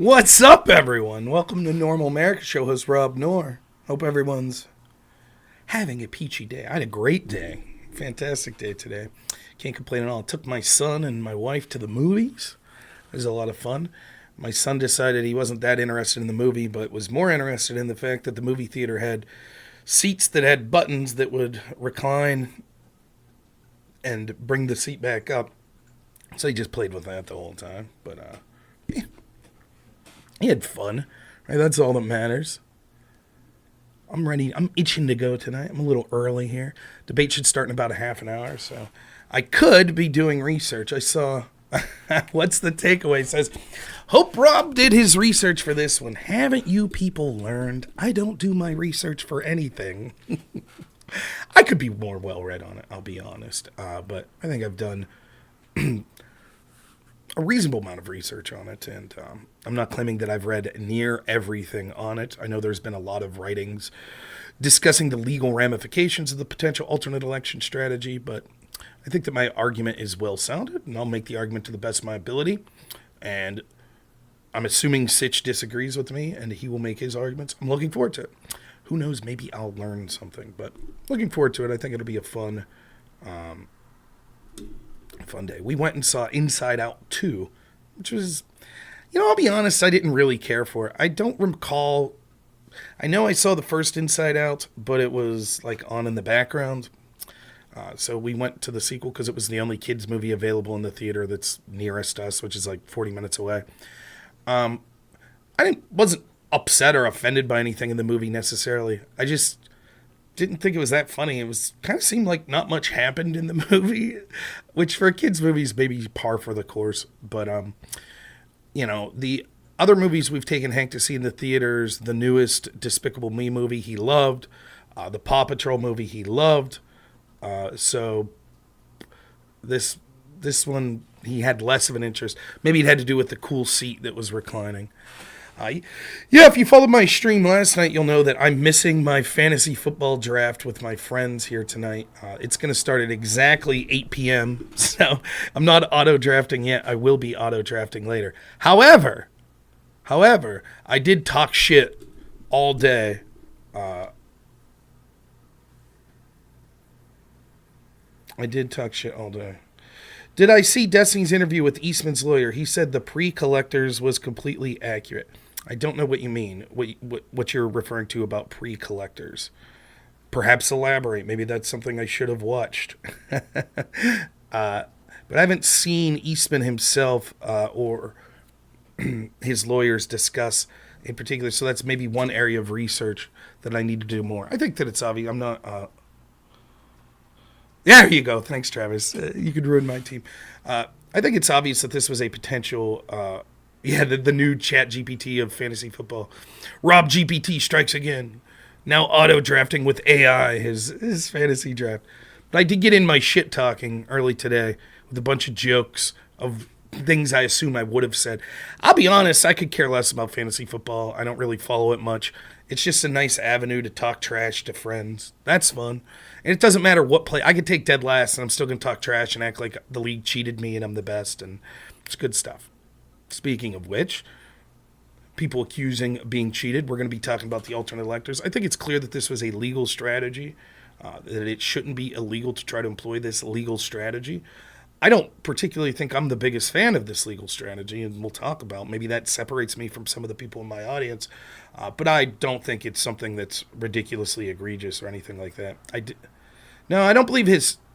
What's up, everyone? Welcome to Normal America Show. Host Rob Knorr. Hope everyone's having a peachy day. I had a great day. Fantastic day today. Can't complain at all. Took my son and my wife to the movies. It was a lot of fun. My son decided he wasn't that interested in the movie, but was more interested in the fact that the movie theater had seats that had buttons that would recline and bring the seat back up. So he just played with that the whole time. But, yeah. He had fun, right? That's all that matters. I'm ready. I'm itching to go tonight. I'm a little early here. Debate should start in about a half an hour, so I could be doing research. I saw, what's the takeaway? It says, hope Rob did his research for this one. Haven't you people learned? I don't do my research for anything. I could be more well-read on it, I'll be honest. But I think I've done a reasonable amount of research on it, and I'm not claiming that I've read near everything on it. I know there's been a lot of writings discussing the legal ramifications of the potential alternate election strategy, but I think that my argument is well-sounded, and I'll make the argument to the best of my ability, and I'm assuming Sitch disagrees with me, and he will make his arguments. I'm looking forward to it. Who knows, maybe I'll learn something, but looking forward to it. I think it'll be a fun day. We went and saw Inside Out 2, which was, I'll be honest, I didn't really care for it. I don't recall, I know I saw the first Inside Out, but it was like on in the background. So we went to the sequel because it was the only kids movie available in the theater that's nearest us, which is like 40 minutes away. I wasn't upset or offended by anything in the movie necessarily. I just didn't think it was that funny. It was kind of seemed like not much happened in the movie, which for a kids' movie is maybe par for the course. But, the other movies we've taken Hank to see in the theaters, the newest Despicable Me movie he loved, the Paw Patrol movie he loved. So this one he had less of an interest. Maybe it had to do with the cool seat that was reclining. If you followed my stream last night, you'll know that I'm missing my fantasy football draft with my friends here tonight. It's going to start at exactly 8 p.m., so I'm not auto-drafting yet. I will be auto-drafting later. However, I did talk shit all day. Did I see Destiny's interview with Eastman's lawyer? He said the pre-collectors was completely accurate. I don't know what you mean, what you're referring to about pre-collectors. Perhaps elaborate. Maybe that's something I should have watched. But I haven't seen Eastman himself or his lawyers discuss in particular, so that's maybe one area of research that I need to do more. I think that it's obvious. I'm not... There you go. Thanks, Travis. You could ruin my team. I think it's obvious that this was a potential... the new chat GPT of fantasy football. Rob GPT strikes again. Now auto-drafting with AI, his fantasy draft. But I did get in my shit talking early today with a bunch of jokes of things I assume I would have said. I'll be honest, I could care less about fantasy football. I don't really follow it much. It's just a nice avenue to talk trash to friends. That's fun. And it doesn't matter what play. I could take dead last and I'm still going to talk trash and act like the league cheated me and I'm the best. And it's good stuff. Speaking of which, people accusing being cheated, we're going to be talking about the alternate electors. I think it's clear that this was a legal strategy, that it shouldn't be illegal to try to employ this legal strategy. I don't particularly think I'm the biggest fan of this legal strategy, and we'll talk about maybe that separates me from some of the people in my audience, but I don't think it's something that's ridiculously egregious or anything like that. No, I don't believe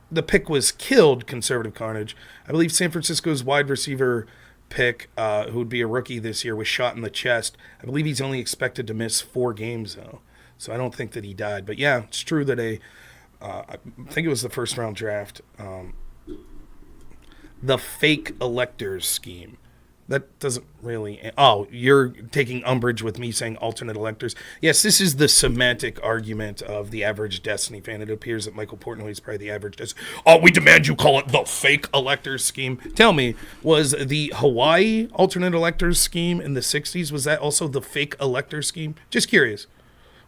the pick was killed, Conservative Carnage. I believe San Francisco's wide receiver pick, who would be a rookie this year, was shot in the chest. I believe he's only expected to miss 4 games, though, so I don't think that he died. But yeah, it's true that I think it was the first round draft, the fake electors scheme. That doesn't really... Oh, you're taking umbrage with me saying alternate electors. Yes, this is the semantic argument of the average Destiny fan. It appears that Michael Portnoy is probably the average Destiny. Oh, we demand you call it the fake electors scheme. Tell me, was the Hawaii alternate electors scheme in the 60s, was that also the fake elector scheme? Just curious.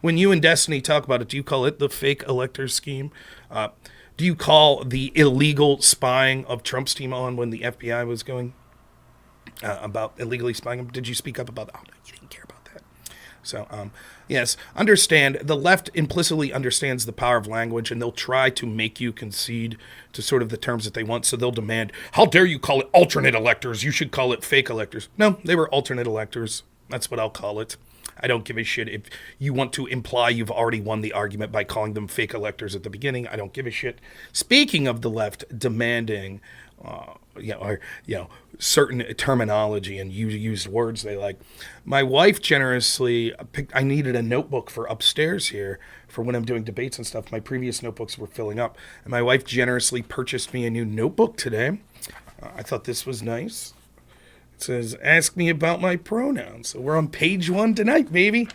When you and Destiny talk about it, do you call it the fake elector scheme? Do you call the illegal spying of Trump's team on when the FBI was going about illegally spying. Did you speak up about that? Oh, no, you didn't care about that. So, yes, understand the left implicitly understands the power of language, and they'll try to make you concede to sort of the terms that they want. So they'll demand, how dare you call it alternate electors? You should call it fake electors. No, they were alternate electors. That's what I'll call it. I don't give a shit if you want to imply you've already won the argument by calling them fake electors at the beginning. I don't give a shit. Speaking of the left demanding, certain terminology and used words they like, my wife generously picked. I needed a notebook for upstairs here for when I'm doing debates and stuff. My previous notebooks were filling up, and my wife generously purchased me a new notebook today. I thought this was nice. It says, ask me about my pronouns. So we're on page 1 tonight, baby.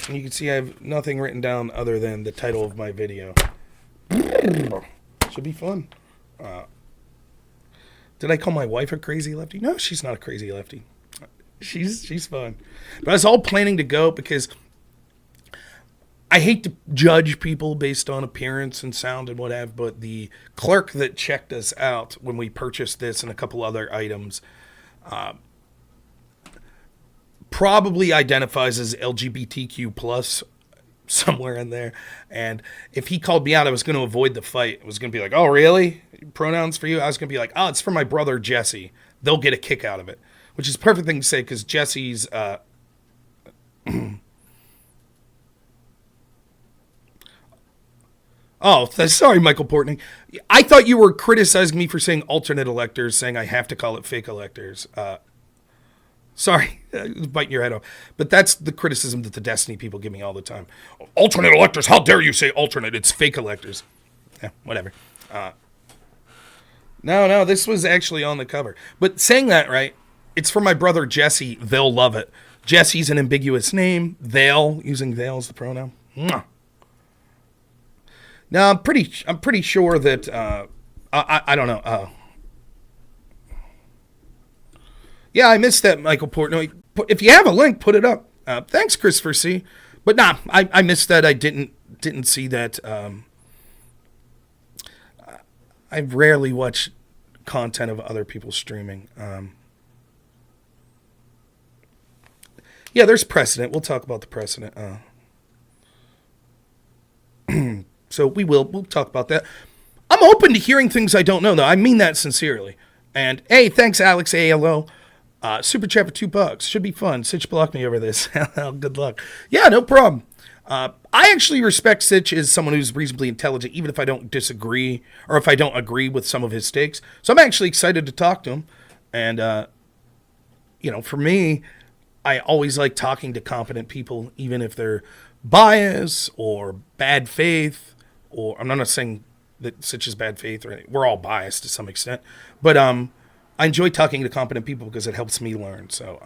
And you can see I have nothing written down other than the title of my video. Should be fun. Did I call my wife a crazy lefty? No, she's not a crazy lefty. She's fun. But I was all planning to go because I hate to judge people based on appearance and sound and whatever, but the clerk that checked us out when we purchased this and a couple other items probably identifies as LGBTQ plus somewhere in there. And if he called me out, I was going to avoid the fight. It was going to be like, oh, really? Pronouns for you? I was going to be like, oh, it's for my brother, Jesse. They'll get a kick out of it, which is a perfect thing to say because Jesse's oh, sorry, Michael Portney. I thought you were criticizing me for saying alternate electors, saying I have to call it fake electors. Sorry, biting your head off. But that's the criticism that the Destiny people give me all the time. Alternate electors, how dare you say alternate? It's fake electors. Yeah, whatever. No, this was actually on the cover. But saying that, right, it's for my brother Jesse. They'll love it. Jesse's an ambiguous name. They'll, using they'll as the pronoun. Mwah. Now, I'm pretty sure that, I don't know. Yeah, I missed that, Michael Portnoy. If you have a link, put it up. Thanks, Christopher C. But nah, I missed that. I didn't see that. I rarely watch content of other people streaming. Yeah, there's precedent. We'll talk about the precedent. So we'll talk about that. I'm open to hearing things I don't know, though. I mean that sincerely. And hey, thanks, Alex ALO. Super chat for $2. Should be fun. Sitch blocked me over this. Good luck. Yeah, no problem. I actually respect Sitch as someone who's reasonably intelligent, even if I don't disagree or if I don't agree with some of his takes. So I'm actually excited to talk to him. And, for me, I always like talking to competent people, even if they're biased or bad faith. Or I'm not saying that Sitch is bad faith, or anything. We're all biased to some extent. But I enjoy talking to competent people because it helps me learn. So,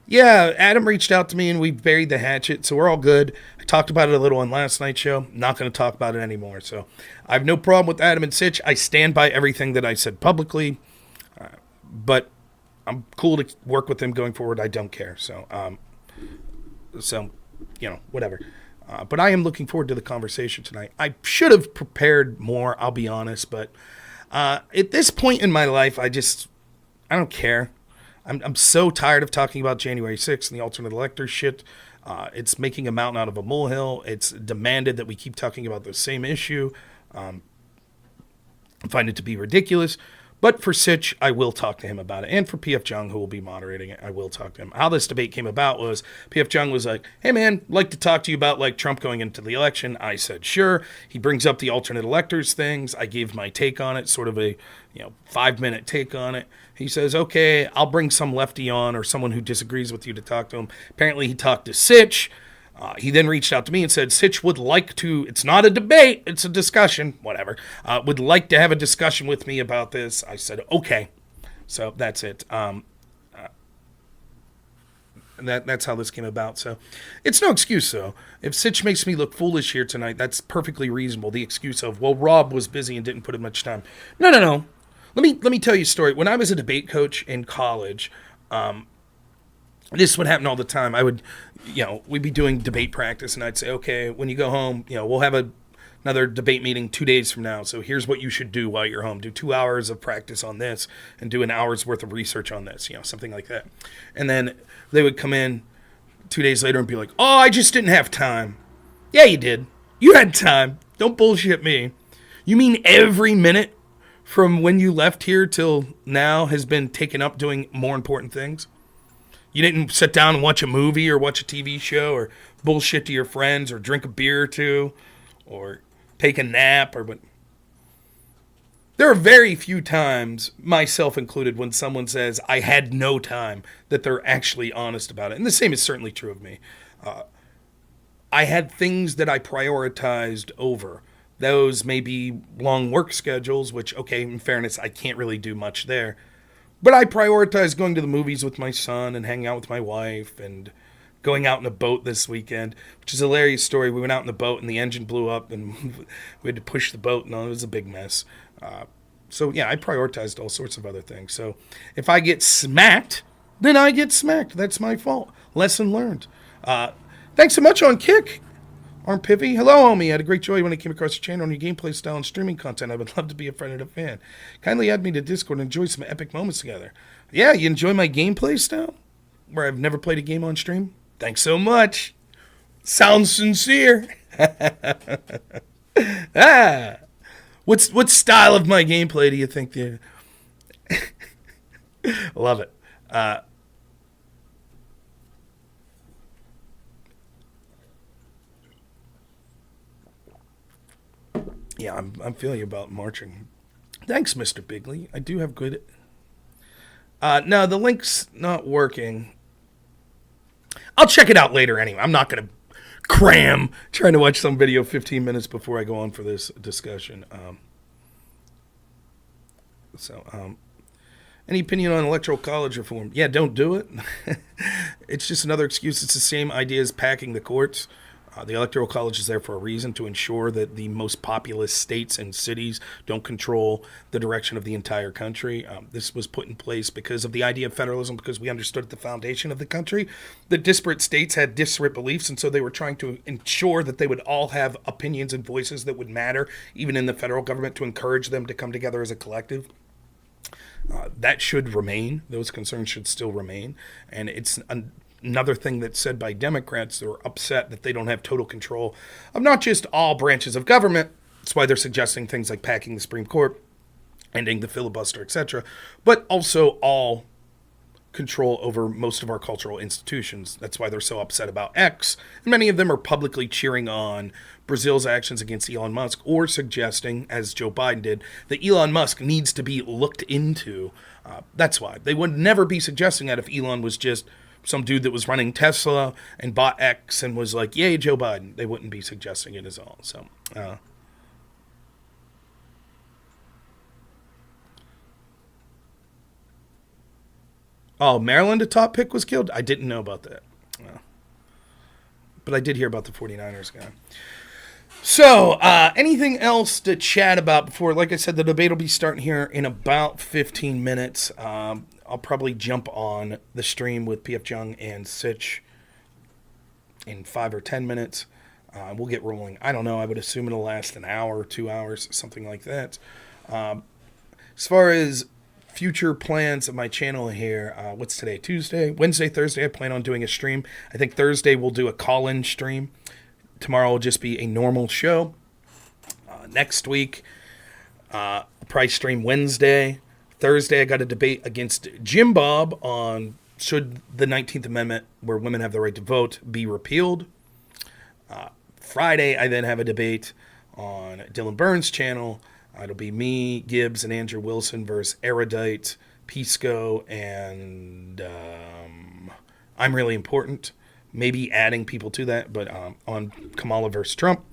yeah, Adam reached out to me and we buried the hatchet, so we're all good. I talked about it a little on last night's show. Not going to talk about it anymore. So I have no problem with Adam and Sitch. I stand by everything that I said publicly, but I'm cool to work with them going forward. I don't care. So whatever. But I am looking forward to the conversation tonight. I should have prepared more, I'll be honest, but at this point in my life, I don't care. I'm so tired of talking about January 6th and the alternate elector shit. It's making a mountain out of a molehill. It's demanded that we keep talking about the same issue. I find it to be ridiculous. But for Sitch, I will talk to him about it. And for PF Jung, who will be moderating it, I will talk to him. How this debate came about was PF Jung was like, hey, man, I'd like to talk to you about Trump going into the election. I said, sure. He brings up the alternate electors things. I gave my take on it, sort of a 5-minute take on it. He says, okay, I'll bring some lefty on or someone who disagrees with you to talk to him. Apparently, he talked to Sitch. He then reached out to me and said, Sitch would like to, it's not a debate, it's a discussion, whatever, would like to have a discussion with me about this. I said, okay. So that's it. That's how this came about. So it's no excuse, though. If Sitch makes me look foolish here tonight, that's perfectly reasonable. The excuse of, well, Rob was busy and didn't put in much time. No. Let me tell you a story. When I was a debate coach in college, this would happen all the time. I would, we'd be doing debate practice, and I'd say, okay, when you go home, we'll have a another debate meeting 2 days from now. So here's what you should do while you're home. Do 2 hours of practice on this and do an hour's worth of research on this, something like that. And then they would come in 2 days later and be like, oh, I just didn't have time. Yeah, you did. You had time. Don't bullshit me. You mean every minute from when you left here till now has been taken up doing more important things? You didn't sit down and watch a movie or watch a TV show or bullshit to your friends or drink a beer or two or take a nap or what. There are very few times, myself included, when someone says, I had no time, that they're actually honest about it. And the same is certainly true of me. I had things that I prioritized over. Those may be long work schedules, which, okay, in fairness, I can't really do much there. But I prioritized going to the movies with my son and hanging out with my wife and going out in a boat this weekend, which is a hilarious story. We went out in the boat and the engine blew up and we had to push the boat. No, it was a big mess. So, yeah, I prioritized all sorts of other things. So if I get smacked, then I get smacked. That's my fault. Lesson learned. Thanks so much on Kick. Arm Piffy. Hello, homie. I had a great joy when I came across your channel on your gameplay style and streaming content. I would love to be a friend and a fan. Kindly add me to Discord and enjoy some epic moments together. Yeah, you enjoy my gameplay style? Where I've never played a game on stream? Thanks so much. Sounds sincere. What style of my gameplay do you think? Love it. Yeah, I'm feeling about marching. Thanks, Mr. Bigley. I do have good... no, the link's not working. I'll check it out later anyway. I'm not going to cram trying to watch some video 15 minutes before I go on for this discussion. Any opinion on Electoral College reform? Yeah, don't do it. It's just another excuse. It's the same idea as packing the courts. The Electoral College is there for a reason, to ensure that the most populous states and cities don't control the direction of the entire country. This was put in place because of the idea of federalism, because we understood at the foundation of the country that disparate states had disparate beliefs, and so they were trying to ensure that they would all have opinions and voices that would matter, even in the federal government, to encourage them to come together as a collective. That should remain. Those concerns should still remain. And it's another thing that's said by Democrats that are upset that they don't have total control of not just all branches of government. That's why they're suggesting things like packing the Supreme Court, ending the filibuster, etc., but also all control over most of our cultural institutions. That's why they're so upset about X. And many of them are publicly cheering on Brazil's actions against Elon Musk, or suggesting, as Joe Biden did, that Elon Musk needs to be looked into. That's why. They would never be suggesting that if Elon was just some dude that was running Tesla and bought X and was like, yay, Joe Biden. They wouldn't be suggesting it as all. So, oh, Maryland, a top pick, was killed? I didn't know about that. But I did hear about the 49ers guy. So, anything else to chat about before? Like I said, the debate will be starting here in about 15 minutes. I'll probably jump on the stream with PF Jung and Sitch in 5 or 10 minutes. We'll get rolling. I don't know. I would assume it'll last an hour, 2 hours, something like that. As far as future plans of my channel here, what's today? Tuesday? Wednesday, Thursday, I plan on doing a stream. I think Thursday we'll do a call-in stream. Tomorrow will just be a normal show. Next week, probably stream Wednesday. Thursday, I got a debate against Jim Bob on should the 19th Amendment, where women have the right to vote, be repealed. Friday, I then have a debate on Dylan Burns' channel. It'll be me, Gibbs, and Andrew Wilson versus Erudite, Pisco, and I'm Really Important. Maybe adding people to that, but on Kamala versus Trump.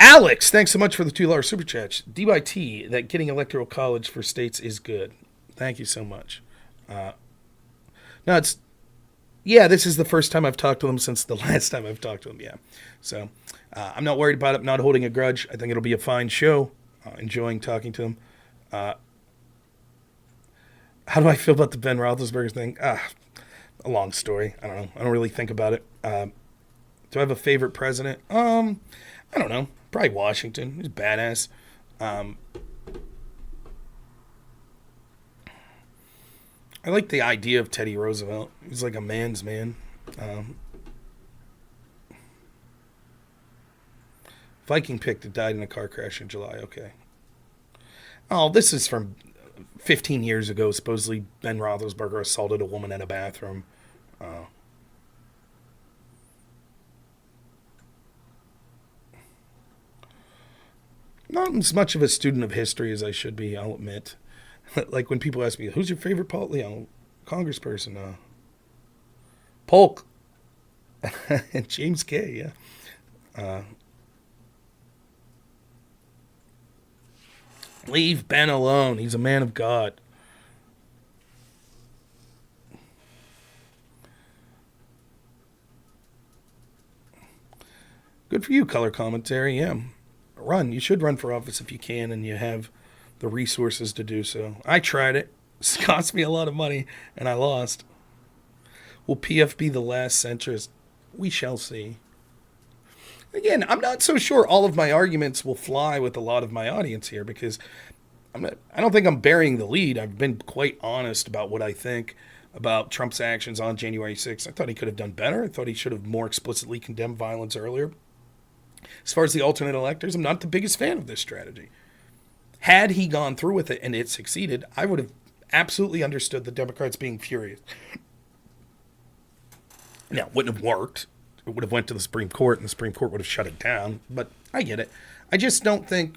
Alex, thanks so much for the $2 super chat. DYT, that getting Electoral College for states is good. Thank you so much. This is the first time I've talked to him since the last time I've talked to him, yeah. So I'm not worried about it. I'm not holding a grudge. I think it'll be a fine show. Enjoying talking to him. How do I feel about the Ben Roethlisberger thing? A long story. I don't know. I don't really think about it. Do I have a favorite president? I don't know. Probably Washington. He's badass. I like the idea of Teddy Roosevelt. He's like a man's man. Viking pick that died in a car crash in July. Okay. Oh, this is from 15 years ago. Supposedly Ben Roethlisberger assaulted a woman in a bathroom. Not as much of a student of history as I should be, I'll admit. Like when people ask me, who's your favorite congressperson? Polk. And James K., yeah. Leave Ben alone. He's a man of God. Good for you, color commentary. Yeah. Run. You should run for office if you can and you have the resources to do so. I tried it. It cost me a lot of money and I lost. Will PF be the last centrist? We shall see. Again, I'm not so sure all of my arguments will fly with a lot of my audience here because I don't think I'm burying the lead. I've been quite honest about what I think about Trump's actions on January 6th. I thought he could have done better. I thought he should have more explicitly condemned violence earlier. As far as the alternate electors, I'm not the biggest fan of this strategy. Had he gone through with it and it succeeded, I would have absolutely understood the Democrats being furious. Now, it wouldn't have worked. It would have went to the Supreme Court, and the Supreme Court would have shut it down. But I get it. I just don't think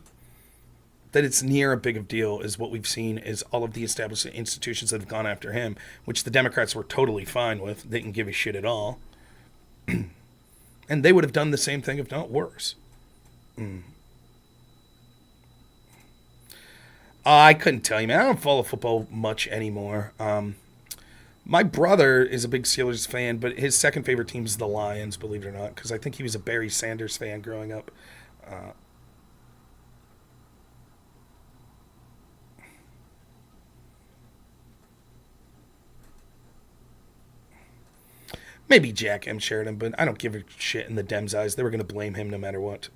that it's near a big of a deal as what we've seen is all of the established institutions that have gone after him, which the Democrats were totally fine with. They didn't give a shit at all. And they would have done the same thing, if not worse. I couldn't tell you, man. I don't follow football much anymore. My brother is a big Steelers fan, but his second favorite team is the Lions, believe it or not, because I think he was a Barry Sanders fan growing up. Maybe Jack M. Sheridan, but I don't give a shit in the Dems' eyes. They were going to blame him no matter what.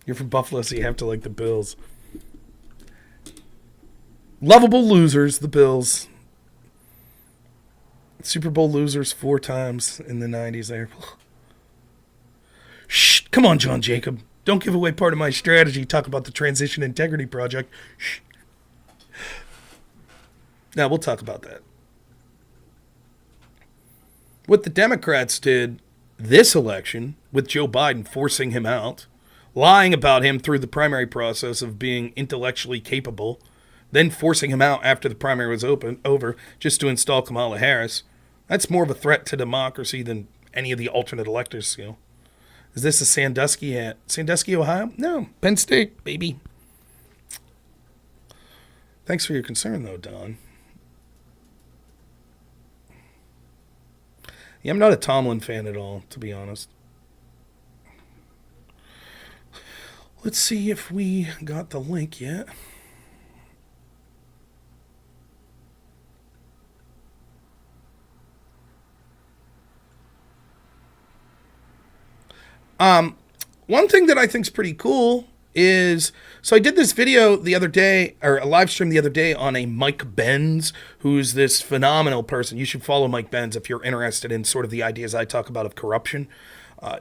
You're from Buffalo, so you have to like the Bills. Lovable losers, the Bills. Super Bowl losers 4 times in the 90s there. Shh, come on, John Jacob. Don't give away part of my strategy. Talk about the Transition Integrity Project. Shh. Now, we'll talk about that. What the Democrats did this election with Joe Biden forcing him out, lying about him through the primary process of being intellectually capable, then forcing him out after the primary was over just to install Kamala Harris, that's more of a threat to democracy than any of the alternate electors. Is this a Sandusky hat? Sandusky, Ohio? No, Penn State, baby. Thanks for your concern, though, Don. Yeah, I'm not a Tomlin fan at all, to be honest. Let's see if we got the link yet. One thing that I think is pretty cool is, so I did this video the other day, or a live stream the other day on a Mike Benz, who's this phenomenal person. You should follow Mike Benz if you're interested in sort of the ideas I talk about of corruption.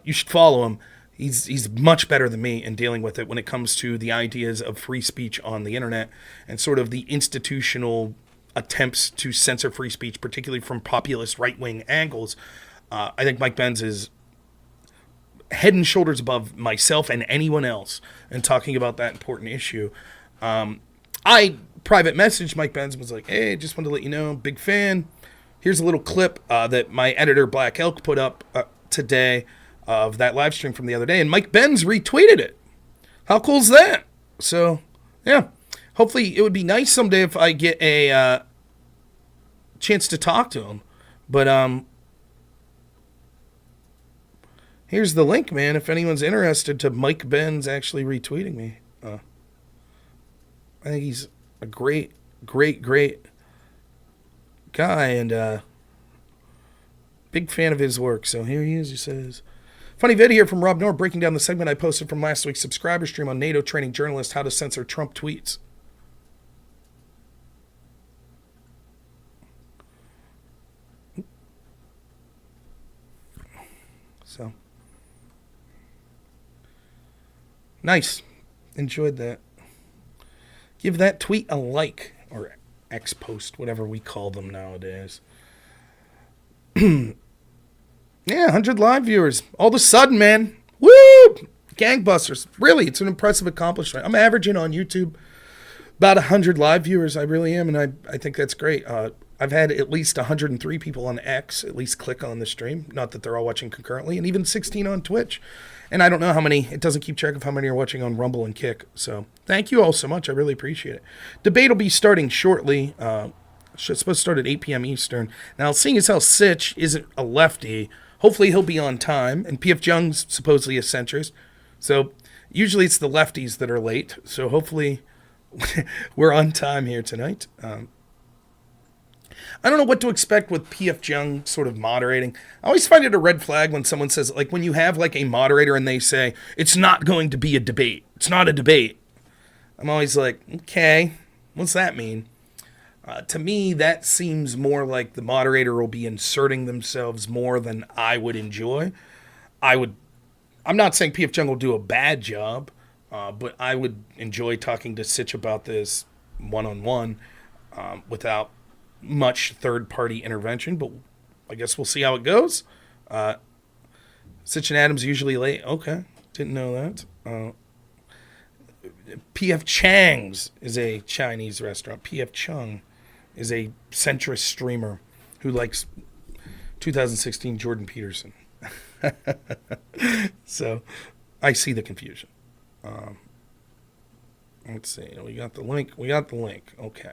You should follow him. He's much better than me in dealing with it when it comes to the ideas of free speech on the internet and sort of the institutional attempts to censor free speech, particularly from populist right-wing angles. I think Mike Benz is head and shoulders above myself and anyone else in talking about that important issue. I private messaged Mike Benz and was like, hey, just wanted to let you know, big fan. Here's a little clip that my editor, Black Elk, put up today of that live stream from the other day, and Mike Benz retweeted it. How cool is that? So, yeah. Hopefully it would be nice someday if I get a chance to talk to him. But, here's the link, man, if anyone's interested to Mike Benz actually retweeting me. I think he's a great, great, great guy and big fan of his work. So here he is. He says, Funny video here from Rob Noor breaking down the segment I posted from last week's subscriber stream on NATO training journalists how to censor Trump tweets. So, nice. Enjoyed that. Give that tweet a like, or X post, whatever we call them nowadays. Yeah, 100 live viewers. All of a sudden, man. Woo! Gangbusters. Really, it's an impressive accomplishment. I'm averaging on YouTube about 100 live viewers. I really am, and I think that's great. I've had at least 103 people on X at least click on the stream. Not that they're all watching concurrently, and even 16 on Twitch. And I don't know how many. It doesn't keep track of how many are watching on Rumble and Kick. So thank you all so much. I really appreciate it. Debate will be starting shortly. It's supposed to start at 8 p.m. Eastern. Now, seeing as how Sitch isn't a lefty, hopefully he'll be on time. And PF Jung's supposedly a centrist. So usually it's the lefties that are late. So hopefully we're on time here tonight. I don't know what to expect with PF Jung sort of moderating. I always find it a red flag when someone says, like, when you have like a moderator and they say, it's not going to be a debate. It's not a debate. I'm always like, okay, what's that mean? To me, that seems more like the moderator will be inserting themselves more than I would enjoy. I'm not saying PF Jung will do a bad job, but I would enjoy talking to Sitch about this one-on-one without much third-party intervention, but I guess we'll see how it goes. Sitch and Adams usually late. Okay, didn't know that. PF Chang's is a Chinese restaurant. PF Chung is a centrist streamer who likes 2016 Jordan Peterson. So I see the confusion. Let's see. We got the link. Okay.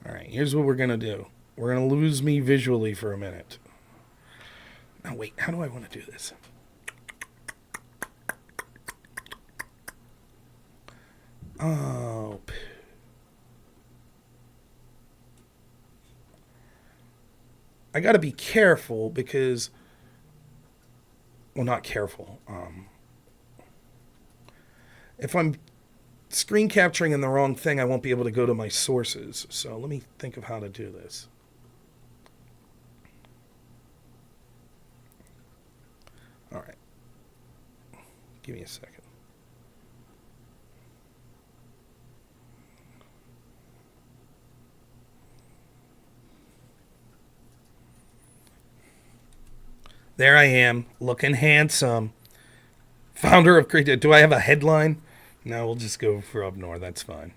All right, here's what we're going to do. We're going to lose me visually for a minute. Now, wait, how do I want to do this? Oh. I got to be careful because, well, not careful. If I'm screen capturing in the wrong thing, I won't be able to go to my sources. So let me think of how to do this. All right. Give me a second. There I am, looking handsome. Founder of Creative. Do I have a headline? No, we'll just go for up north. That's fine.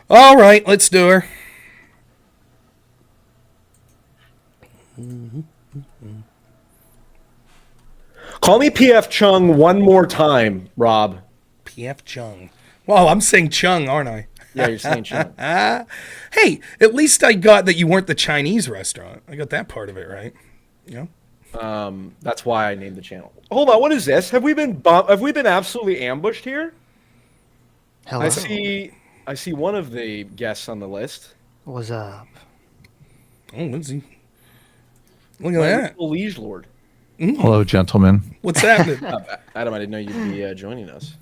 All right, let's do her. Call me PF Chung one more time, Rob. PF Jung. Wow, I'm saying Chung, aren't I? Yeah, you're saying Chung. Hey, at least I got that you weren't the Chinese restaurant. I got that part of it right. You know? That's why I named the channel. Hold on, what is this? Have we been absolutely ambushed here? Hello. I see one of the guests on the list. What's up? Oh, Lindsay. Look at that. Liege Lord. Hello, gentlemen. What's happening? Adam, I didn't know you'd be joining us.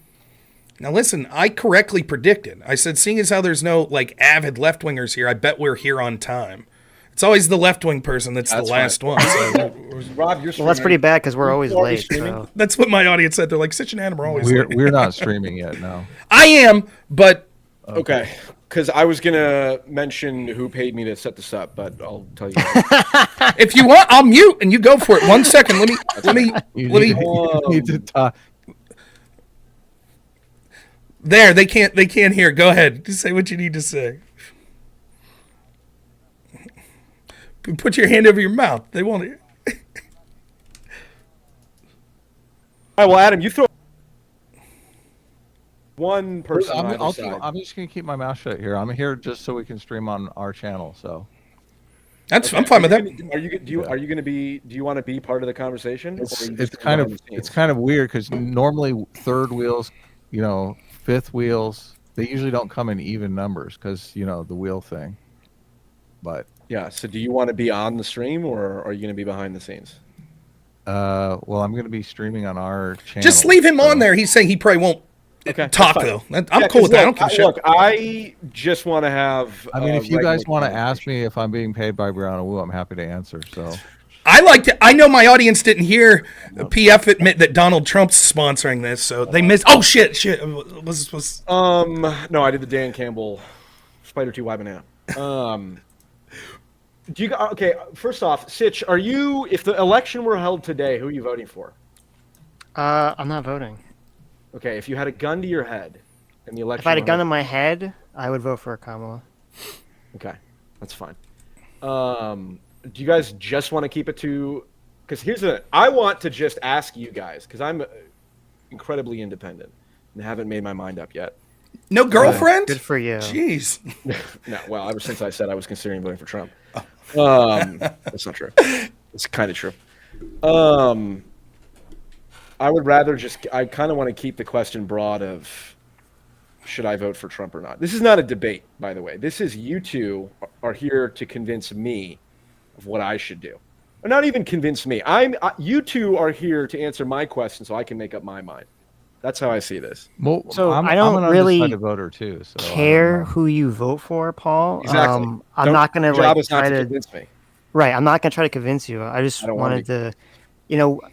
Now listen, I correctly predicted. I said, seeing as how there's no like avid left-wingers here, I bet we're here on time. It's always the left-wing person that's the last one. So. Rob, you're Well, that's pretty bad because we're always late. streaming? So. That's what my audience said. They're like, Sitch and Adam are always late. We're not streaming yet, no. I am, but Okay, because I was gonna mention who paid me to set this up, but I'll tell you. if you want, I'll mute and you go for it. 1 second. Let me. You need to talk. There, they can't hear. Go ahead. Just say what you need to say. Put your hand over your mouth. They won't hear. All right, well, Adam, you throw one person on either side. I'm just gonna keep my mouth shut here. I'm here just so we can stream on our channel. So That's I'm fine with that. Do you want to be part of the conversation? it's kind of weird because normally third wheels, fifth wheels, they usually don't come in even numbers because the wheel thing. But yeah. So do you want to be on the stream or are you going to be behind the scenes? Well, I'm going to be streaming on our channel. Just leave him on there. He's saying he probably won't talk though. I'm cool with that. I don't give a shit. Look, I just want to have. I mean, if you guys want to ask me if I'm being paid by Brown and Wu, I'm happy to answer. So. I know my audience didn't hear PF admit that Donald Trump's sponsoring this, so they missed. Oh shit! No, I did the Dan Campbell Spider 2 Y banana. Do you okay? First off, Sitch, are you? If the election were held today, who are you voting for? I'm not voting. Okay, if you had a gun to your head, and the election. If I had a gun in my head, I would vote for Kamala. Okay, that's fine. Do you guys just want to keep it to? Because here's the. I want to just ask you guys because I'm incredibly independent and haven't made my mind up yet. No girlfriend? Good for you. Jeez. No, well, ever since I said I was considering voting for Trump. That's not true. It's kind of true. I would rather just. I kind of want to keep the question broad of should I vote for Trump or not. This is not a debate, by the way. This is you two are here to convince me of what I should do. Or not even convince me. You two are here to answer my question so I can make up my mind. That's how I see this. Well, so I'm don't an really undecided voter too. So care who you vote for, Paul. Exactly. I'm not going to try to convince me. Right. I'm not going to try to convince you. I just don't wanted to,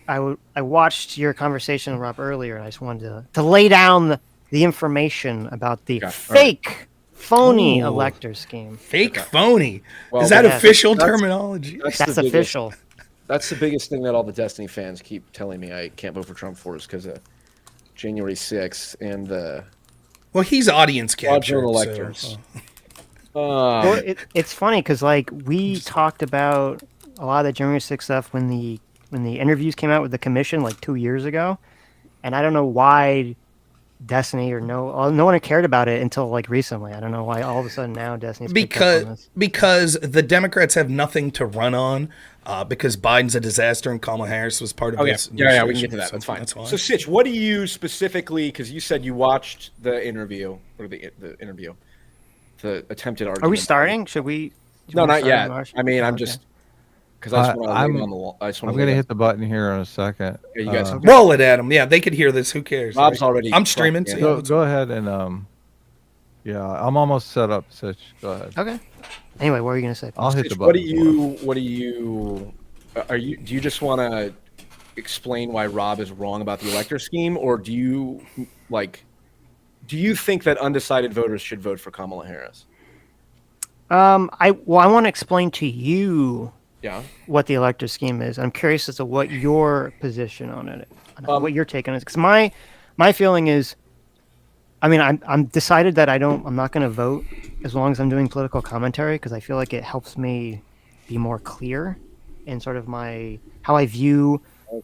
I watched your conversation with Rob earlier, and I just wanted to lay down the information about the fake, phony elector scheme. Fake phony. Well, is that official terminology? That's official. That's the biggest thing that all the Destiny fans keep telling me I can't vote for Trump for is because of January 6th and the. Well, he's audience captured. Electors. Well, it's funny because we talked about a lot of the January 6th stuff when the interviews came out with the commission 2 years ago, and I don't know why Destiny or no one cared about it until recently. I don't know why all of a sudden now Destiny's because the Democrats have nothing to run on because Biden's a disaster and Kamala Harris was part of this. Yeah, we can get to that. That's fine. So, Sitch, what do you specifically? Because you said you watched the interview or the interview, the attempted argument. Are we starting? Should we? No, not yet. I mean, I'm just because I just want to lay on the wall. I'm going to hit the button here in a second. Yeah, you guys roll it at them. Yeah, they could hear this. Who cares? Rob's already. I'm streaming. So go ahead and yeah, I'm almost set up. Sitch, go ahead. Okay. Anyway, what are you going to say? I'll hit the button. Do you just want to explain why Rob is wrong about the elector scheme, or do you think that undecided voters should vote for Kamala Harris? I want to explain to you what the elector scheme is. I'm curious as to what your position on it, what your take on it is. Because my feeling is, I mean, I'm decided that I'm not going to vote as long as I'm doing political commentary because I feel like it helps me be more clear in sort of how I view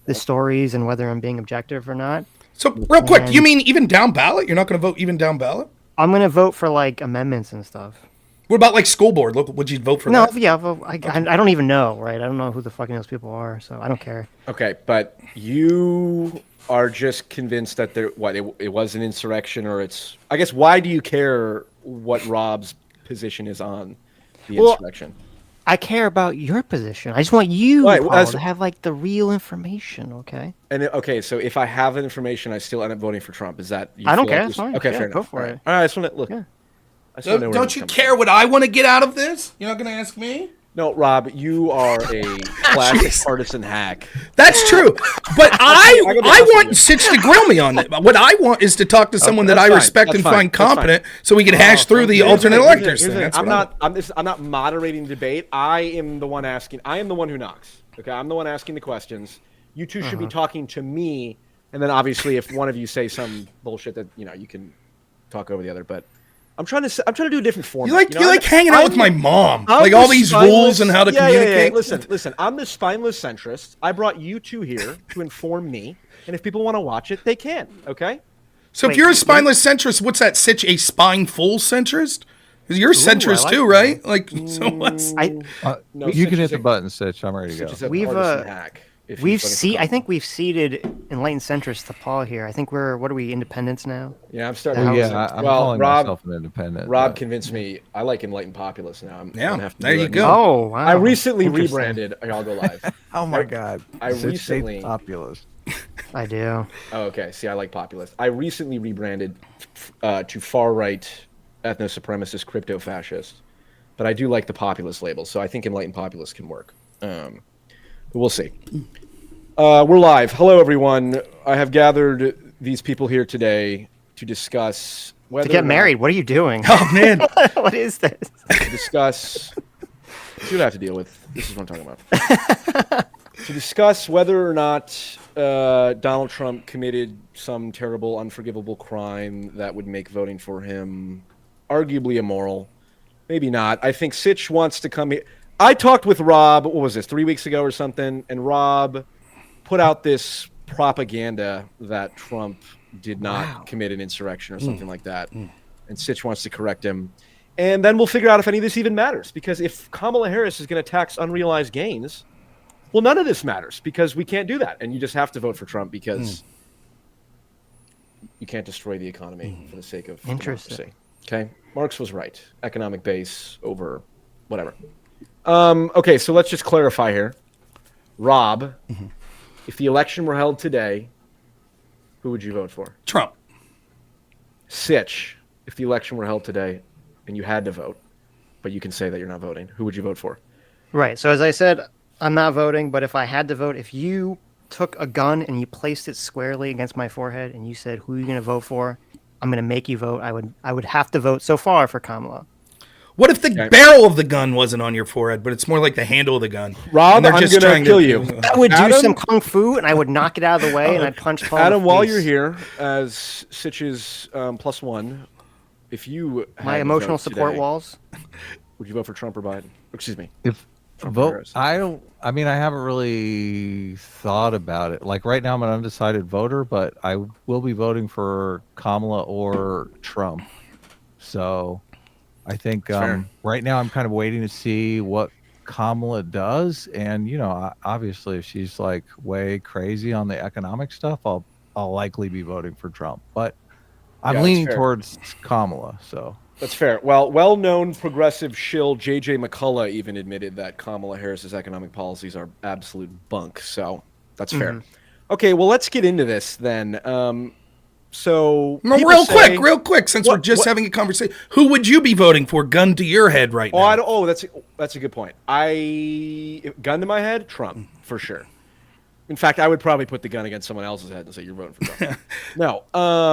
the stories and whether I'm being objective or not. So real quick, you mean even down ballot? You're not going to vote even down ballot? I'm going to vote for amendments and stuff. What about school board? Look, would you vote for that? No, yeah, I don't even know, right? I don't know who the fucking those people are, so I don't care. Okay, but you are just convinced that it was an insurrection, or it's. I guess why do you care what Rob's position is on the insurrection? I care about your position. I just want you, Paul, to have the real information, okay? And so if I have that information, I still end up voting for Trump. Is that? I don't care. That's fine. Okay, fair enough. Go for it. All right, I just want to look. Yeah. Don't you care what I want to get out of this? You're not going to ask me? No, Rob, you are a classic partisan hack. That's true. But I want Sitch to grill me on it. What I want is to talk to someone that I respect and find competent so we can hash through the alternate electors thing. I'm not moderating debate. I am the one asking. I am the one who knocks. Okay, I'm the one asking the questions. You two should be talking to me, and then obviously if one of you say some bullshit that you can talk over the other. But I'm trying to do a different format. You like hanging out with my mom, all these rules and how to communicate. Yeah. Listen. I'm the spineless centrist. I brought you two here to inform me, and if people want to watch it, they can. Okay. So if you're a spineless centrist, what's that? Sitch a spineful centrist? Because you're a centrist too, right? So what's? You can hit the button, Sitch. I'm ready to go. I think we've seeded enlightened centrists to Paul here. I think what are we, independents now? Yeah, I'm starting. I'm calling myself an independent. Rob convinced me. I like enlightened populists now. There you go. Oh, wow. I recently rebranded. I'll go live. Oh my God! I Sitch recently hates populist. I do. Oh, okay. See, I like populist. I recently rebranded to far right ethno supremacist crypto fascist, but I do like the populist label. So I think enlightened populist can work. But we'll see. We're live. Hello, everyone. I have gathered these people here today to discuss whether To get married. What are you doing? Oh man, What is this? To discuss. See what I have to deal with. This is what I'm talking about. To discuss whether or not Donald Trump committed some terrible, unforgivable crime that would make voting for him arguably immoral. Maybe not. I think Sitch wants to come here. I talked with Rob, what was this, 3 weeks ago or something, and Rob put out this propaganda that Trump did not commit an insurrection or something like that. And Sitch wants to correct him. And then we'll figure out if any of this even matters. Because if Kamala Harris is going to tax unrealized gains, well, none of this matters because we can't do that. And you just have to vote for Trump because you can't destroy the economy for the sake of democracy. Okay? Marx was right. Economic base over whatever. Okay, so let's just clarify here. Rob, if the election were held today, who would you vote for? Trump. Sitch, if the election were held today and you had to vote, but you can say that you're not voting, who would you vote for? Right. So as I said, I'm not voting, but if I had to vote, if you took a gun and you placed it squarely against my forehead and you said, who are you going to vote for? I'm going to make you vote. I would have to vote so far for Kamala. What if the barrel of the gun wasn't on your forehead, but it's more like the handle of the gun? Rob, I'm going to kill you. I would do some kung fu, and I would knock it out of the way, and I'd punch Paul Adam, in the while face. you're here, as Sitch's +1, if you had my to emotional vote support today, walls. would you vote for Trump or Biden? Excuse me. If Trump vote, Harris. I haven't really thought about it. Like right now, I'm an undecided voter, but I will be voting for Kamala or Trump. So I think right now I'm kind of waiting to see what Kamala does, and obviously if she's like way crazy on the economic stuff, I'll likely be voting for Trump. But I'm leaning towards Kamala. So That's fair. Well-known progressive shill J.J. McCullough even admitted that Kamala Harris's economic policies are absolute bunk. So that's fair. Okay, well, let's get into this then. Real quick, since we're just having a conversation, who would you be voting for? Gun to your head right now. That's a good point. Gun to my head, Trump for sure. In fact, I would probably put the gun against someone else's head and say you're voting for Trump. No.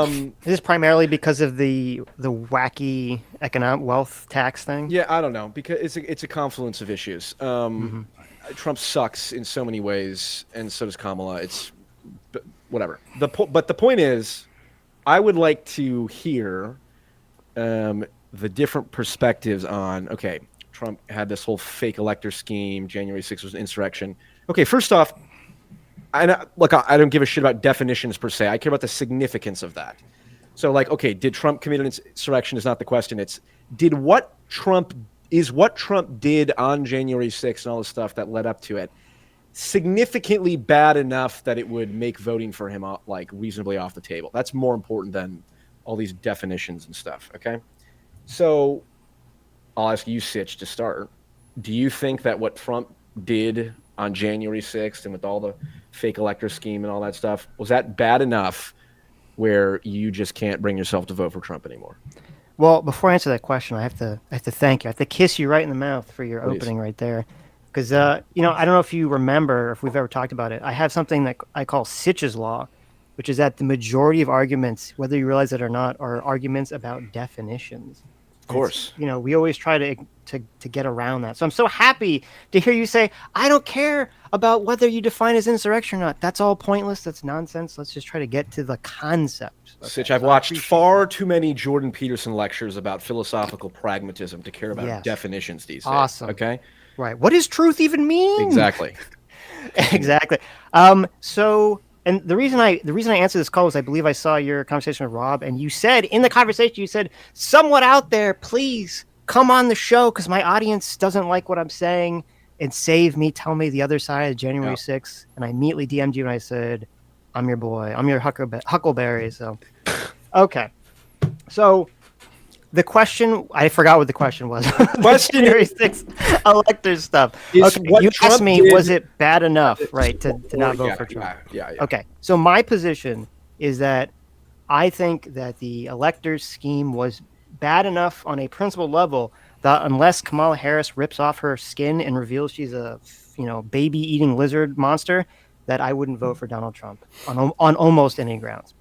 Is this primarily because of the wacky economic wealth tax thing? Yeah, I don't know, because it's a confluence of issues. Trump sucks in so many ways, and so does Kamala. It's whatever. But the point is, I would like to hear the different perspectives on, okay, Trump had this whole fake elector scheme, January 6th was an insurrection. Okay, first off, I don't give a shit about definitions per se. I care about the significance of that. So, okay, did Trump commit an insurrection is not the question. It's what Trump did on January 6th and all the stuff that led up to it significantly bad enough that it would make voting for him reasonably off the table. That's more important than all these definitions and stuff. Okay, so I'll ask you, Sitch, to start. Do you think that what Trump did on January 6th and with all the fake elector scheme and all that stuff, was that bad enough where you just can't bring yourself to vote for Trump anymore? Well, before I answer that question, I have to thank you. I have to kiss you right in the mouth for your opening right there. Because, I don't know if you remember, if we've ever talked about it, I have something that I call Sitch's Law, which is that the majority of arguments, whether you realize it or not, are arguments about definitions. Of course. We always try to get around that. So I'm so happy to hear you say, I don't care about whether you define as insurrection or not. That's all pointless. That's nonsense. Let's just try to get to the concept. Okay. Sitch, I've watched far too many Jordan Peterson lectures about philosophical pragmatism to care about definitions these days. Awesome. Okay? Right. What does truth even mean? Exactly. Exactly. And the reason I answered this call was I believe I saw your conversation with Rob, and you said in the conversation, someone out there, please come on the show because my audience doesn't like what I'm saying and save me, tell me the other side of January 6th. And I immediately DM'd you and I said, I'm your boy. I'm your Huckleberry. So, okay. So the question, I forgot what the question was. Question January 6th electors stuff. Is Okay, what you Trump asked me, did- was it bad enough, right, to not vote yeah, for Trump? Yeah. Okay, so my position is that I think that the electors scheme was bad enough on a principle level that unless Kamala Harris rips off her skin and reveals she's a baby eating lizard monster, that I wouldn't vote for Donald Trump on almost any grounds.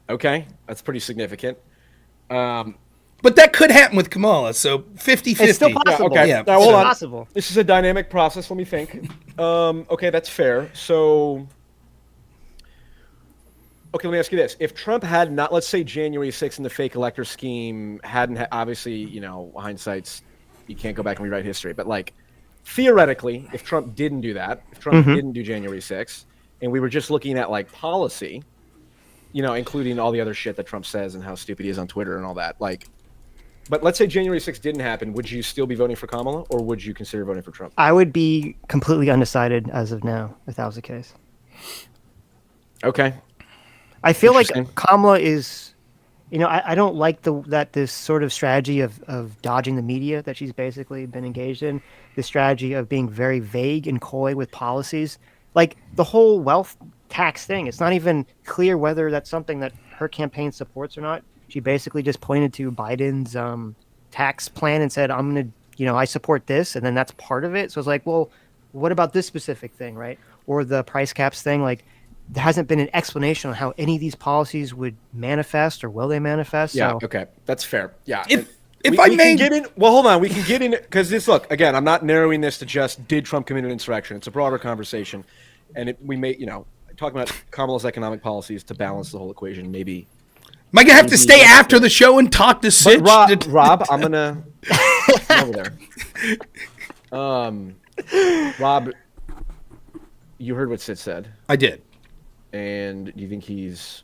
Okay, that's pretty significant. But that could happen with Kamala, so 50-50. It's still possible. Yeah, okay. Yeah. Now, hold on. Possible. This is a dynamic process. Let me think. Okay, that's fair. So, okay, let me ask you this: if Trump had not, let's say January 6th and the fake elector scheme hadn't, obviously, hindsight's, you can't go back and rewrite history, but like theoretically, if Trump didn't do that, if Trump didn't do January 6th, and we were just looking at like policy, including all the other shit that Trump says and how stupid he is on Twitter and all that, like. But let's say January 6th didn't happen. Would you still be voting for Kamala, or would you consider voting for Trump? I would be completely undecided as of now if that was the case. Okay. I feel like Interesting. Kamala is, I don't like this sort of strategy of dodging the media that she's basically been engaged in. This strategy of being very vague and coy with policies, like the whole wealth tax thing. It's not even clear whether that's something that her campaign supports or not. She basically just pointed to Biden's tax plan and said, I'm going to, I support this. And then that's part of it. So it's like, well, what about this specific thing, right? Or the price caps thing? Like, there hasn't been an explanation on how any of these policies would manifest or will they manifest. Yeah, So, okay. That's fair. Yeah. If we I can may get in, well, hold on. We can get in, because look, again, I'm not narrowing this to just did Trump commit an insurrection. It's a broader conversation. And we may, talking about Kamala's economic policies to balance the whole equation, maybe. Am I gonna have to stay after the show and talk to Sitch? Rob, I'm gonna over there. Rob, you heard what Sitch said, I did. and do you think he's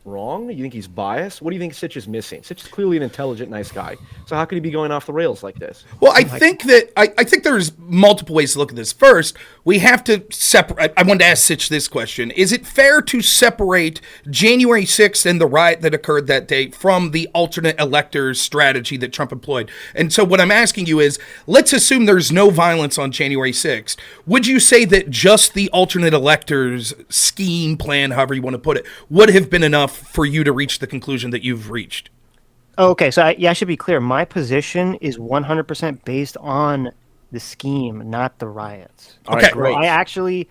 wrong? Do you think he's biased? What do you think Sitch is missing? Sitch is clearly an intelligent, nice guy. So how could he be going off the rails like this? Well, I think that I think there's multiple ways to look at this. First, we have to separate. I wanted to ask Sitch this question: is it fair to separate January 6th and the riot that occurred that day from the alternate electors strategy that Trump employed? And so, what I'm asking you is, let's assume there's no violence on January 6th. Would you say that just the alternate electors scheme plan, however you want to put it, would have been enough for you to reach the conclusion that you've reached? okay. So I should be clear. My position is 100% based on the scheme, not the riots. All right, Okay. great. I actually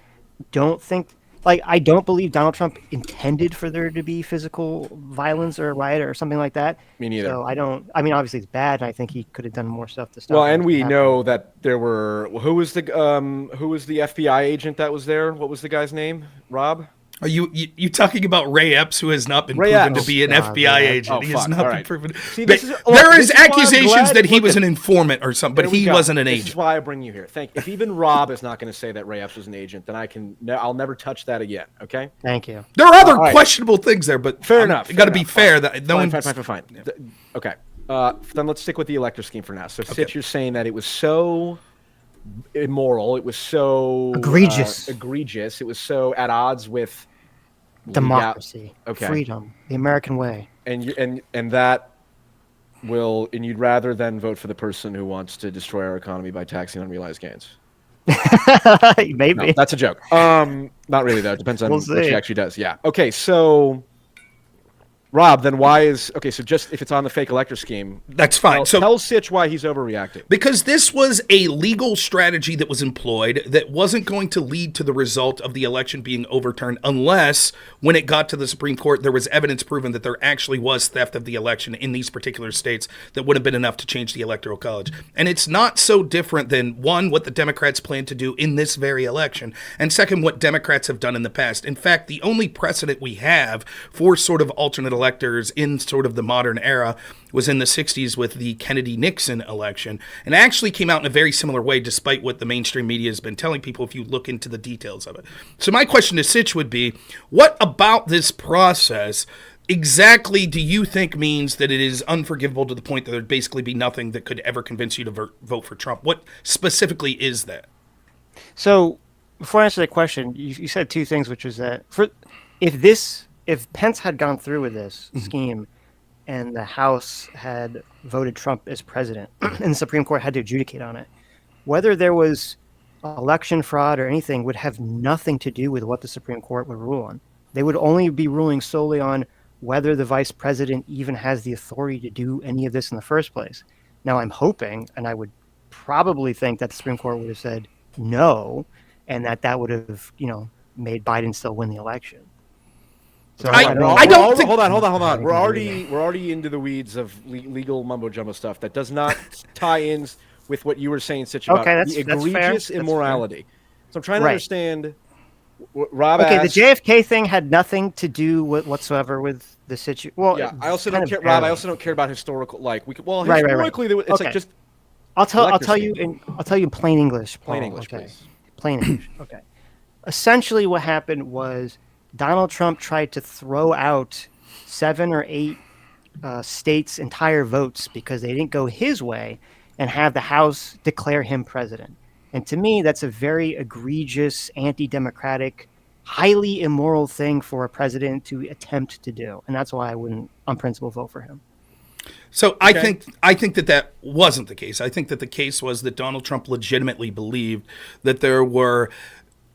don't think, I don't believe Donald Trump intended for there to be physical violence or a riot or something like that. Me neither. So obviously it's bad, and I think he could have done more stuff to stop Well, it and from we happening. know that there were who was the FBI agent that was there? What was the guy's name? Rob? Are you talking about Ray Epps, who has not been Ray proven Epps. to be an God, FBI Ray Epps. agent? Oh, He has fuck. not All been right. proven. See, But this is- there this is is why I'm accusations glad- that he look was at- an informant or something, but There we he go. wasn't an This agent. is why I bring you here. If even Rob is not going to say that Ray Epps was an agent, then I'll never touch that again. Okay. Thank you. There are other All right. questionable things there, but Fair enough. Got to fair be enough. fair that no one. Fine. Okay. Then let's stick with the elector scheme for now. So, Sitch, you're saying that it was so immoral, it was so Egregious. egregious, it was so at odds with Democracy, Okay. freedom, the American way. and that will, and you'd rather than vote for the person who wants to destroy our economy by taxing unrealized gains. Maybe. No, that's a joke. Not really though. It depends on We'll what she see. actually does. Yeah. Okay. So, Rob, then why is okay? So just if it's on the fake elector scheme, That's fine. So tell Sitch why he's overreacting. because this was a legal strategy that was employed that wasn't going to lead to the result of the election being overturned unless, when it got to the Supreme Court, there was evidence proven that there actually was theft of the election in these particular states that would have been enough to change the Electoral College. And it's not so different than, one, what the Democrats plan to do in this very election, and second, what Democrats have done in the past. In fact, the only precedent we have for sort of alternate electors in sort of the modern era was in the 60s with the Kennedy-Nixon election, and actually came out in a very similar way, despite what the mainstream media has been telling people if you look into the details of it. So my question to Sitch would be, what about this process exactly do you think means that it is unforgivable to the point that there'd basically be nothing that could ever convince you to vote for Trump? What specifically is that? So before I answer that question, you said two things, which was that if Pence had gone through with this scheme, and the House had voted Trump as president, and the Supreme Court had to adjudicate on it. Whether there was election fraud or anything would have nothing to do with what the Supreme Court would rule on. They would only be ruling solely on whether the vice president even has the authority to do any of this in the first place. Now, I'm hoping, and I would probably think that the Supreme Court would have said no, and that would have, made Biden still win the election. So I don't think. Hold on. We're already into the weeds of legal mumbo jumbo stuff that does not tie in with what you were saying, Sitch, about the egregious immorality. So I'm trying to understand. Rob asked, the JFK thing had nothing to do whatsoever with the situation. Well, yeah, I also don't care, Rob. I also don't care about historical. Historically, it's like just. I'll tell you in plain English. Paul. Plain English, please. Plain English. Okay. Essentially, what happened was Donald Trump tried to throw out 7 or 8 states' entire votes because they didn't go his way, and have the House declare him president. And to me, that's a very egregious, anti-democratic, highly immoral thing for a president to attempt to do. And that's why I wouldn't, on principle, vote for him. So I think that wasn't the case. I think that the case was that Donald Trump legitimately believed that there were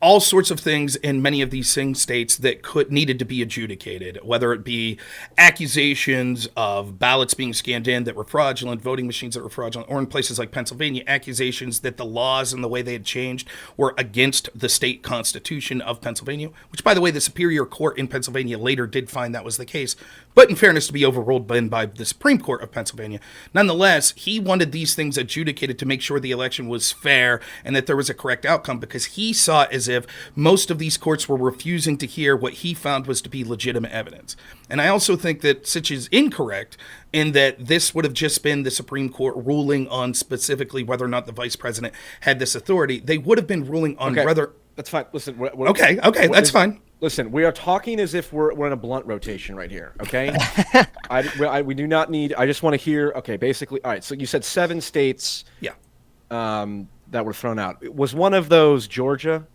all sorts of things in many of these swing states that needed to be adjudicated, whether it be accusations of ballots being scanned in that were fraudulent, voting machines that were fraudulent, or in places like Pennsylvania, accusations that the laws and the way they had changed were against the state constitution of Pennsylvania, which, by the way, the Superior Court in Pennsylvania later did find that was the case, but in fairness to be overruled by the Supreme Court of Pennsylvania. Nonetheless, he wanted these things adjudicated to make sure the election was fair and that there was a correct outcome, because he saw it as if most of these courts were refusing to hear what he found was to be legitimate evidence. And I also think that Sitch is incorrect in that this would have just been the Supreme Court ruling on specifically whether or not the vice president had this authority. They would have been ruling on whether... That's fine. Listen. That's fine. Listen, we are talking as if we're in a blunt rotation right here, okay? We do not need... I just want to hear... Okay, basically... All right, so you said 7 states... Yeah. That were thrown out. Was one of those Georgia?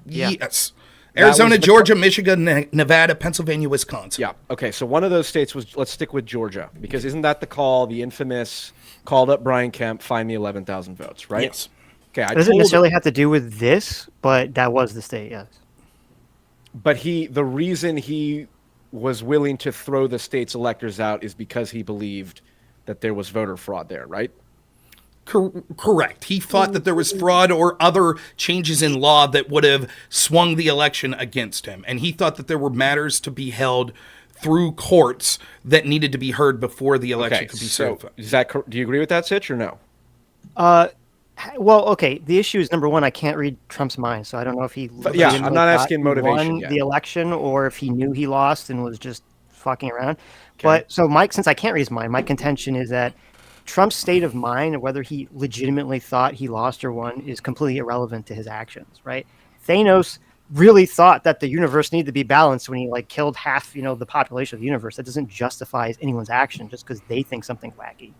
Yeah. Yes. Arizona, Georgia, Michigan, Nevada, Pennsylvania, Wisconsin. Yeah. Okay. So one of those states was, let's stick with Georgia, because isn't that the infamous called up Brian Kemp, find me 11,000 votes, right? Yes. Okay. It doesn't necessarily have to do with this, but that was the state, yes. But the reason he was willing to throw the state's electors out is because he believed that there was voter fraud there, right? Correct. He thought that there was fraud or other changes in law that would have swung the election against him. And he thought that there were matters to be held through courts that needed to be heard before the election could be certified. Do you agree with that, Sitch, or no? Well, okay. The issue is, number one, I can't read Trump's mind, so I don't know if he I'm not asking motivation won yet. The election, or if he knew he lost and was just fucking around. Okay. But so Mike, since I can't read his mind, my contention is that Trump's state of mind, and whether he legitimately thought he lost or won, is completely irrelevant to his actions, right? Thanos really thought that the universe needed to be balanced when he killed half, the population of the universe. That doesn't justify anyone's action just because they think something's wacky.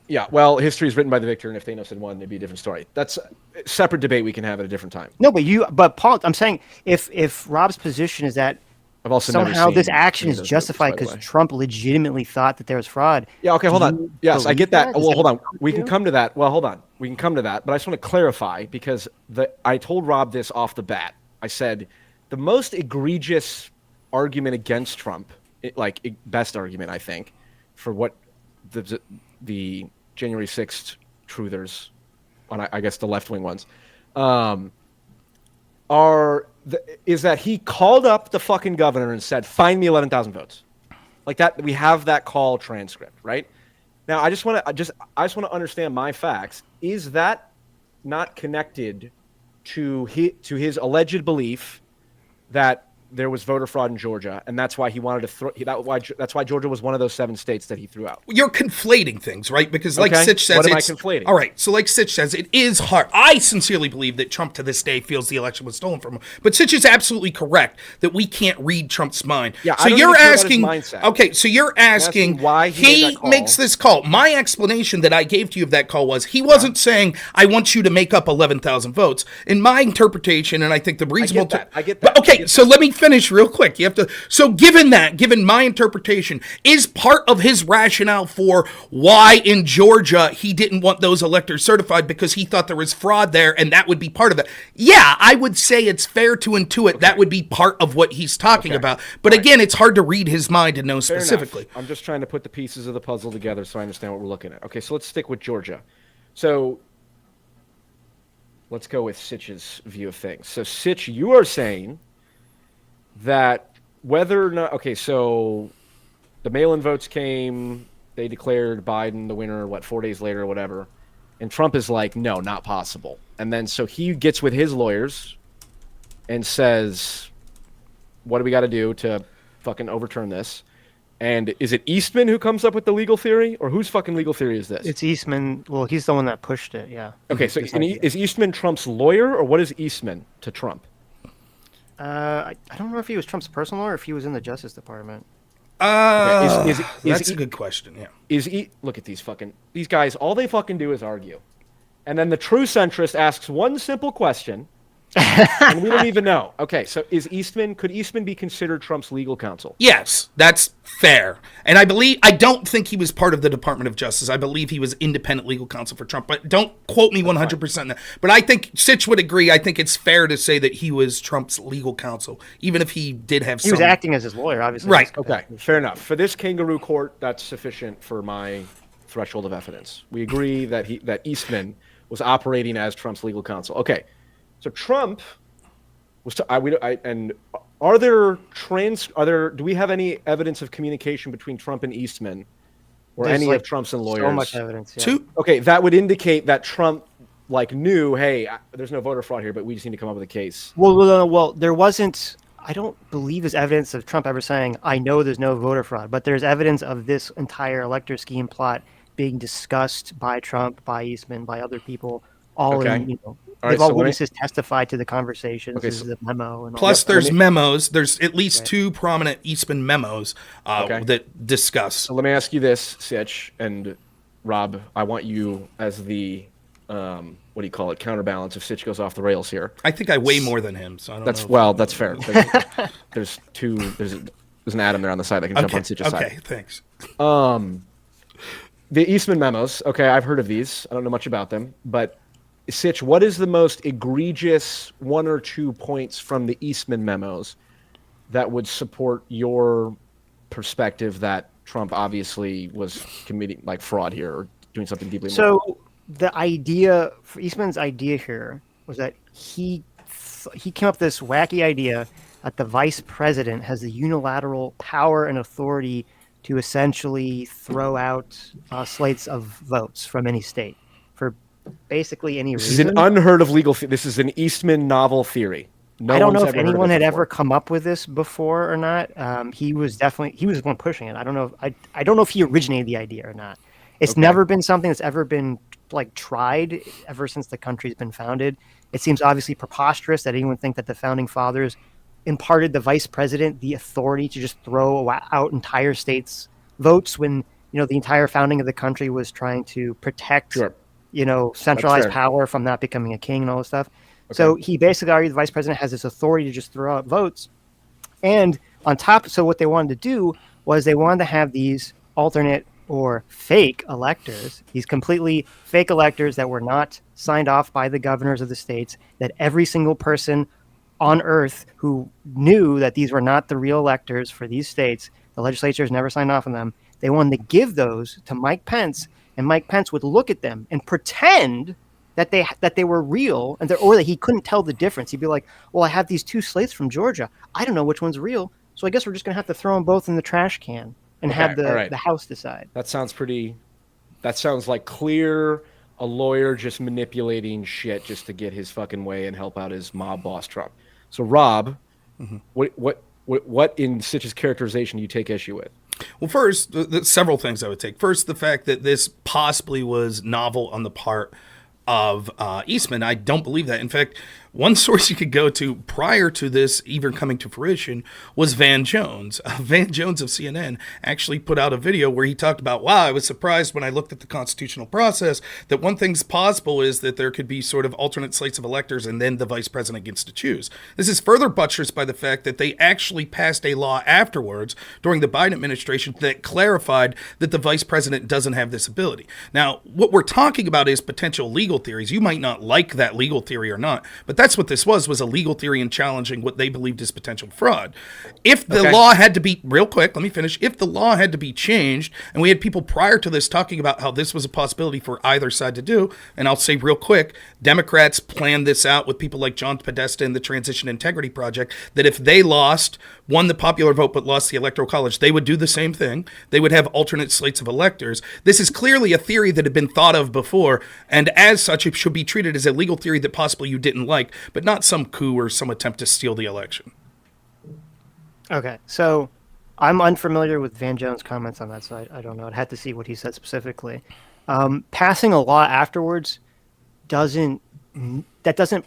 Yeah, well, history is written by the victor, and if Thanos had won, it'd be a different story. That's a separate debate we can have at a different time. No, but Paul, I'm saying if Rob's position is that I've also somehow this action is justified because Trump legitimately thought that there was fraud. Yeah, okay, hold on. Yes, I get that. Well, hold on. We can come to that. Well, hold on. We can come to that, but I just want to clarify, because I told Rob this off the bat. I said the most egregious argument against Trump, best argument, I think, for what the January 6th truthers, on I guess the left-wing ones, is that he called up the fucking governor and said, find me 11,000 votes. Like that, we have that call transcript, right? Now, I just want to understand my facts. Is that not connected to his alleged belief that there was voter fraud in Georgia, and that's why he wanted to throw. That's why Georgia was one of those 7 states that he threw out. You're conflating things, right? Because like Sitch says, what am I conflating? All right, so like Sitch says, it is hard. I sincerely believe that Trump to this day feels the election was stolen from him. But Sitch is absolutely correct that we can't read Trump's mind. Yeah, so you're asking. Okay, so you're asking why he makes this call. My explanation that I gave to you of that call was he wasn't saying I want you to make up 11,000 votes. In my interpretation, and I think the reasonable. I get that. So let me finish real quick. You have to. So given my interpretation, is part of his rationale for why in Georgia he didn't want those electors certified because he thought there was fraud there, and that would be part of it. Yeah, I would say it's fair to intuit that would be part of what he's talking about. But again, it's hard to read his mind and know specifically. I'm just trying to put the pieces of the puzzle together so I understand what we're looking at. Okay, so let's stick with Georgia. So let's go with Sitch's view of things. So Sitch, you are saying that whether or not, okay, so the mail-in votes came, they declared Biden the winner, 4 days later or whatever, and Trump is like, no, not possible. And then so he gets with his lawyers and says, what do we got to do to fucking overturn this? And is it Eastman who comes up with the legal theory, or whose fucking legal theory is this? It's Eastman. Well, he's the one that pushed it. Yeah. Okay, so is Eastman Trump's lawyer, or what is Eastman to Trump? I don't know if he was Trump's personal lawyer or if he was in the Justice Department. That's a good question. Yeah. Look at these guys. All they fucking do is argue, and then the true centrist asks one simple question, and we don't even know. Okay, so could Eastman be considered Trump's legal counsel? Yes, that's fair. And I don't think he was part of the Department of Justice. I believe he was independent legal counsel for Trump, but don't quote me 100% on that. But I think Sitch would agree. I think it's fair to say that he was Trump's legal counsel, even if he did have He was acting as his lawyer, obviously. Right. Okay, fair enough. For this kangaroo court, that's sufficient for my threshold of evidence. We agree that Eastman was operating as Trump's legal counsel. Okay. So Trump was. Do we have any evidence of communication between Trump and Eastman, or There's any of Trump's and lawyers? So much evidence. Yeah. Okay, that would indicate that Trump knew, hey, there's no voter fraud here, but we just need to come up with a case. Well, there wasn't. I don't believe there's evidence of Trump ever saying, "I know there's no voter fraud," but there's evidence of this entire elector scheme plot being discussed by Trump, by Eastman, by other people, all in. All witnesses testified to the conversations. Okay, the memo. And plus, there's memos. There's at least two prominent Eastman memos that discuss. So let me ask you this, Sitch and Rob. I want you as the what do you call it? Counterbalance if Sitch goes off the rails here. I think I weigh more than him, so I don't know. That's fair. There's an Adam there on the side that can jump on Sitch's side. Okay, thanks. The Eastman memos. Okay, I've heard of these. I don't know much about them, but Sitch, what is the most egregious one or two points from the Eastman memos that would support your perspective that Trump obviously was committing fraud here or doing something deeply immoral? So the idea, Eastman's idea here was that he came up with this wacky idea that the vice president has the unilateral power and authority to essentially throw out slates of votes from any state for basically any reason. This is an unheard of legal this is an Eastman novel theory. I don't know if anyone had ever come up with this before or not. He was the one pushing it. I don't know if he originated the idea or not. It's never been something that's ever been tried ever since the country's been founded. It seems obviously preposterous that anyone would think that the founding fathers imparted the vice president the authority to just throw out entire states' votes when the entire founding of the country was trying to protect centralized power from not becoming a king and all this stuff. Okay. So he basically argued the vice president has this authority to just throw out votes. And on top, so what they wanted to do was they wanted to have these alternate or fake electors, these completely fake electors that were not signed off by the governors of the states, that every single person on earth who knew that these were not the real electors for these states, the legislatures never signed off on them, they wanted to give those to Mike Pence, and Mike Pence would look at them and pretend that they were real, or that he couldn't tell the difference. He'd be like, well, I have these two slates from Georgia. I don't know which one's real, so I guess we're just going to have to throw them both in the trash can and have the House decide. That sounds like clear a lawyer just manipulating shit just to get his fucking way and help out his mob boss Trump. So Rob, what in Sitch's characterization do you take issue with? Well, first, several things I would take. First, the fact that this possibly was novel on the part of Eastman. I don't believe that. In fact, One source you could go to prior to this even coming to fruition was Van Jones. Van Jones of CNN actually put out a video where he talked about, wow, I was surprised when I looked at the constitutional process that one thing's possible is that there could be sort of alternate slates of electors and then the vice president gets to choose. This is further buttressed by the fact that they actually passed a law afterwards during the Biden administration that clarified that the vice president doesn't have this ability. Now, what we're talking about is potential legal theories. You might not like that legal theory or not, but that's what this was a legal theory in challenging what they believed is potential fraud. If the law had to be, real quick, let me finish. If the law had to be changed, and we had people prior to this talking about how this was a possibility for either side to do, and I'll say real quick, Democrats planned this out with people like John Podesta and the Transition Integrity Project, that if they won the popular vote but lost the Electoral College, they would do the same thing. They would have alternate slates of electors. This is clearly a theory that had been thought of before, and as such, it should be treated as a legal theory that possibly you didn't like, but not some coup or some attempt to steal the election. Okay, so I'm unfamiliar with Van Jones' comments on that, so I don't know. I'd have to see what he said specifically. Passing a law afterwards doesn't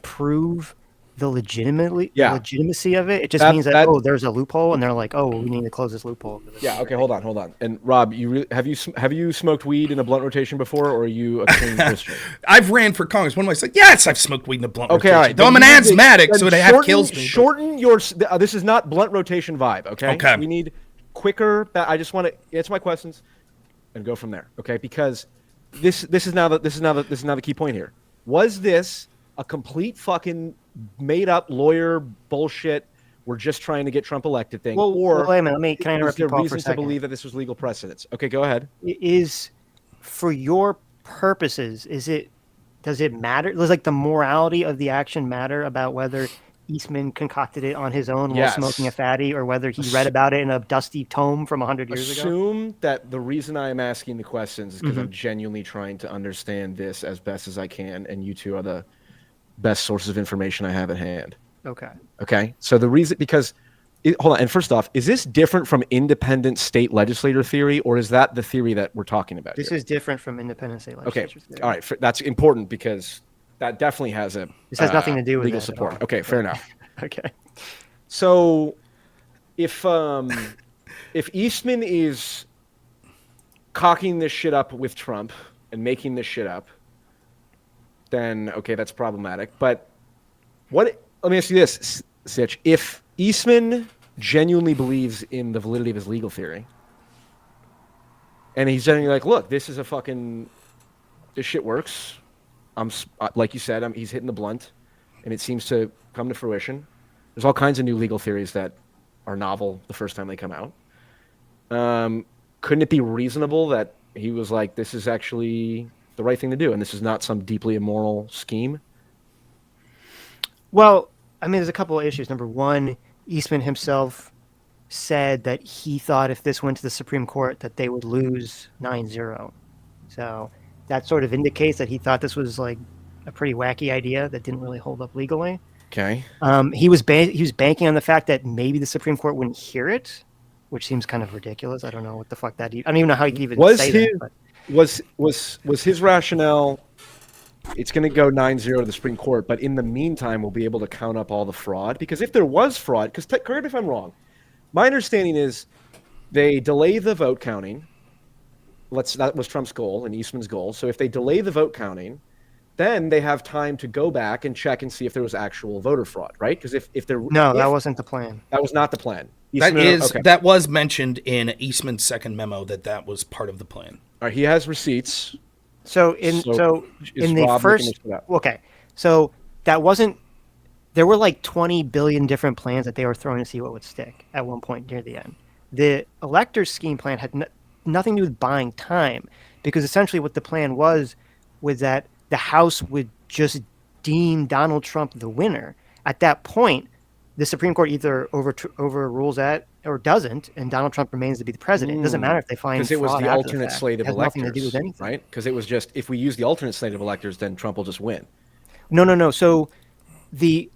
prove the legitimacy of it. It just means that there's a loophole, and they're like, oh, we need to close this loophole. Yeah. Okay. Hold on. And Rob, have you smoked weed in a blunt rotation before, or are you a clean Christian? I've ran for Congress. One of my like, yes, I've smoked weed in a blunt rotation. All right. Though I'm an asthmatic, so they have kills me. Shorten your. This is not blunt rotation vibe. Okay. We need quicker. I just want to answer my questions, and go from there. Okay. Because this is now the key point here. Was this a complete fucking made up lawyer bullshit? We're just trying to get Trump elected thing. Well, wait a minute. Can I interrupt you, Paul, for a second? Reason to believe that this was legal precedence. Okay, go ahead. Is for your purposes, does it matter? Does like the morality of the action matter about whether Eastman concocted it on his own while smoking a fatty, or whether he read about it in a dusty tome from 100 years ago? Assume that the reason I am asking the questions is because I'm genuinely trying to understand this as best as I can, and you two are the best sources of information I have at hand. Okay. So the reason, hold on. And first off, is this different from independent state legislator theory, or is that the theory that we're talking about? This is different from independent state legislature theory. All right. That's important because that definitely has this has nothing to do with legal support. Okay. Fair enough. Okay. So if Eastman is cocking this shit up with Trump and making this shit up, then okay, that's problematic. But let me ask you this, Sitch. If Eastman genuinely believes in the validity of his legal theory, and he's genuinely like, look, this shit works. Like you said, he's hitting the blunt, and it seems to come to fruition. There's all kinds of new legal theories that are novel the first time they come out. Couldn't it be reasonable that he was like, this is actually the right thing to do, and this is not some deeply immoral scheme? Well, I mean, there's a couple of issues. Number one, Eastman himself said that he thought if this went to the Supreme Court that they would lose 9-0. So that sort of indicates that he thought this was like a pretty wacky idea that didn't really hold up legally. Okay. He was banking on the fact that maybe the Supreme Court wouldn't hear it, which seems kind of ridiculous. I don't know what the fuck I don't even know how he could even say that. But. Was his rationale, it's going to go 9-0 to the Supreme Court, but in the meantime, we'll be able to count up all the fraud? Because if there was fraud, because correct me if I'm wrong, my understanding is they delay the vote counting. That was Trump's goal and Eastman's goal. So if they delay the vote counting, then they have time to go back and check and see if there was actual voter fraud, right? Because that wasn't the plan. That was not the plan. That was mentioned in Eastman's second memo that was part of the plan. All right, he has receipts. So in the first, okay, so that wasn't. There were like 20 billion different plans that they were throwing to see what would stick at one point near the end. The electors scheme plan had nothing to do with buying time, because essentially what the plan was that the House would just deem Donald Trump the winner. At that point, the Supreme Court either overrules that or doesn't, and Donald Trump remains to be the president. It doesn't matter if they find fraud. Because it was the alternate slate of electors, nothing to do with anything, right? Because it was just, if we use the alternate slate of electors, then Trump will just win. No. So the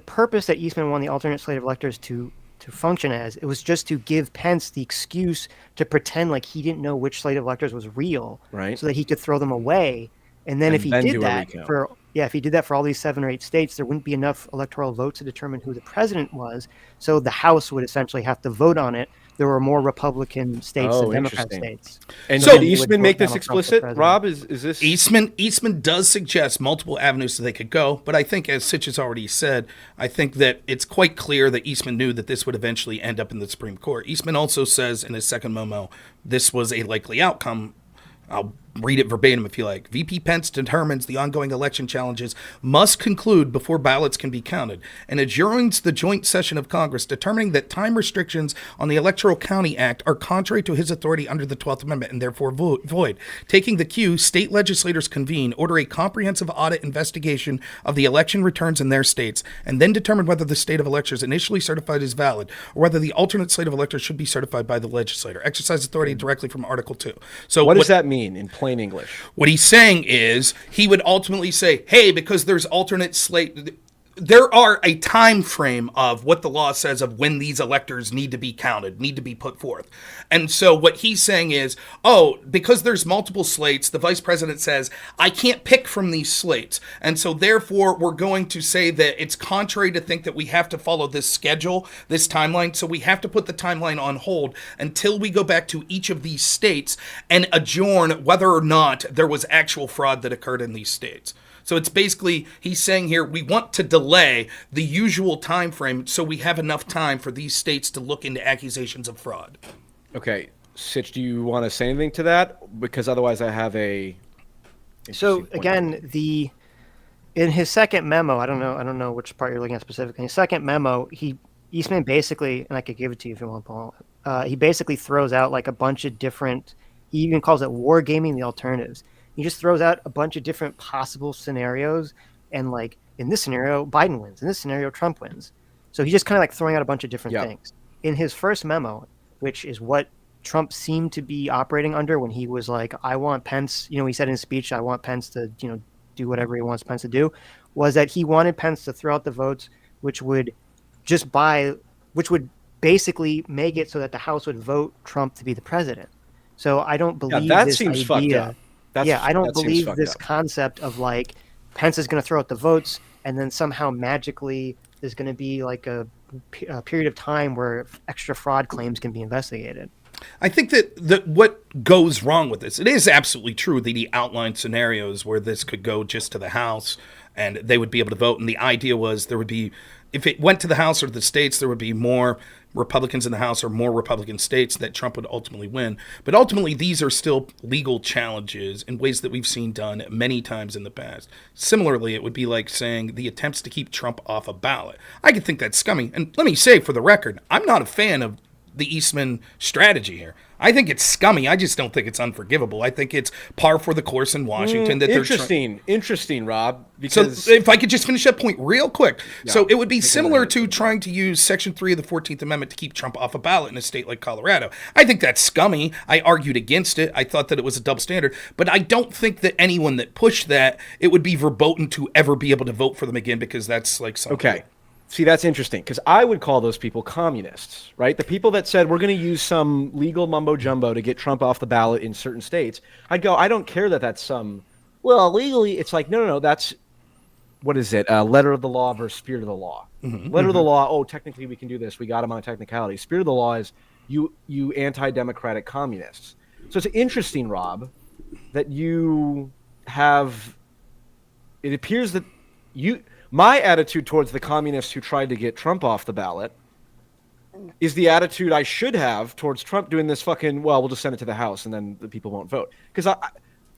purpose that Eastman wanted the alternate slate of electors to function as, it was just to give Pence the excuse to pretend like he didn't know which slate of electors was real, right? So that he could throw them away. And then if he did that if he did that for all these 7 or 8 states, there wouldn't be enough electoral votes to determine who the president was. So the House would essentially have to vote on it. There were more Republican states than Democrat states. And so did Eastman make this explicit, Rob? Is this Eastman does suggest multiple avenues that they could go, but I think, as Sitch has already said, I think that it's quite clear that Eastman knew that this would eventually end up in the Supreme Court. Eastman also says in his second memo this was a likely outcome. I'll read it verbatim if you like. VP Pence determines the ongoing election challenges must conclude before ballots can be counted and adjourns the joint session of Congress, determining that time restrictions on the Electoral County Act are contrary to his authority under the 12th Amendment and therefore void. Taking the cue, state legislators convene, order a comprehensive audit investigation of the election returns in their states, and then determine whether the state of electors initially certified is valid or whether the alternate slate of electors should be certified by the legislator. Exercise authority directly from Article 2. So what does that mean in plain English? What he's saying is he would ultimately say, hey, because there's alternate slate, there are a time frame of what the law says of when these electors need to be counted, need to be put forth. And so what he's saying is, because there's multiple slates, the vice president says, I can't pick from these slates. And so therefore we're going to say that it's contrary to think that we have to follow this schedule, this timeline. So we have to put the timeline on hold until we go back to each of these states and adjourn whether or not there was actual fraud that occurred in these states. So it's basically, he's saying here, we want to delay the usual time frame so we have enough time for these states to look into accusations of fraud. Okay, Sitch, do you want to say anything to that? Because otherwise I have a... So again, in his second memo, I don't know which part you're looking at specifically. In his second memo, Eastman basically, and I could give it to you if you want, Paul, he basically throws out like a bunch of different, he even calls it wargaming the alternatives. He just throws out a bunch of different possible scenarios, and like in this scenario, Biden wins. In this scenario, Trump wins. So he's just kind of like throwing out a bunch of different things. In his first memo, which is what Trump seemed to be operating under when he was like, I want Pence, he said in his speech, I want Pence to, do whatever he wants Pence to do, was that he wanted Pence to throw out the votes, which would basically make it so that the House would vote Trump to be the president. So I don't believe that this seems idea. Fucked up. I don't believe this concept of like Pence is going to throw out the votes and then somehow magically there's going to be like a period of time where extra fraud claims can be investigated. I think that what goes wrong with this, it is absolutely true that he outlined scenarios where this could go just to the House and they would be able to vote. And the idea was there would be, if it went to the House or the states, there would be more Republicans in the House or more Republican states that Trump would ultimately win. But ultimately, these are still legal challenges in ways that we've seen done many times in the past. Similarly, it would be like saying the attempts to keep Trump off a ballot. I could think that's scummy. And let me say, for the record, I'm not a fan of the Eastman strategy here. I think it's scummy. I just don't think it's unforgivable. I think it's par for the course in Washington. Interesting, Rob. Because so if I could just finish that point real quick. Yeah, so it would be similar to trying to use Section 3 of the 14th Amendment to keep Trump off a ballot in a state like Colorado. I think that's scummy. I argued against it. I thought that it was a double standard. But I don't think that anyone that pushed that, it would be verboten to ever be able to vote for them again, because that's like something. Okay. See, that's interesting, because I would call those people communists, right? The people that said we're going to use some legal mumbo-jumbo to get Trump off the ballot in certain states, I'd go, I don't care that that's legally, it's like, no, that's, what is it, letter of the law versus spirit of the law. Mm-hmm. Letter of the law, technically we can do this, we got him on a technicality. Spirit of the law is you anti-democratic communists. So it's interesting, Rob, that you have, it appears that my attitude towards the communists who tried to get Trump off the ballot is the attitude I should have towards Trump doing this fucking, we'll just send it to the House and then the people won't vote. Because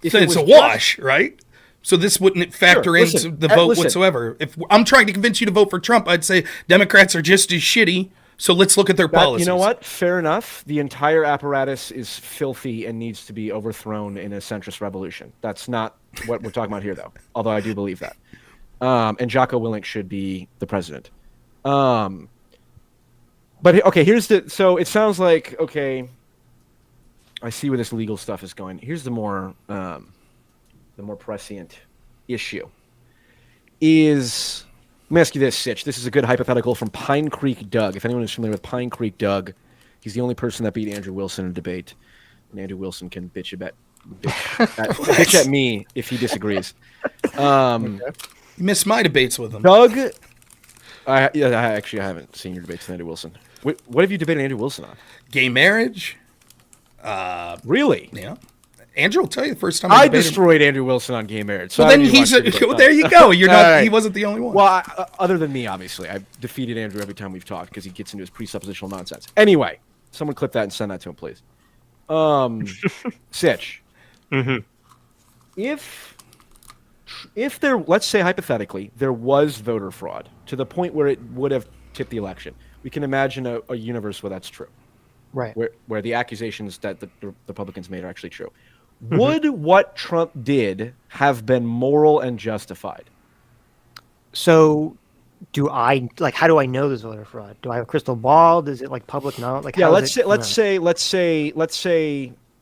it's a wash, right? So this wouldn't factor into the vote whatsoever. If I'm trying to convince you to vote for Trump, I'd say Democrats are just as shitty. So let's look at their policies. You know what? Fair enough. The entire apparatus is filthy and needs to be overthrown in a centrist revolution. That's not what we're talking about here, though. Although I do believe that. And Jocko Willink should be the president. But okay, so it sounds like, okay, I see where this legal stuff is going. Here's the more prescient issue. Let me ask you this, Sitch. This is a good hypothetical from Pine Creek Doug. If anyone is familiar with Pine Creek Doug, he's the only person that beat Andrew Wilson in a debate. And Andrew Wilson can bitch bitch at me if he disagrees. You missed my debates with him. Doug, I haven't seen your debates with Andrew Wilson. What have you debated Andrew Wilson on? Gay marriage. Really? Yeah. Andrew will tell you the first time I debated destroyed Andrew Wilson on gay marriage. So well, then there you go. You're not. Right. He wasn't the only one. Well, other than me, obviously, I've defeated Andrew every time we've talked because he gets into his presuppositional nonsense. Anyway, someone clip that and send that to him, please. Sitch. Mm-hmm. If there, let's say hypothetically, there was voter fraud to the point where it would have tipped the election, we can imagine a universe where that's true, right? Where the accusations that the Republicans made are actually true. Mm-hmm. Would what Trump did have been moral and justified? So, how do I know there's voter fraud? Do I have a crystal ball? Is it like public knowledge? Like, yeah, let's say,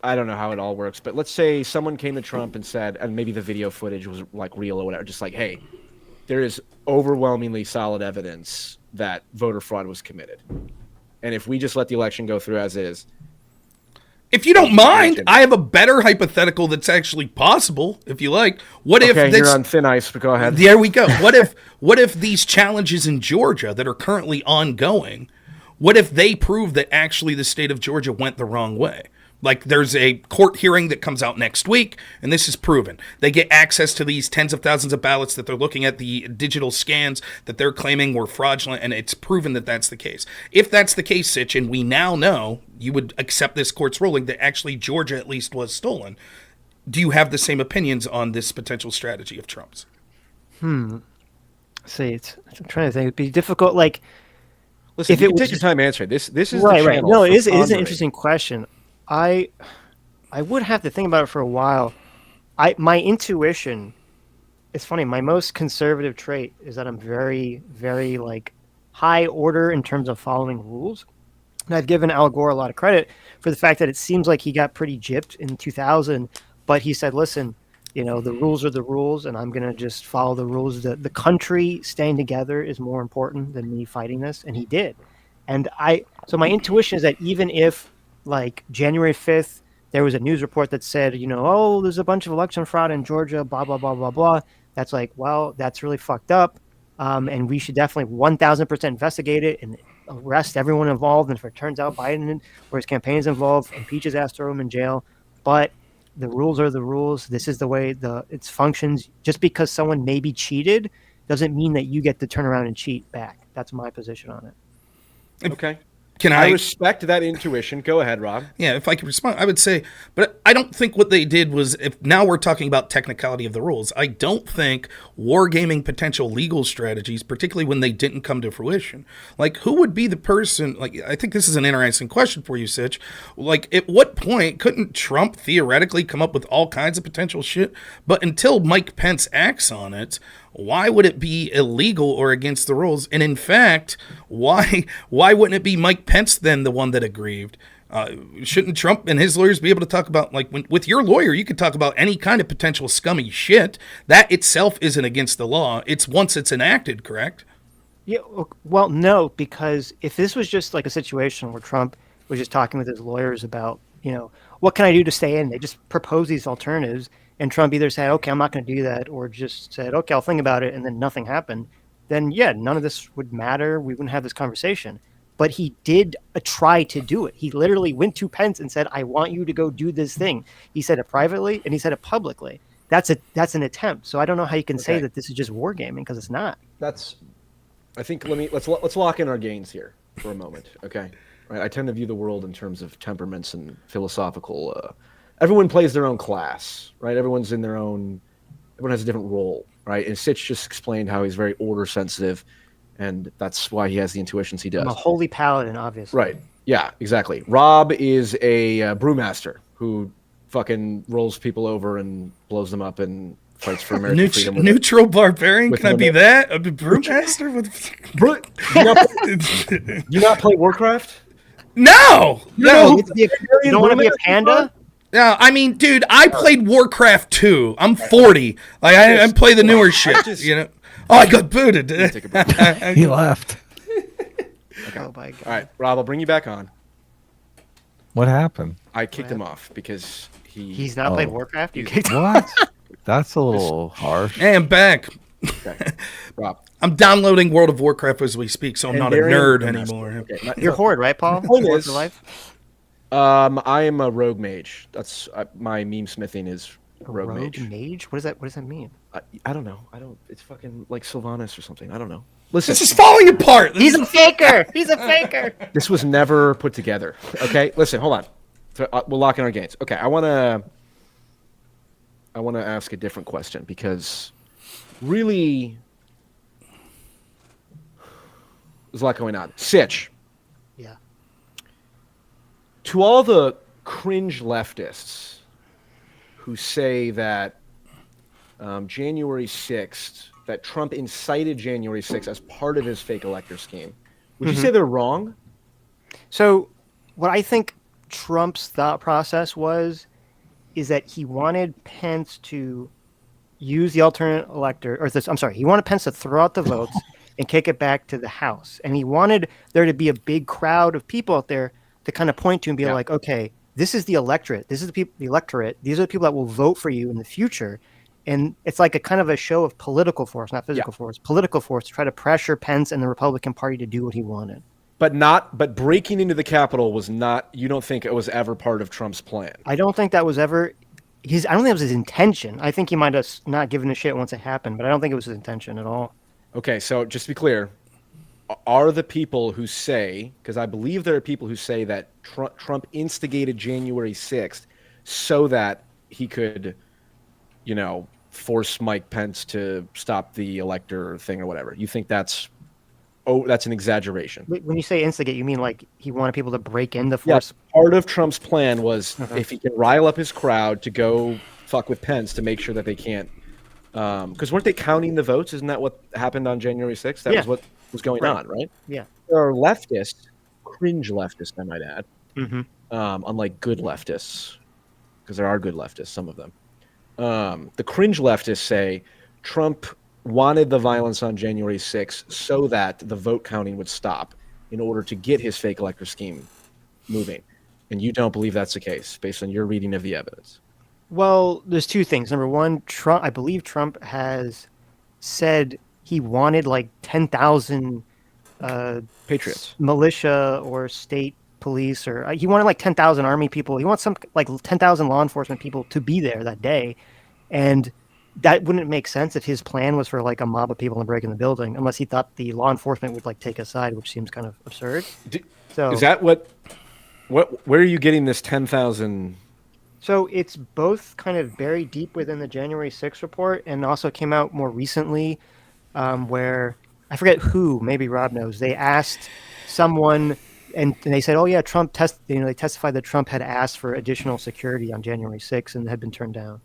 I don't know how it all works, but let's say someone came to Trump and said, and maybe the video footage was like real or whatever, just like, hey, there is overwhelmingly solid evidence that voter fraud was committed. And if we just let the election go through as is. If you don't mind, I have a better hypothetical that's actually possible, if you like. What if you're on thin ice, but go ahead. There we go. What if these challenges in Georgia that are currently ongoing, what if they prove that actually the state of Georgia went the wrong way? Like there's a court hearing that comes out next week, and this is proven. They get access to these tens of thousands of ballots that they're looking at, the digital scans that they're claiming were fraudulent, and it's proven that that's the case. If that's the case, Sitch, and we now know you would accept this court's ruling that actually Georgia at least was stolen, do you have the same opinions on this potential strategy of Trump's? See, I'm trying to think. It'd be difficult. Like, listen, if you take your time answering this is right, the right. No, it is an interesting question. I would have to think about it for a while. My intuition, it's funny, my most conservative trait is that I'm very, very like high order in terms of following rules. And I've given Al Gore a lot of credit for the fact that it seems like he got pretty gypped in 2000, but he said, listen, the rules are the rules, and I'm going to just follow the rules. The country staying together is more important than me fighting this, and he did. And so my intuition is that even if like January 5th, there was a news report that said, oh, there's a bunch of election fraud in Georgia, blah, blah, blah, blah, blah. That's like, well, that's really fucked up. And we should definitely 1,000% investigate it and arrest everyone involved. And if it turns out Biden or his campaign is involved, impeach his ass, throw him in jail. But the rules are the rules. This is the way it functions. Just because someone maybe cheated doesn't mean that you get to turn around and cheat back. That's my position on it. Okay. I respect that intuition. Go ahead, Rob. Yeah, if I could respond, I would say, but I don't think what they did was, if now we're talking about technicality of the rules, I don't think wargaming potential legal strategies, particularly when they didn't come to fruition, like who would be the person, like I think this is an interesting question for you, Sitch, like at what point couldn't Trump theoretically come up with all kinds of potential shit, but until Mike Pence acts on it, why would it be illegal or against the rules? And in fact, why wouldn't it be Mike Pence then the one that aggrieved? Shouldn't Trump and his lawyers be able to talk about, like, with your lawyer, you could talk about any kind of potential scummy shit. That itself isn't against the law. It's once it's enacted, correct? Yeah, well, no, because if this was just like a situation where Trump was just talking with his lawyers about, what can I do to stay in? They just propose these alternatives. And Trump either said, okay, I'm not going to do that, or just said, okay, I'll think about it, and then nothing happened, then yeah, none of this would matter. We wouldn't have this conversation. But he did try to do it. He literally went to Pence and said, I want you to go do this thing. He said it privately, and he said it publicly. That's an attempt. So I don't know how you can say that this is just wargaming, because it's not. I think let's lock in our gains here for a moment, okay? Right, I tend to view the world in terms of temperaments and philosophical. Everyone plays their own class, right? Everyone has a different role, right? And Sitch just explained how he's very order sensitive, and that's why he has the intuitions he does. I'm a holy paladin, obviously. Right. Yeah, exactly. Rob is a brewmaster who fucking rolls people over and blows them up and fights for American freedom. Neutral barbarian? Can I be that? A brewmaster? You not play Warcraft? No! You don't want to be a panda? No, I mean, dude, I played Warcraft 2. I'm 40. Like, I play the newer shit, Oh, I got booted. He left. Okay. Oh, my God. All right, Rob, I'll bring you back on. What happened? I kicked him off because He's not played Warcraft. You kicked What? That's a little harsh. Hey, I'm back. Okay. Rob. I'm downloading World of Warcraft as we speak, so I'm not a nerd anymore. Okay. You're Horde, right, Paul? point Horde is- for life? I am a rogue mage. That's my meme smithing is rogue mage. What does that mean? I don't know. It's fucking like Sylvanas or something. I don't know. Listen, This is falling apart. He's a faker. He's a faker. this was never put together. Okay, listen, hold on. We'll lock in our gates. Okay, I wanna ask a different question because really there's a lot going on. Sitch, Yeah. to all the cringe leftists who say that January 6th, that Trump incited January 6th as part of his fake elector scheme, would you say they're wrong? So, what I think Trump's thought process is that he wanted Pence to use the alternate elector, he wanted Pence to throw out the votes and kick it back to the House. And he wanted there to be a big crowd of people out there to kind of point to and be like, okay, this is the electorate. This is the electorate. These are the people that will vote for you in the future. And it's like a kind of a show of political force, not physical force, political force to try to pressure Pence and the Republican Party to do what he wanted. But breaking into the Capitol was not, you don't think it was ever part of Trump's plan? I don't think that was ever I don't think that was his intention. I think he might have not given a shit once it happened, but I don't think it was his intention at all. Okay, so just to be clear, are the people who say, because I believe there are people who say that Trump instigated January 6th so that he could, force Mike Pence to stop the elector thing or whatever. You think that's an exaggeration? When you say instigate, you mean like he wanted people to break in the force? Yeah, part of Trump's plan was if he can rile up his crowd to go fuck with Pence to make sure that they can't. Because weren't they counting the votes? Isn't that what happened on January 6th? That was what was going on, right? Yeah. There are leftists, cringe leftists, I might add, unlike good leftists, because there are good leftists, some of them. The cringe leftists say Trump wanted the violence on January 6th so that the vote counting would stop in order to get his fake elector scheme moving. And you don't believe that's the case based on your reading of the evidence. Well, there's two things. Number one, I believe Trump has said he wanted like 10,000 Patriots, militia or state police, or he wanted like 10,000 army people. He wants some like 10,000 law enforcement people to be there that day. And that wouldn't make sense if his plan was for like a mob of people to break in the building, unless he thought the law enforcement would like take a side, which seems kind of absurd. So is that where are you getting this 10,000? So it's both kind of buried deep within the January 6th report, and also came out more recently, where I forget who, maybe Rob knows. They asked someone, and they said, "Oh yeah, they testified that Trump had asked for additional security on January 6th and had been turned down."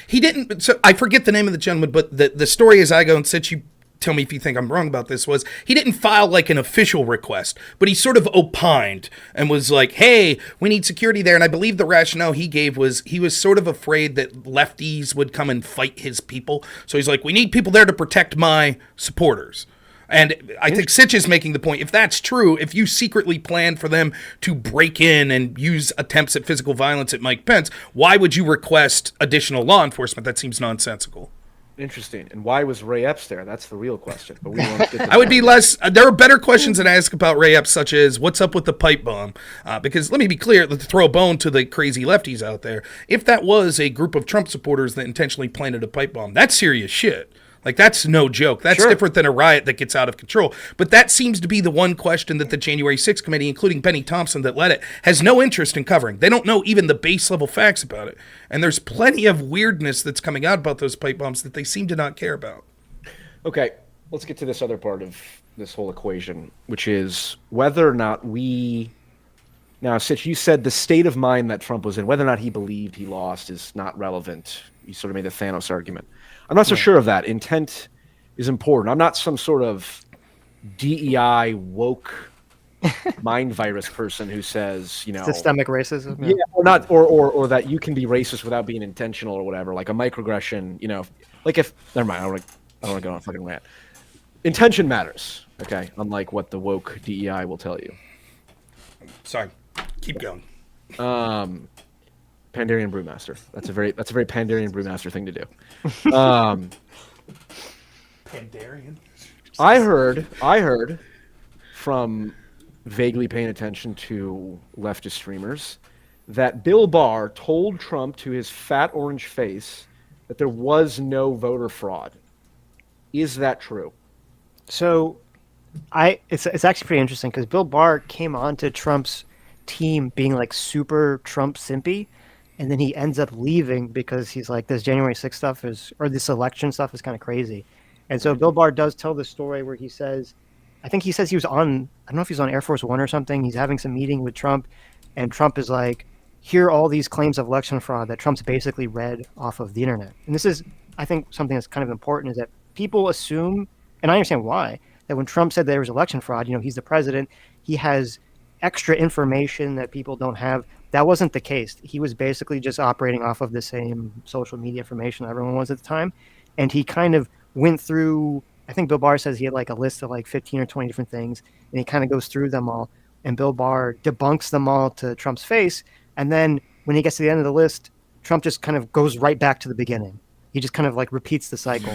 He didn't. So I forget the name of the gentleman, but the story as I go and Sitch, you tell me if you think I'm wrong about this, was he didn't file like an official request, but he sort of opined and was like, hey, we need security there. And I believe the rationale he gave was he was sort of afraid that lefties would come and fight his people. So he's like, we need people there to protect my supporters. And I think Sitch is making the point, if that's true, if you secretly plan for them to break in and use attempts at physical violence at Mike Pence, why would you request additional law enforcement? That seems nonsensical. Interesting. And why was Ray Epps there? That's the real question. But we won't get to I would be less. There are better questions to ask about Ray Epps, such as what's up with the pipe bomb? Because let me be clear, to throw a bone to the crazy lefties out there, if that was a group of Trump supporters that intentionally planted a pipe bomb, that's serious shit. Like, that's no joke. That's different than a riot that gets out of control. But that seems to be the one question that the January 6th committee, including Benny Thompson that led it, has no interest in covering. They don't know even the base level facts about it. And there's plenty of weirdness that's coming out about those pipe bombs that they seem to not care about. Okay, let's get to this other part of this whole equation, which is whether or not Now, Sitch, you said the state of mind that Trump was in, whether or not he believed he lost is not relevant. You sort of made the Thanos argument. I'm not so sure of that. Intent is important. I'm not some sort of DEI woke mind virus person who says, systemic racism. Yeah, or that you can be racist without being intentional or whatever, like a microaggression. Never mind. I don't want to go on a fucking rant. Intention matters. Okay, unlike what the woke DEI will tell you. Sorry, keep going. Pandarian Brewmaster. That's a very Pandarian Brewmaster thing to do. Pandarian. I heard from vaguely paying attention to leftist streamers that Bill Barr told Trump to his fat orange face that there was no voter fraud. Is that true? So, it's actually pretty interesting because Bill Barr came onto Trump's team being like super Trump simpy, and then he ends up leaving because he's like, this January 6th stuff or this election stuff is kind of crazy. And so Bill Barr does tell the story where he says, I think he says he was on, I don't know if he's on Air Force One or something. He's having some meeting with Trump, and Trump is like, here are all these claims of election fraud that Trump's basically read off of the internet. And this is, I think, something that's kind of important is that people assume, and I understand why, that when Trump said there was election fraud, he's the president, he has extra information that people don't have. That wasn't the case. He was basically just operating off of the same social media information everyone was at the time. And he kind of went through, I think Bill Barr says he had like a list of like 15 or 20 different things, and he kind of goes through them all. And Bill Barr debunks them all to Trump's face. And then when he gets to the end of the list, Trump just kind of goes right back to the beginning. He just kind of like repeats the cycle.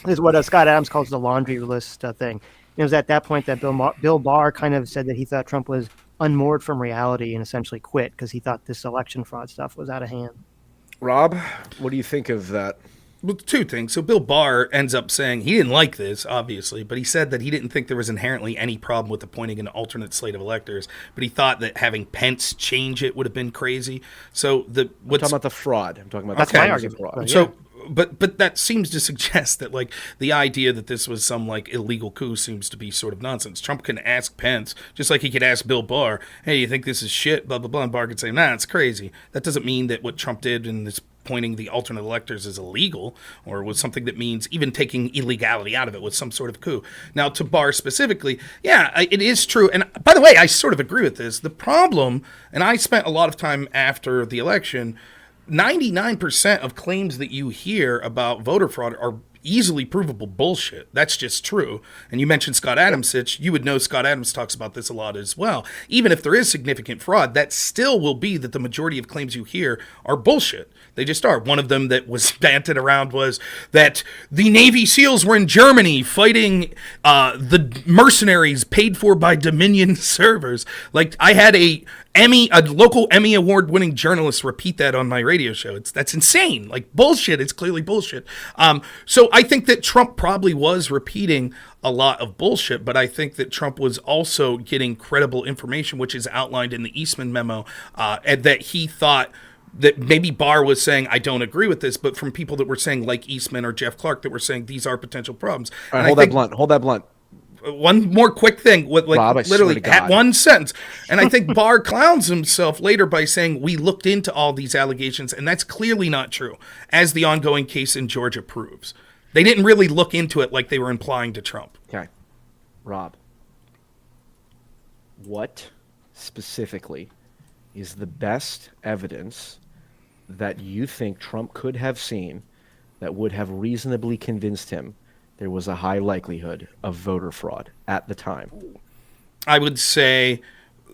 This is what Scott Adams calls the laundry list thing. It was at that point that Bill Barr kind of said that he thought Trump was unmoored from reality and essentially quit because he thought this election fraud stuff was out of hand. Rob, what do you think of that? Well, two things. So Bill Barr ends up saying he didn't like this, obviously, but he said that he didn't think there was inherently any problem with appointing an alternate slate of electors, but he thought that having Pence change it would have been crazy. So I'm talking about the fraud. I'm talking about that's the my argument. fraud. So, but that seems to suggest that like the idea that this was some like illegal coup seems to be sort of nonsense. Trump can ask Pence just like he could ask Bill Barr, "Hey, you think this is shit?" Blah blah blah, and Barr could say, "Nah, it's crazy." That doesn't mean that what Trump did in this appointing the alternate electors is illegal or was something that means even taking illegality out of it was some sort of coup. Now, to Barr specifically, yeah, it is true. And by the way, I sort of agree with this. The problem, and I spent a lot of time after the election, 99% of claims that you hear about voter fraud are easily provable bullshit. That's just true. And you mentioned Scott Adams, Sitch. You would know Scott Adams talks about this a lot as well. Even if there is significant fraud, that still will be that the majority of claims you hear are bullshit. They just are. One of them that was banted around was that the Navy SEALs were in Germany fighting the mercenaries paid for by Dominion servers. Like, I had a local Emmy award-winning journalist repeat that on my radio show. That's insane. Like, bullshit. It's clearly bullshit. So I think that Trump probably was repeating a lot of bullshit, but I think that Trump was also getting credible information, which is outlined in the Eastman memo, and that he thought that maybe Barr was saying, I don't agree with this, but from people that were saying, like Eastman or Jeff Clark, that were saying these are potential problems. All right, hold that blunt. One more quick thing, with like Rob, literally at one sentence. And I think Barr clowns himself later by saying we looked into all these allegations, and that's clearly not true, as the ongoing case in Georgia proves. They didn't really look into it like they were implying to Trump. Okay. Rob, what specifically is the best evidence that you think Trump could have seen that would have reasonably convinced him there was a high likelihood of voter fraud at the time? I would say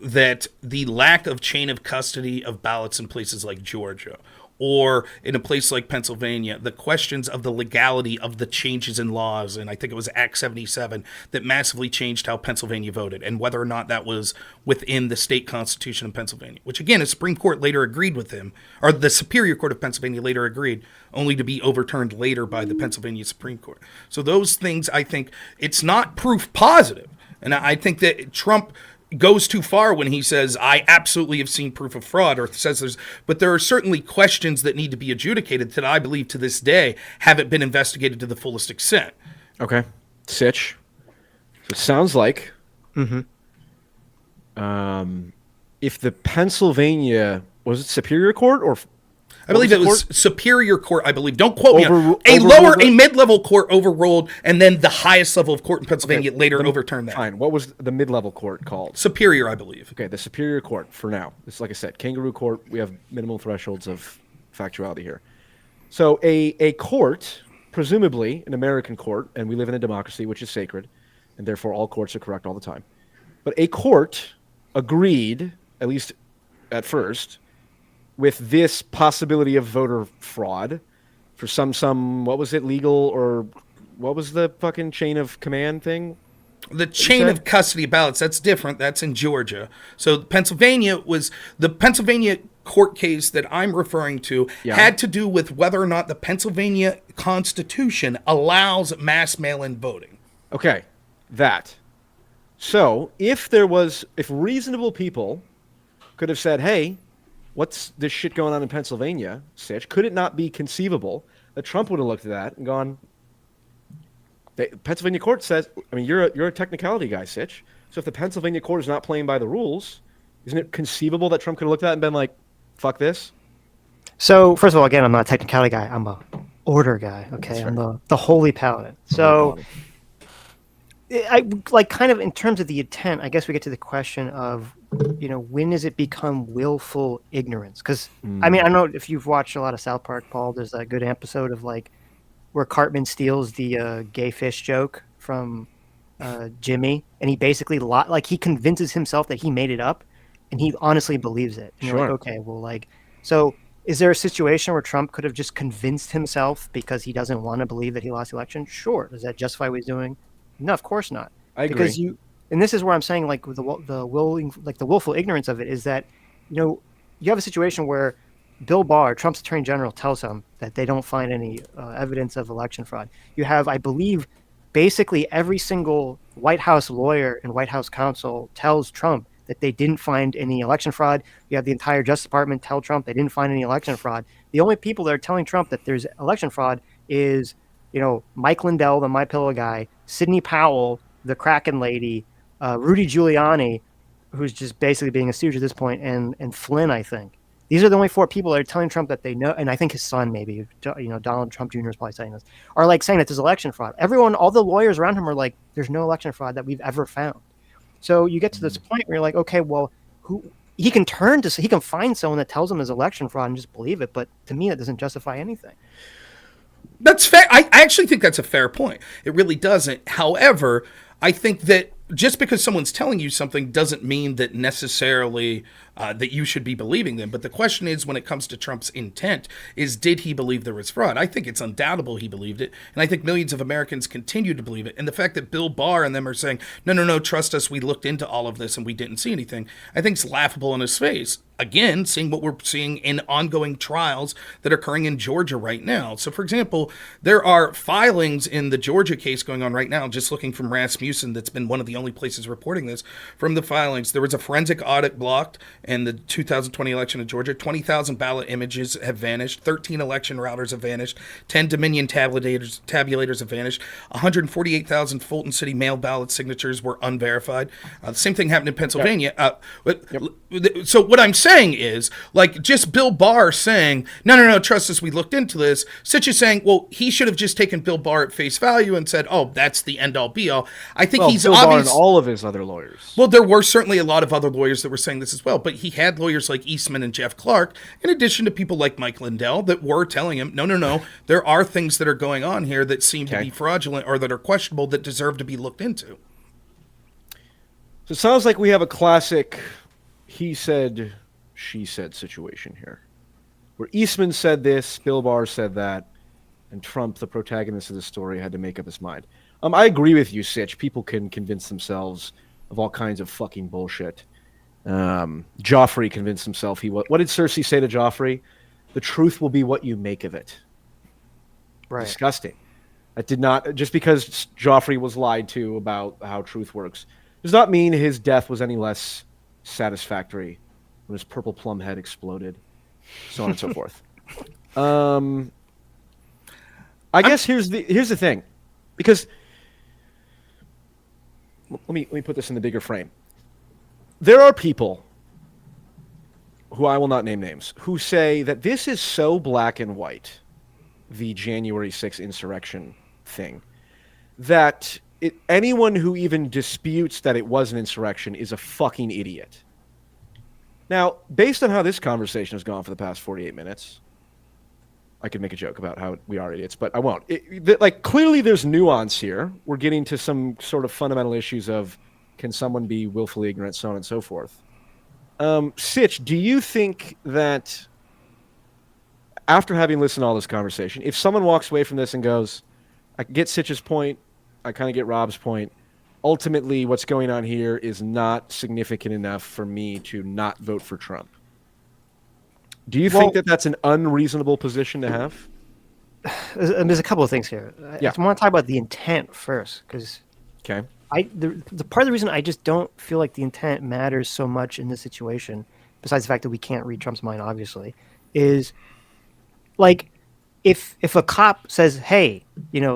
that the lack of chain of custody of ballots in places like Georgia, or in a place like Pennsylvania, the questions of the legality of the changes in laws, and I think it was Act 77, that massively changed how Pennsylvania voted, and whether or not that was within the state constitution of Pennsylvania, which again, the Supreme Court later agreed with him, or the Superior Court of Pennsylvania later agreed, only to be overturned later by the Pennsylvania Supreme Court. So those things, I think, it's not proof positive, and I think that Trump goes too far when he says, I absolutely have seen proof of fraud, or says but there are certainly questions that need to be adjudicated that I believe to this day haven't been investigated to the fullest extent. Okay. Sitch. So it sounds like if the Pennsylvania, was it Superior Court or I believe it was Superior Court, I believe. Don't quote me. A mid-level court overruled, and then the highest level of court in Pennsylvania later overturned that. Fine. What was the mid-level court called? Superior, I believe. Okay, the Superior Court for now. It's like I said, kangaroo court. We have minimal thresholds of factuality here. So a court, presumably an American court, and we live in a democracy which is sacred, and therefore all courts are correct all the time. But a court agreed, at least at first, with this possibility of voter fraud for some what was it, legal, or what was the fucking chain of command thing? The chain of custody ballots, that's different. That's in Georgia. So Pennsylvania was the Pennsylvania court case that I'm referring to had to do with whether or not the Pennsylvania Constitution allows mass mail-in voting. Okay, that. So if reasonable people could have said, hey, what's this shit going on in Pennsylvania, Sitch? Could it not be conceivable that Trump would have looked at that and gone, the Pennsylvania court says, I mean, you're a technicality guy, Sitch. So if the Pennsylvania court is not playing by the rules, isn't it conceivable that Trump could have looked at that and been like, fuck this? So first of all, again, I'm not a technicality guy. I'm a order guy. Okay, I'm the holy paladin. So I like kind of in terms of the intent. I guess we get to the question of, when does it become willful ignorance? Because I mean, I don't know if you've watched a lot of South Park, Paul. There's a good episode of like where Cartman steals the gay fish joke from Jimmy, and he basically he convinces himself that he made it up, and he honestly believes it. And you're like, okay, well, like, so is there a situation where Trump could have just convinced himself because he doesn't want to believe that he lost the election? Sure. Does that justify what he's doing? No, of course not. I agree. Because and this is where I'm saying, like, with the willful ignorance of it is that, you have a situation where Bill Barr, Trump's attorney general, tells him that they don't find any evidence of election fraud. You have, I believe, basically every single White House lawyer and White House counsel tells Trump that they didn't find any election fraud. You have the entire Justice Department tell Trump they didn't find any election fraud. The only people that are telling Trump that there's election fraud is, Mike Lindell, the MyPillow guy, Sidney Powell, the Kraken lady, Rudy Giuliani, who's just basically being a stooge at this point, and Flynn, I think. These are the only 4 people that are telling Trump that they know, and I think his son, maybe, Donald Trump Jr. is probably saying this, are like saying that there's election fraud. All the lawyers around him are like, there's no election fraud that we've ever found. So you get to this point where you're like, okay, well, he can find someone that tells him there's election fraud and just believe it, but to me, that doesn't justify anything. That's fair. I actually think that's a fair point. It really doesn't. However, I think that just because someone's telling you something doesn't mean that necessarily that you should be believing them. But the question is, when it comes to Trump's intent, did he believe there was fraud? I think it's undoubtable he believed it. And I think millions of Americans continue to believe it. And the fact that Bill Barr and them are saying, no, trust us, we looked into all of this and we didn't see anything, I think is laughable in his face. Again, seeing what we're seeing in ongoing trials that are occurring in Georgia right now. So, for example, there are filings in the Georgia case going on right now, just looking from Rasmussen, that's been one of the only places reporting this. From the filings, there was a forensic audit blocked in the 2020 election in Georgia. 20,000 ballot images have vanished. 13 election routers have vanished. 10 Dominion tabulators have vanished. 148,000 Fulton City mail ballot signatures were unverified. The same thing happened in Pennsylvania. So what I'm saying is, like, just Bill Barr saying, no, trust us, we looked into this. Sitch is saying, well, he should have just taken Bill Barr at face value and said, oh, that's the end-all, be-all. I think he's Bill obvious. Barr and all of his other lawyers. Well, there were certainly a lot of other lawyers that were saying this as well, but he had lawyers like Eastman and Jeff Clark, in addition to people like Mike Lindell, that were telling him, no, there are things that are going on here that seem to be fraudulent or that are questionable that deserve to be looked into. So it sounds like we have a classic he said, she said situation here, where Eastman said this, Bill Barr said that, and Trump, the protagonist of the story, had to make up his mind. I agree with you, Sitch. People can convince themselves of all kinds of fucking bullshit. Joffrey convinced himself what did Cersei say to Joffrey? The truth will be what you make of it. Right. Disgusting. That did not, just because Joffrey was lied to about how truth works, does not mean his death was any less satisfactory when his purple plum head exploded, so on and so forth. I guess here's the thing, because let me put this in the bigger frame. There are people who I will not name names who say that this is so black and white, the January 6th insurrection thing, that anyone who even disputes that it was an insurrection is a fucking idiot. Now, based on how this conversation has gone for the past 48 minutes, I could make a joke about how we are idiots, but I won't. Clearly there's nuance here. We're getting to some sort of fundamental issues of, can someone be willfully ignorant, so on and so forth. Sitch, do you think that after having listened to all this conversation, if someone walks away from this and goes, I get Sitch's point, I kind of get Rob's point, ultimately what's going on here is not significant enough for me to not vote for Trump. Do you think that that's an unreasonable position to have? There's a couple of things here. Yeah. I want to talk about the intent first, because Okay. the part of the reason I just don't feel like the intent matters so much in this situation, besides the fact that we can't read Trump's mind, obviously, is like if a cop says, "Hey,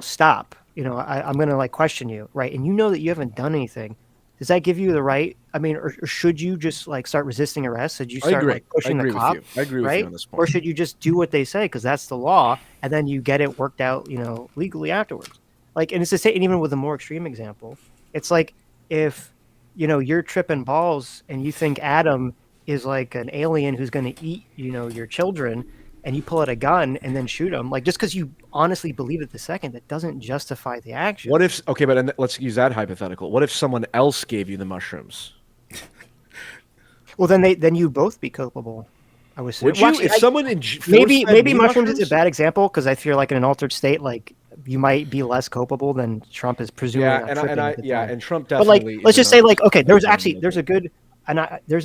stop," I'm gonna like question you, right? And you know that you haven't done anything. Does that give you the right? I mean, or should you just like start resisting arrest? Should you start like pushing the cop? I agree with you on this point. Or should you just do what they say because that's the law, and then you get it worked out, legally afterwards? Like, and it's the same. And even with a more extreme example, it's like if you're tripping balls and you think Adam is like an alien who's going to eat your children, and you pull out a gun and then shoot him, like just because you honestly believe it the second, that doesn't justify the action. What if, okay, but let's use that hypothetical. What if someone else gave you the mushrooms? Well, then you both be culpable. I would say. Would you? Well, actually, if someone maybe mushrooms is a bad example because I feel like in an altered state, like you might be less culpable than Trump is presuming. And Trump But definitely. like, let's just say like, okay, there's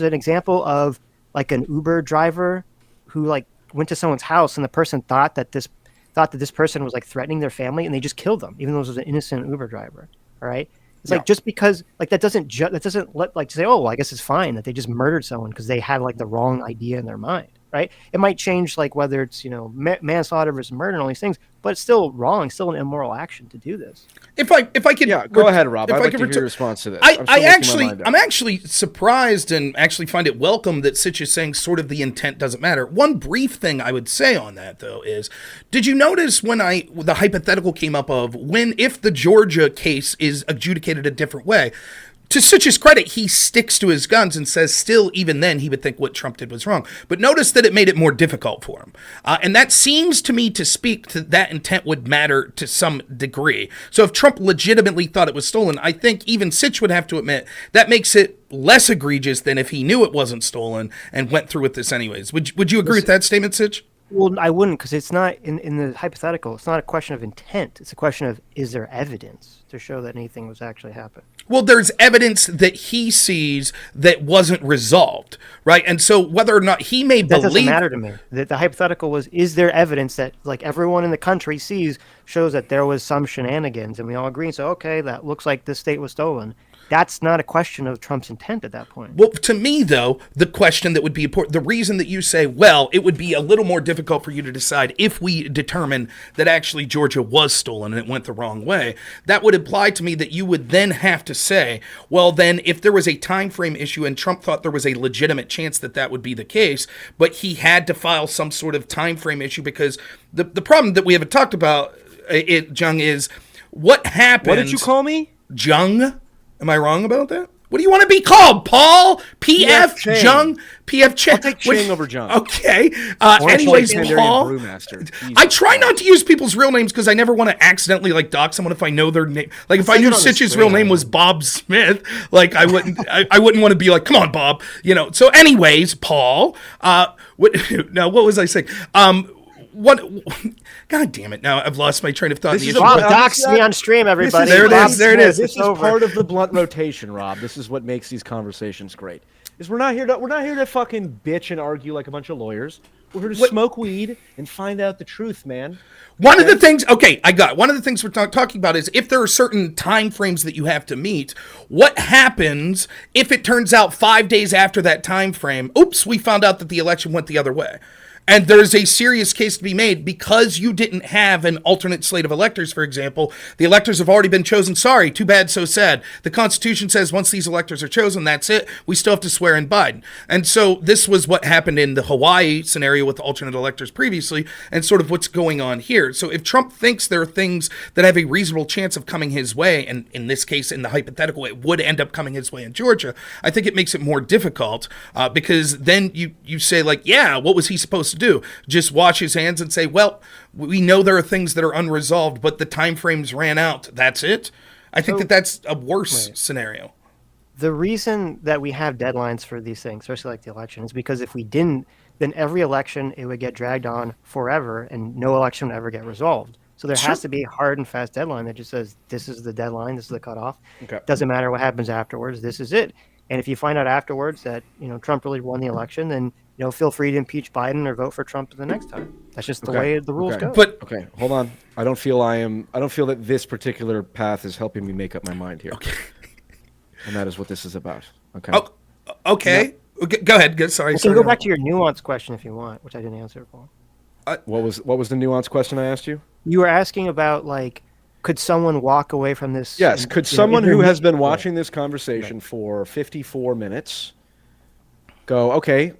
an example of like an Uber driver who like went to someone's house and the person thought that this person was like threatening their family and they just killed them, even though it was an innocent Uber driver. All right. It's like just because like that doesn't let like say, oh, well, I guess it's fine that they just murdered someone because they had like the wrong idea in their mind, right? It might change like whether it's manslaughter versus murder and all these things, but it's still wrong, still an immoral action to do this. If I could, go ahead, Rob. I'd like to hear your response to this. I'm actually surprised and actually find it welcome that Sitch is saying sort of the intent doesn't matter. One brief thing I would say on that though is, did you notice when the hypothetical came up of if the Georgia case is adjudicated a different way? To Sitch's credit, he sticks to his guns and says still, even then, he would think what Trump did was wrong. But notice that it made it more difficult for him. And that seems to me to speak to that intent would matter to some degree. So if Trump legitimately thought it was stolen, I think even Sitch would have to admit that makes it less egregious than if he knew it wasn't stolen and went through with this anyways. Would you agree with that statement, Sitch? Well, I wouldn't, because it's not in the hypothetical. It's not a question of intent. It's a question of, is there evidence to show that anything was actually happening? Well, there's evidence that he sees that wasn't resolved, right? And so whether or not he may believe... That doesn't matter to me. The hypothetical was, is there evidence that like everyone in the country sees shows that there was some shenanigans, and we all agree and say, okay, that looks like this state was stolen. That's not a question of Trump's intent at that point. Well, to me, though, the question that would be important, the reason that you say, well, it would be a little more difficult for you to decide if we determine that actually Georgia was stolen and it went the wrong way, that would imply to me that you would then have to say, well, then if there was a time frame issue and Trump thought there was a legitimate chance that that would be the case, but he had to file some sort of time frame issue because the problem that we haven't talked about, Jung, is what happens... What did you call me? Jung? Am I wrong about that? What do you want to be called? Paul? PF Jung? PF Chang? I'll take Chang over Jung. Okay. Anyways, Paul. I try not to use people's real names because I never want to accidentally like dox someone if I know their name. Like if I knew Sitch's real name was Bob Smith, like I wouldn't want to be like, come on, Bob. So anyways, Paul. What was I saying? What? God damn it! Now I've lost my train of thought. Rob doxed me on stream, everybody. There it is. This is part of the blunt rotation, Rob. This is what makes these conversations great. Is we're not here to fucking bitch and argue like a bunch of lawyers. We're here to smoke weed and find out the truth, man. One of the things we're talking about is if there are certain time frames that you have to meet, what happens if it turns out 5 days after that time frame, oops, we found out that the election went the other way. And there's a serious case to be made because you didn't have an alternate slate of electors, for example. The electors have already been chosen. Sorry, too bad, so sad. The Constitution says once these electors are chosen, that's it. We still have to swear in Biden. And so this was what happened in the Hawaii scenario with the alternate electors previously and sort of what's going on here. So if Trump thinks there are things that have a reasonable chance of coming his way, and in this case, in the hypothetical, it would end up coming his way in Georgia, I think it makes it more difficult because then you say like, yeah, what was he supposed to do? Just wash his hands and say, well, we know there are things that are unresolved, but the time frames ran out. That's it. I think that's a worse scenario. The reason that we have deadlines for these things, especially like the election, is because if we didn't, then every election it would get dragged on forever and no election would ever get resolved. So there has to be a hard and fast deadline that just says this is the deadline, this is the cutoff. Okay. Doesn't matter what happens afterwards, this is it. And if you find out afterwards that Trump really won the election, then feel free to impeach Biden or vote for Trump the next time. That's just the way the rules go. But okay, hold on. I don't feel that this particular path is helping me make up my mind here. Okay. And that is what this is about. Okay. Oh, okay. Go ahead. Sorry. You can go back to your nuance question if you want, which I didn't answer, Paul. What was the nuance question I asked you? You were asking about could someone walk away from this? Yes. Could someone who has been watching this conversation for 54 minutes go, okay,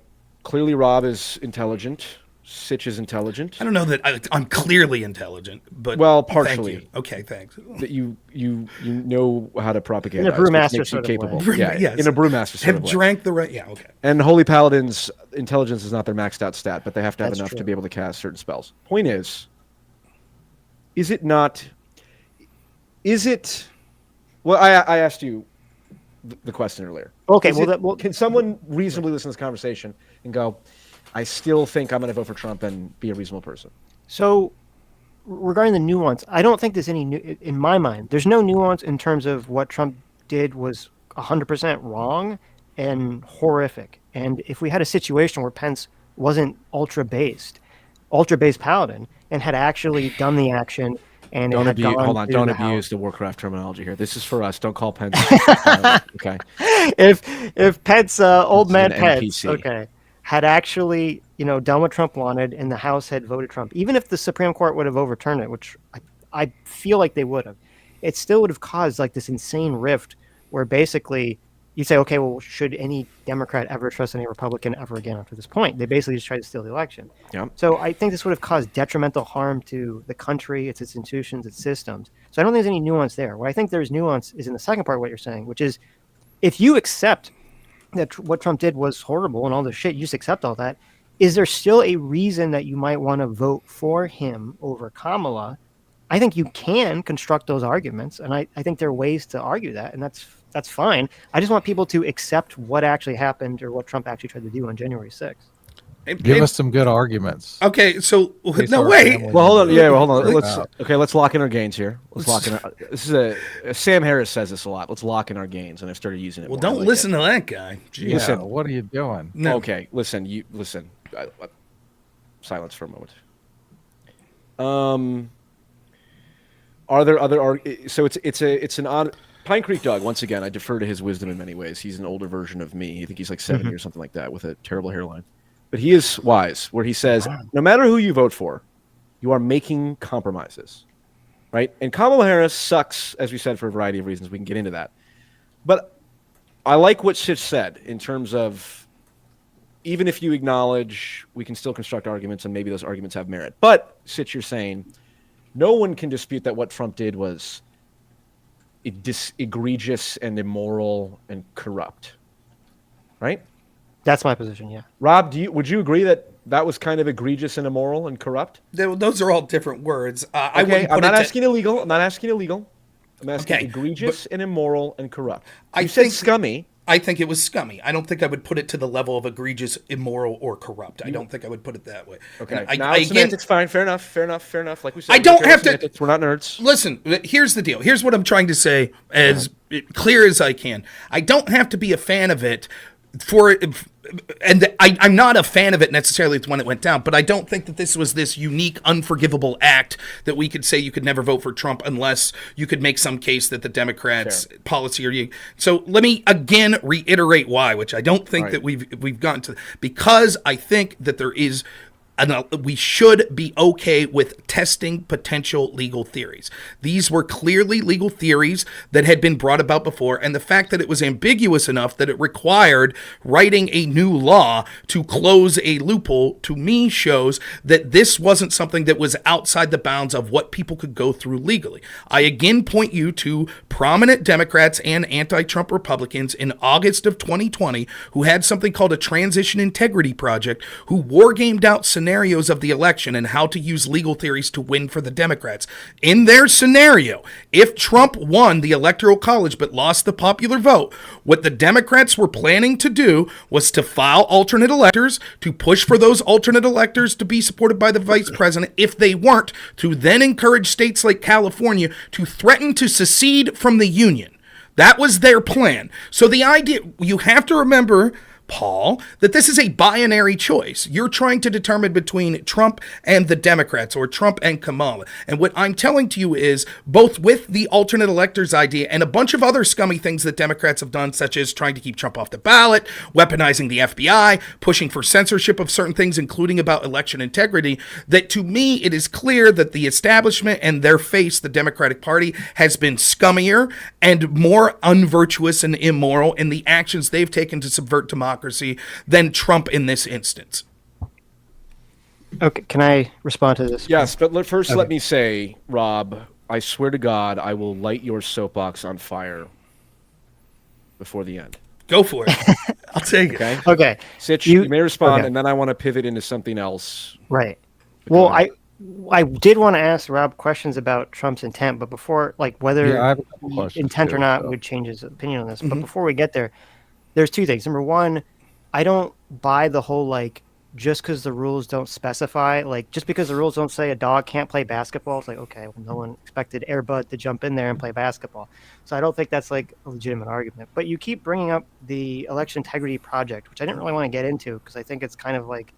clearly Rob is intelligent, Sitch is intelligent. I don't know that I'm clearly intelligent, but partially. Thank you. Okay, thanks. That you know how to propagandize. In a brewmaster makes you sort of capable. way. Yes. In a brewmaster sort of Have way. drank the right. Yeah. Okay. And Holy Paladins' intelligence is not their maxed out stat, but they have to have That's enough true. to be able to cast certain spells. Point is it not? Is it? Well, I asked you the question earlier. Okay, Can someone reasonably listen to this conversation and go, I still think I'm going to vote for Trump and be a reasonable person? So, regarding the nuance, I don't think there's any in my mind. There's no nuance in terms of what Trump did was 100% wrong and horrific. And if we had a situation where Pence wasn't ultra-based paladin, and had actually done the action and Don't it had abuse, gone hold on, to don't the abuse House. the Warcraft terminology here. This is for us. Don't call Pence. Okay. If Pence, old It's man an Pence, NPC. okay, had actually done what Trump wanted and the House had voted Trump, even if the Supreme Court would have overturned it, which I feel like they would have, it still would have caused this insane rift where basically you say, okay, well, should any Democrat ever trust any Republican ever again after this point? They basically just tried to steal the election. Yeah. So I think this would have caused detrimental harm to the country, its institutions, its systems. So I don't think there's any nuance there. What I think there's nuance is in the second part of what you're saying, which is if you accept that what Trump did was horrible and all this shit, you just accept all that, is there still a reason that you might want to vote for him over Kamala? I think you can construct those arguments, and I think there are ways to argue that, and that's fine. I just want people to accept what actually happened or what Trump actually tried to do on January 6th. Give us some good arguments. Okay, so Based no on our wait. family. Well, hold on. Yeah, well, hold on. Let's- Let's lock in our gains here. Let's lock in. This is Sam Harris says this a lot. Let's lock in our gains, and I've started using it. Well, more. I don't like listen it. to that guy. Jeez. Yeah, Listen. what are you doing? No. Okay, listen. You listen. Silence for a moment. Are there other? So it's an odd. Pine Creek Doug. Once again, I defer to his wisdom in many ways. He's an older version of me. I think he's like 70 or something like that, with a terrible hairline. But he is wise, where he says, no matter who you vote for, you are making compromises, right? And Kamala Harris sucks, as we said, for a variety of reasons. We can get into that. But I like what Sitch said in terms of even if you acknowledge we can still construct arguments and maybe those arguments have merit. But, Sitch, you're saying no one can dispute that what Trump did was egregious and immoral and corrupt, right? That's my position, yeah. Rob, would you agree that that was kind of egregious and immoral and corrupt? Those are all different words. Okay, I'm not asking illegal. I'm asking Okay, egregious and immoral and corrupt. I You said think- scummy. I think it was scummy. I don't think I would put it to the level of egregious, immoral, or corrupt. I don't think I would put it that way. Okay, And now again, semantics, fine, fair enough. Like we said, I don't we're have to- semantics, we're not nerds. listen, here's the deal. Here's what I'm trying to say as clear as I can. I don't have to be a fan of it I'm not a fan of it necessarily when it went down, but I don't think that this was this unique, unforgivable act that we could say you could never vote for Trump unless you could make some case that the Democrats' policy or so let me again reiterate why, which I don't think that we've gotten to, because I think that there is. And we should be okay with testing potential legal theories. These were clearly legal theories that had been brought about before, and the fact that it was ambiguous enough that it required writing a new law to close a loophole, to me shows that this wasn't something that was outside the bounds of what people could go through legally. I again point you to prominent Democrats and anti-Trump Republicans in August of 2020 who had something called a Transition Integrity Project, who war-gamed out scenarios scenarios of the election and how to use legal theories to win for the Democrats. In their scenario, if Trump won the Electoral College but lost the popular vote, what the Democrats were planning to do was to file alternate electors, to push for those alternate electors to be supported by the vice president. If they weren't, to then encourage states like California to threaten to secede from the Union. That was their plan. So the idea, you have to remember, Paul, that this is a binary choice. You're trying to determine between Trump and the Democrats, or Trump and Kamala. And what I'm telling to you is, both with the alternate electors idea and a bunch of other scummy things that Democrats have done, such as trying to keep Trump off the ballot, weaponizing the FBI, pushing for censorship of certain things, including about election integrity, that to me, it is clear that the establishment and their face, the Democratic Party, has been scummier and more unvirtuous and immoral in the actions they've taken to subvert democracy than Trump in this instance. Okay, can I respond to this? Yes, but first let me say, Rob, I swear to God, I will light your soapbox on fire before the end. Go for it. I'll take it. Okay. Okay. Sitch, you may respond, okay. and then I want to pivot into something else. Right. Well, I did want to ask Rob questions about Trump's intent, but before, like, whether I have a couple questions intent too, or not so. would change his opinion on this. But before we get there, there's two things. Number one, I don't buy the whole, like, just because the rules don't specify, like, just because the rules don't say a dog can't play basketball, it's like, okay, well, no one expected Air Bud to jump in there and play basketball. So I don't think that's, like, a legitimate argument. But you keep bringing up the Election Integrity Project, which I didn't really want to get into because I think it's kind of like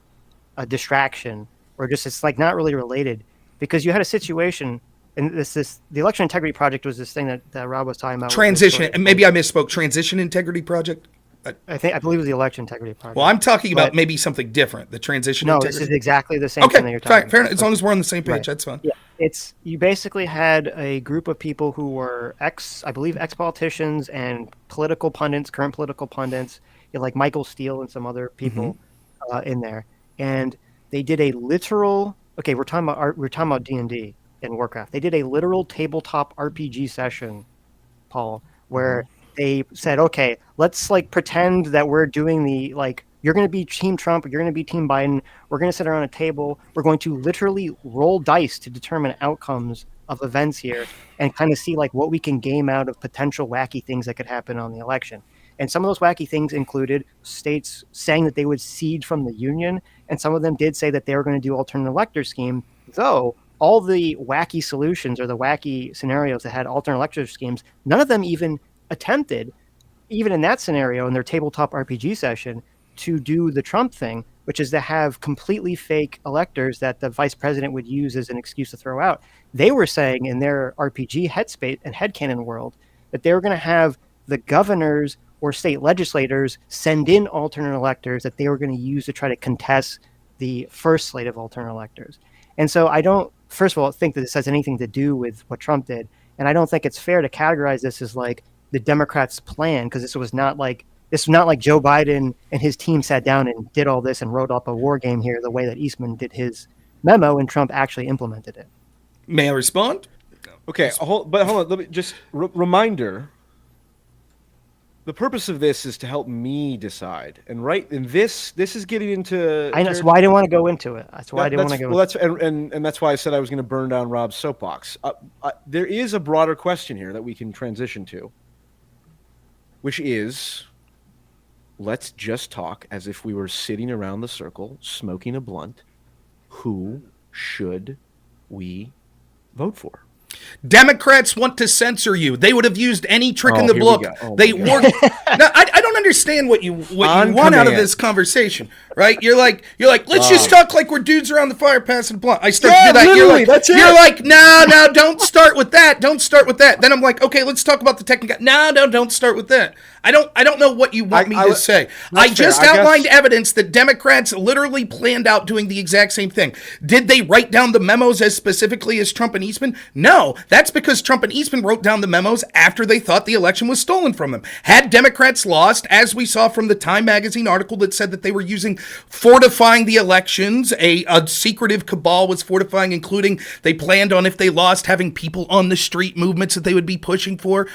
a distraction, or just it's, like, not really related. Because you had a situation, and the Election Integrity Project was this thing that Rob was talking about. Transition, and maybe I misspoke. Transition Integrity Project? I believe it was the Election Integrity Project. Well, I'm talking about maybe something different. The transition. No, integrity. this is exactly the same thing that you're talking about. Fair enough. As long as we're on the same page, Right. that's fine. Yeah, you basically had a group of people who were ex-politicians and political pundits, current political pundits, like Michael Steele and some other people in there, and they did a literal. Okay, we're talking about D&D and Warcraft. They did a literal tabletop RPG session, Paul, where they said, okay, let's, like, pretend that we're doing the, like, you're going to be Team Trump, you're going to be Team Biden. We're going to sit around a table. We're going to literally roll dice to determine outcomes of events here and kind of see, like, what we can game out of potential wacky things that could happen on the election. And some of those wacky things included states saying that they would secede from the Union, and some of them did say that they were going to do alternate elector scheme, though all the wacky solutions or the wacky scenarios that had alternate elector schemes, none of them even attempted, even in that scenario in their tabletop RPG session, to do the Trump thing, which is to have completely fake electors that the vice president would use as an excuse to throw out. They were saying in their RPG headspace and headcanon world that they were going to have the governors or state legislators send in alternate electors that they were going to use to try to contest the first slate of alternate electors. And so I don't, first of all, think that this has anything to do with what Trump did. And I don't think it's fair to categorize this as, like, the Democrats' plan, because this was not like Joe Biden and his team sat down and did all this and wrote up a war game here the way that Eastman did his memo and Trump actually implemented it. May I respond? Okay, hold on. Let me just reminder. The purpose of this is to help me decide, and this is getting into. I know, that's why I didn't want to go into it. That's why I didn't want to go. Well, that's why I said I was going to burn down Rob's soapbox. There is a broader question here that we can transition to, which is, let's just talk as if we were sitting around the circle smoking a blunt. Who should we vote for? Democrats want to censor you. They would have used any trick in the here we book. go. Oh, They my work. No, I don't understand what you want out of this conversation, right? You're like, let's just talk like we're dudes around the fire passing blunt. I start to do that. Literally, that's it. You're like, no, don't start with that. Don't start with that. Then I'm like, okay, let's talk about the technical. No, don't start with that. I don't know what you want me to say. I just outlined evidence that Democrats literally planned out doing the exact same thing. Did they write down the memos as specifically as Trump and Eastman? No, that's because Trump and Eastman wrote down the memos after they thought the election was stolen from them. Had Democrats lost as we saw from the Time magazine article that said that they were using fortifying the elections, a secretive cabal was fortifying, including they planned on, if they lost, having people on the street movements that they would be pushing for.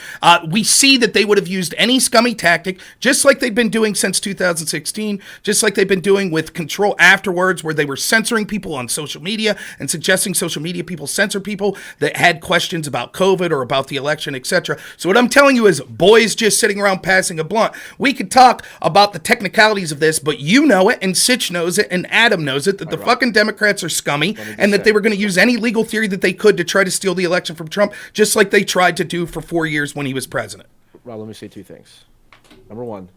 We see that they would have used any scummy tactic, just like they've been doing since 2016, just like they've been doing with Control afterwards, where they were censoring people on social media and suggesting social media people censor people that had questions about COVID or about the election, etc. So what I'm telling you is, boys just sitting around passing a blunt. We could talk about the technicalities of this, but you know it, and Sitch knows it, and Adam knows it, that the fucking Democrats are scummy, and that they were going to use any legal theory that they could to try to steal the election from Trump, just like they tried to do for 4 years when he was president. Rob, let me say two things. Number one,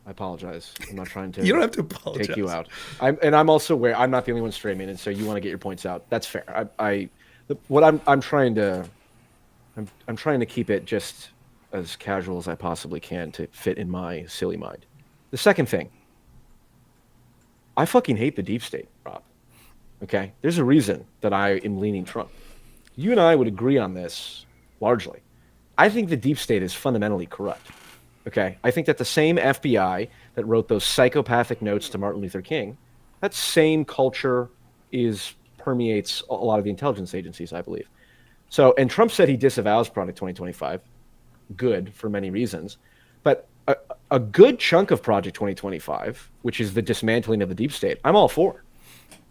I apologize. I'm not trying to. You don't have to apologize. Take you out. I'm also aware I'm not the only one streaming, and so you want to get your points out. That's fair. I'm trying to keep it just as casual as I possibly can to fit in my silly mind. The second thing, I fucking hate the deep state, Rob. Okay? There's a reason that I am leaning Trump. You and I would agree on this largely. I think the deep state is fundamentally corrupt. Okay? I think that the same FBI that wrote those psychopathic notes to Martin Luther King, that same culture permeates a lot of the intelligence agencies, I believe. So, and Trump said he disavows Project 2025. Good for many reasons. But a good chunk of Project 2025, which is the dismantling of the deep state, I'm all for.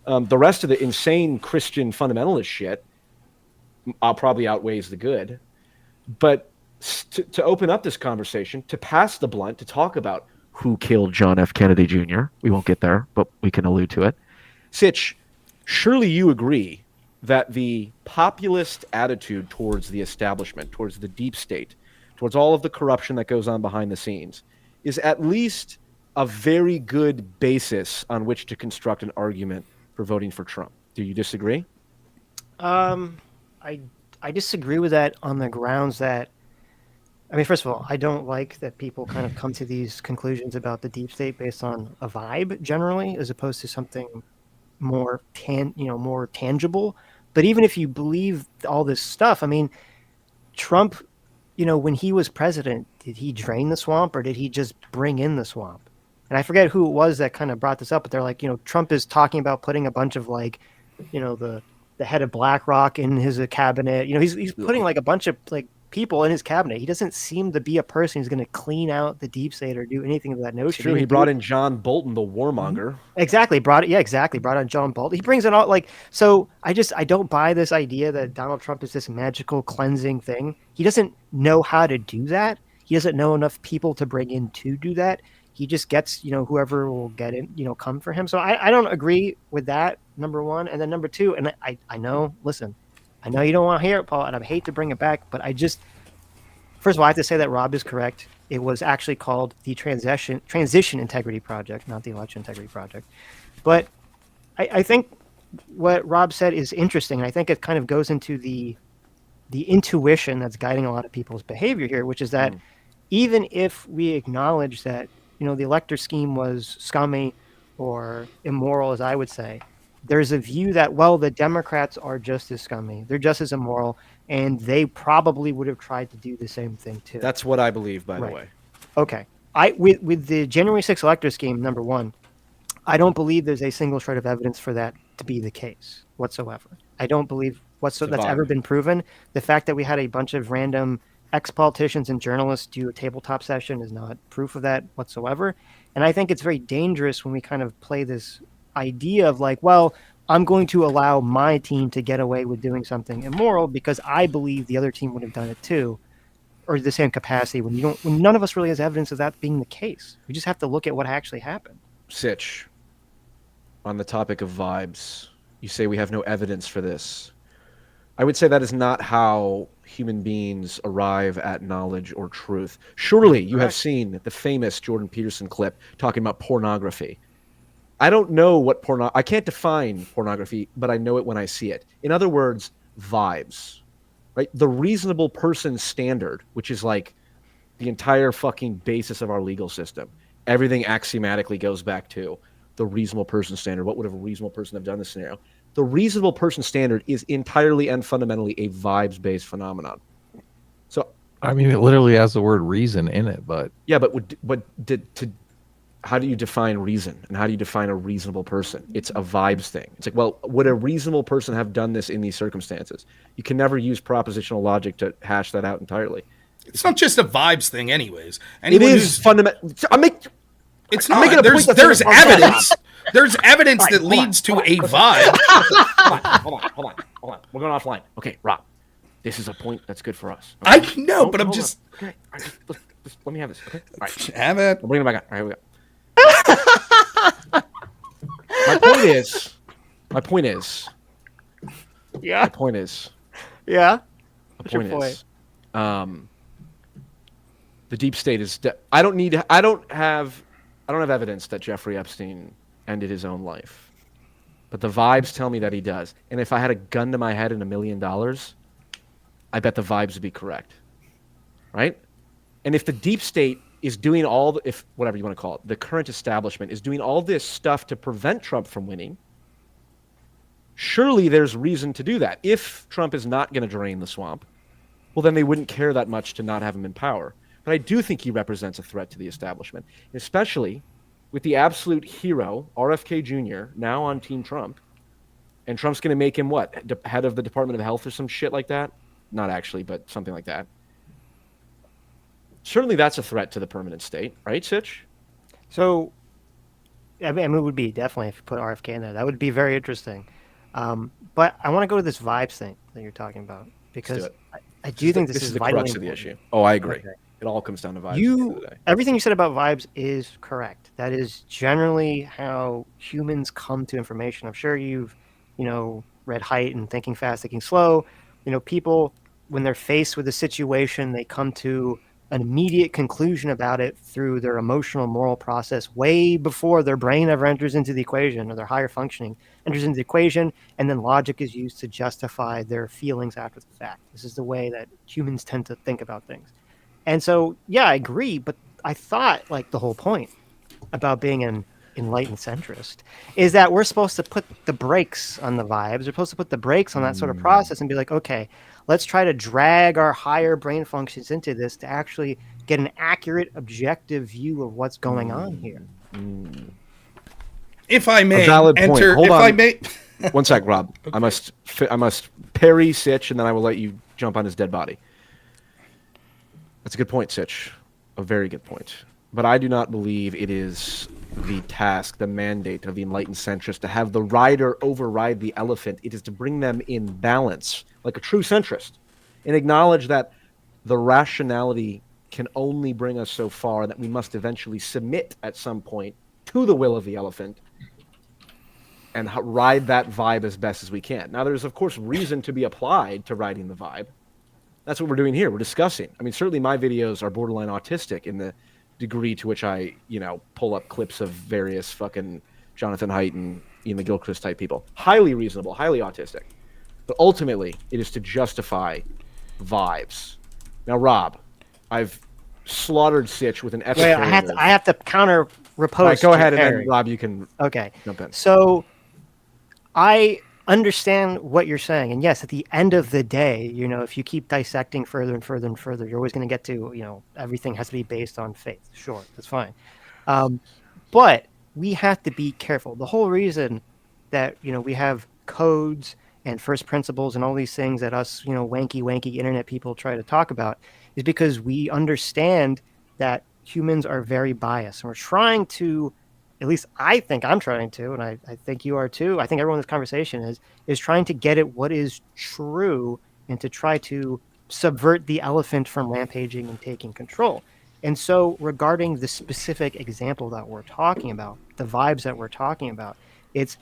The rest of the insane Christian fundamentalist shit probably outweighs the good. But to open up this conversation, to pass the blunt, to talk about who killed John F. Kennedy Jr., we won't get there, but we can allude to it. Sitch, surely you agree that the populist attitude towards the establishment, towards the deep state, towards all of the corruption that goes on behind the scenes, is at least a very good basis on which to construct an argument for voting for Trump. Do you disagree? I disagree with that on the grounds that, I mean, first of all, I don't like that people kind of come to these conclusions about the deep state based on a vibe generally, as opposed to something more more tangible. But even if you believe all this stuff, I mean, Trump, when he was president, did he drain the swamp or did he just bring in the swamp? And I forget who it was that kind of brought this up, but they're like, Trump is talking about putting a bunch of the head of BlackRock in his cabinet. He's putting like a bunch of like people in his cabinet. He doesn't seem to be a person who's going to clean out the deep state or do anything of that notion. It's true. He brought in John Bolton, the warmonger. Exactly. Brought on John Bolton. He brings it all so I don't buy this idea that Donald Trump is this magical cleansing thing. He doesn't know how to do that. He doesn't know enough people to bring in to do that. He just gets, whoever will get in, come for him. So I don't agree with that, number one. And then number two, and I know, listen, I know you don't want to hear it, Paul, and I hate to bring it back, but first of all, I have to say that Rob is correct. It was actually called the Transition Integrity Project, not the Election Integrity Project. But I think what Rob said is interesting. And I think it kind of goes into the intuition that's guiding a lot of people's behavior here, which is that even if we acknowledge that, the elector scheme was scummy or immoral, as I would say, there's a view that, well, the Democrats are just as scummy. They're just as immoral, and they probably would have tried to do the same thing too. That's what I believe, by the way. Okay. With the January 6th elector scheme, number one, I don't believe there's a single shred of evidence for that to be the case whatsoever. I don't believe that's ever been proven. The fact that we had a bunch of random ex-politicians and journalists do a tabletop session is not proof of that whatsoever. And I think it's very dangerous when we kind of play this idea of like, well, I'm going to allow my team to get away with doing something immoral because I believe the other team would have done it too, or the same capacity, when none of us really has evidence of that being the case. We just have to look at what actually happened. Sitch, on the topic of vibes, you say we have no evidence for this. I would say that is not how human beings arrive at knowledge or truth. Surely you have seen the famous Jordan Peterson clip talking about pornography. I don't know I can't define pornography, but I know it when I see it. In other words, vibes, right? The reasonable person standard, which is like the entire fucking basis of our legal system. Everything axiomatically goes back to the reasonable person standard. What would a reasonable person have done in this scenario? The reasonable person standard is entirely and fundamentally a vibes-based phenomenon. So I mean, it literally has the word reason in it, but Yeah, but how do you define reason, and how do you define a reasonable person? It's a vibes thing. It's like, well, would a reasonable person have done this in these circumstances? You can never use propositional logic to hash that out entirely. It's not just a vibes thing, anyways. It is fundamental. It's not. There's evidence. There's evidence that leads to a vibe. Hold on. We're going offline. Okay, Rob, this is a point that's good for us. Okay? I know, but I'm just. Okay, all right, let me have this. Okay, all right. Have it. We'll bring it back on. All right, here we go. My point is. Yeah. The point is. Yeah. The point is. The deep state is. I don't have evidence that Jeffrey Epstein ended his own life, but the vibes tell me that he does. And if I had a gun to my head and $1 million, I bet the vibes would be correct. Right? And if the deep state is doing if whatever you want to call it, the current establishment is doing all this stuff to prevent Trump from winning, surely there's reason to do that. If Trump is not going to drain the swamp, well, then they wouldn't care that much to not have him in power. But I do think he represents a threat to the establishment, especially with the absolute hero, RFK Jr., now on Team Trump. And Trump's going to make him what? Head of the Department of Health or some shit like that? Not actually, but something like that. Certainly that's a threat to the permanent state, right, Sitch? So, I mean, it would be definitely if you put RFK in there. That would be very interesting. But I want to go to this vibes thing that you're talking about because I do think this is the vitally crux of the important. issue. Oh, I agree. Okay. It all comes down to vibes at the end of the day. Everything you said about vibes is correct. That is generally how humans come to information. I'm sure you've, read Height and Thinking Fast, Thinking Slow. People, when they're faced with a situation, they come to an immediate conclusion about it through their emotional, moral process way before their brain ever enters into the equation or their higher functioning enters into the equation, and then logic is used to justify their feelings after the fact. This is the way that humans tend to think about things. And so, yeah, I agree, but I thought, the whole point about being an enlightened centrist is that we're supposed to put the brakes on the vibes. We're supposed to put the brakes on that sort of process and be like, okay, let's try to drag our higher brain functions into this to actually get an accurate, objective view of what's going on here. If I may, a valid point. Hold on. I may. One sec, Rob. Okay. I must parry Sitch, and then I will let you jump on his dead body. That's a good point, Sitch. A very good point. But I do not believe it is the task, the mandate of the enlightened centrist to have the rider override the elephant. It is to bring them in balance, like a true centrist, and acknowledge that the rationality can only bring us so far, and that we must eventually submit at some point to the will of the elephant and ride that vibe as best as we can. Now, there's, of course, reason to be applied to riding the vibe. That's what we're doing here. We're discussing. I mean, certainly my videos are borderline autistic in the degree to which I, pull up clips of various fucking Jonathan Haidt and Ian McGilchrist type people. Highly reasonable, highly autistic. But ultimately, it is to justify vibes. Now, Rob, I've slaughtered Sitch with an F. Wait, I have to counter repose. Right, go ahead, and then Rob, you can jump in. So, I understand what you're saying, and yes, at the end of the day, if you keep dissecting further and further and further, you're always going to get to, everything has to be based on faith. Sure, that's fine. But we have to be careful. The whole reason that, we have codes and first principles and all these things that us, wanky internet people try to talk about is because we understand that humans are very biased, and we're trying to, at least I think I'm trying to, and I think you are too. I think everyone in this conversation is trying to get at what is true and to try to subvert the elephant from rampaging and taking control. And so regarding the specific example that we're talking about, the vibes that we're talking about, it's,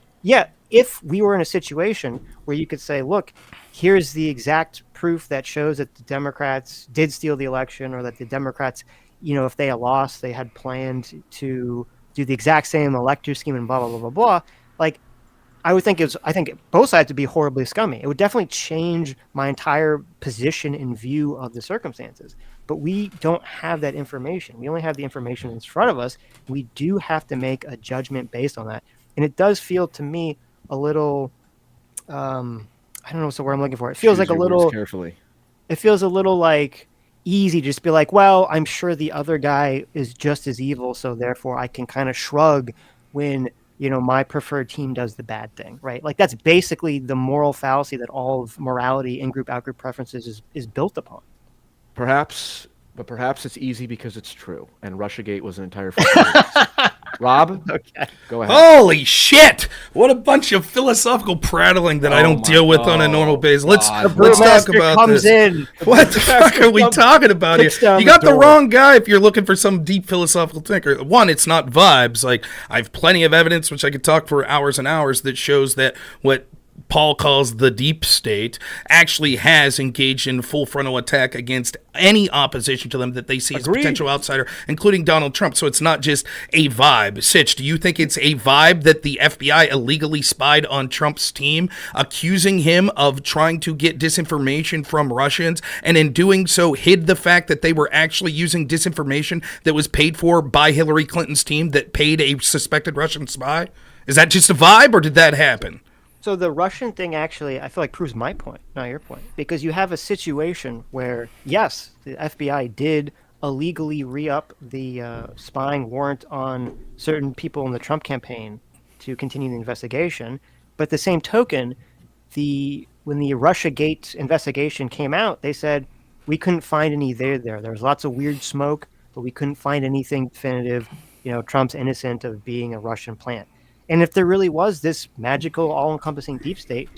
if we were in a situation where you could say, look, here's the exact proof that shows that the Democrats did steal the election, or that the Democrats, if they had lost, they had planned to do the exact same elector scheme and blah, blah, blah, blah, blah. I think both sides would be horribly scummy. It would definitely change my entire position in view of the circumstances. But we don't have that information. We only have the information in front of us. We do have to make a judgment based on that. And it does feel to me a little, I don't know what's the word I'm looking for. It feels like a little, carefully. It feels a little like easy to just be like, well, I'm sure the other guy is just as evil, so therefore I can kind of shrug when, my preferred team does the bad thing, right? Like that's basically the moral fallacy that all of morality, in-group, out-group preferences is built upon. Perhaps it's easy because it's true, and Russiagate was an entire fucking Rob, Okay. go ahead. Holy shit! What a bunch of philosophical prattling that I don't deal with on a normal basis. Let's talk about comes this. in. What the fuck are we talking about here? Kicks down You the got the door. wrong guy if you're looking for some deep philosophical thinker. One, it's not vibes. Like, I have plenty of evidence, which I could talk for hours and hours, that shows that what Paul calls the deep state actually has engaged in full frontal attack against any opposition to them that they see as a Agreed. potential outsider, including Donald Trump. So it's not just a vibe. Sitch, do you think it's a vibe that the FBI illegally spied on Trump's team, accusing him of trying to get disinformation from Russians, and in doing so hid the fact that they were actually using disinformation that was paid for by Hillary Clinton's team that paid a suspected Russian spy? Is that just a vibe, or did that happen? So the Russian thing actually, I feel like proves my point, not your point, because you have a situation where, yes, the FBI did illegally re-up the spying warrant on certain people in the Trump campaign to continue the investigation, but at the same token, when the Russiagate investigation came out, they said we couldn't find any there. There was lots of weird smoke, but we couldn't find anything definitive. Trump's innocent of being a Russian plant. And if there really was this magical, all-encompassing deep state,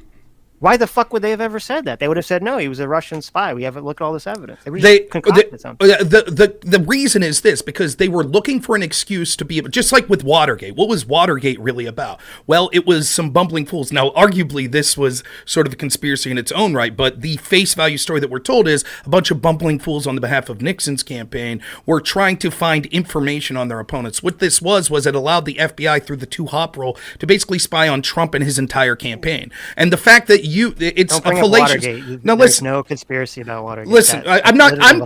why the fuck would they have ever said that? They would have said, no, he was a Russian spy. We haven't looked at all this evidence. They would just concocted something. The reason is this, because they were looking for an excuse to be able, just like with Watergate. What was Watergate really about? Well, it was some bumbling fools. Now, arguably, this was sort of a conspiracy in its own right, but the face value story that we're told is a bunch of bumbling fools on the behalf of Nixon's campaign were trying to find information on their opponents. What this was it allowed the FBI through the two-hop rule to basically spy on Trump and his entire campaign. And the fact that it's Don't a bring up fallacious. Watergate. No, There's listen. no conspiracy about Watergate. Listen, I'm not. I'm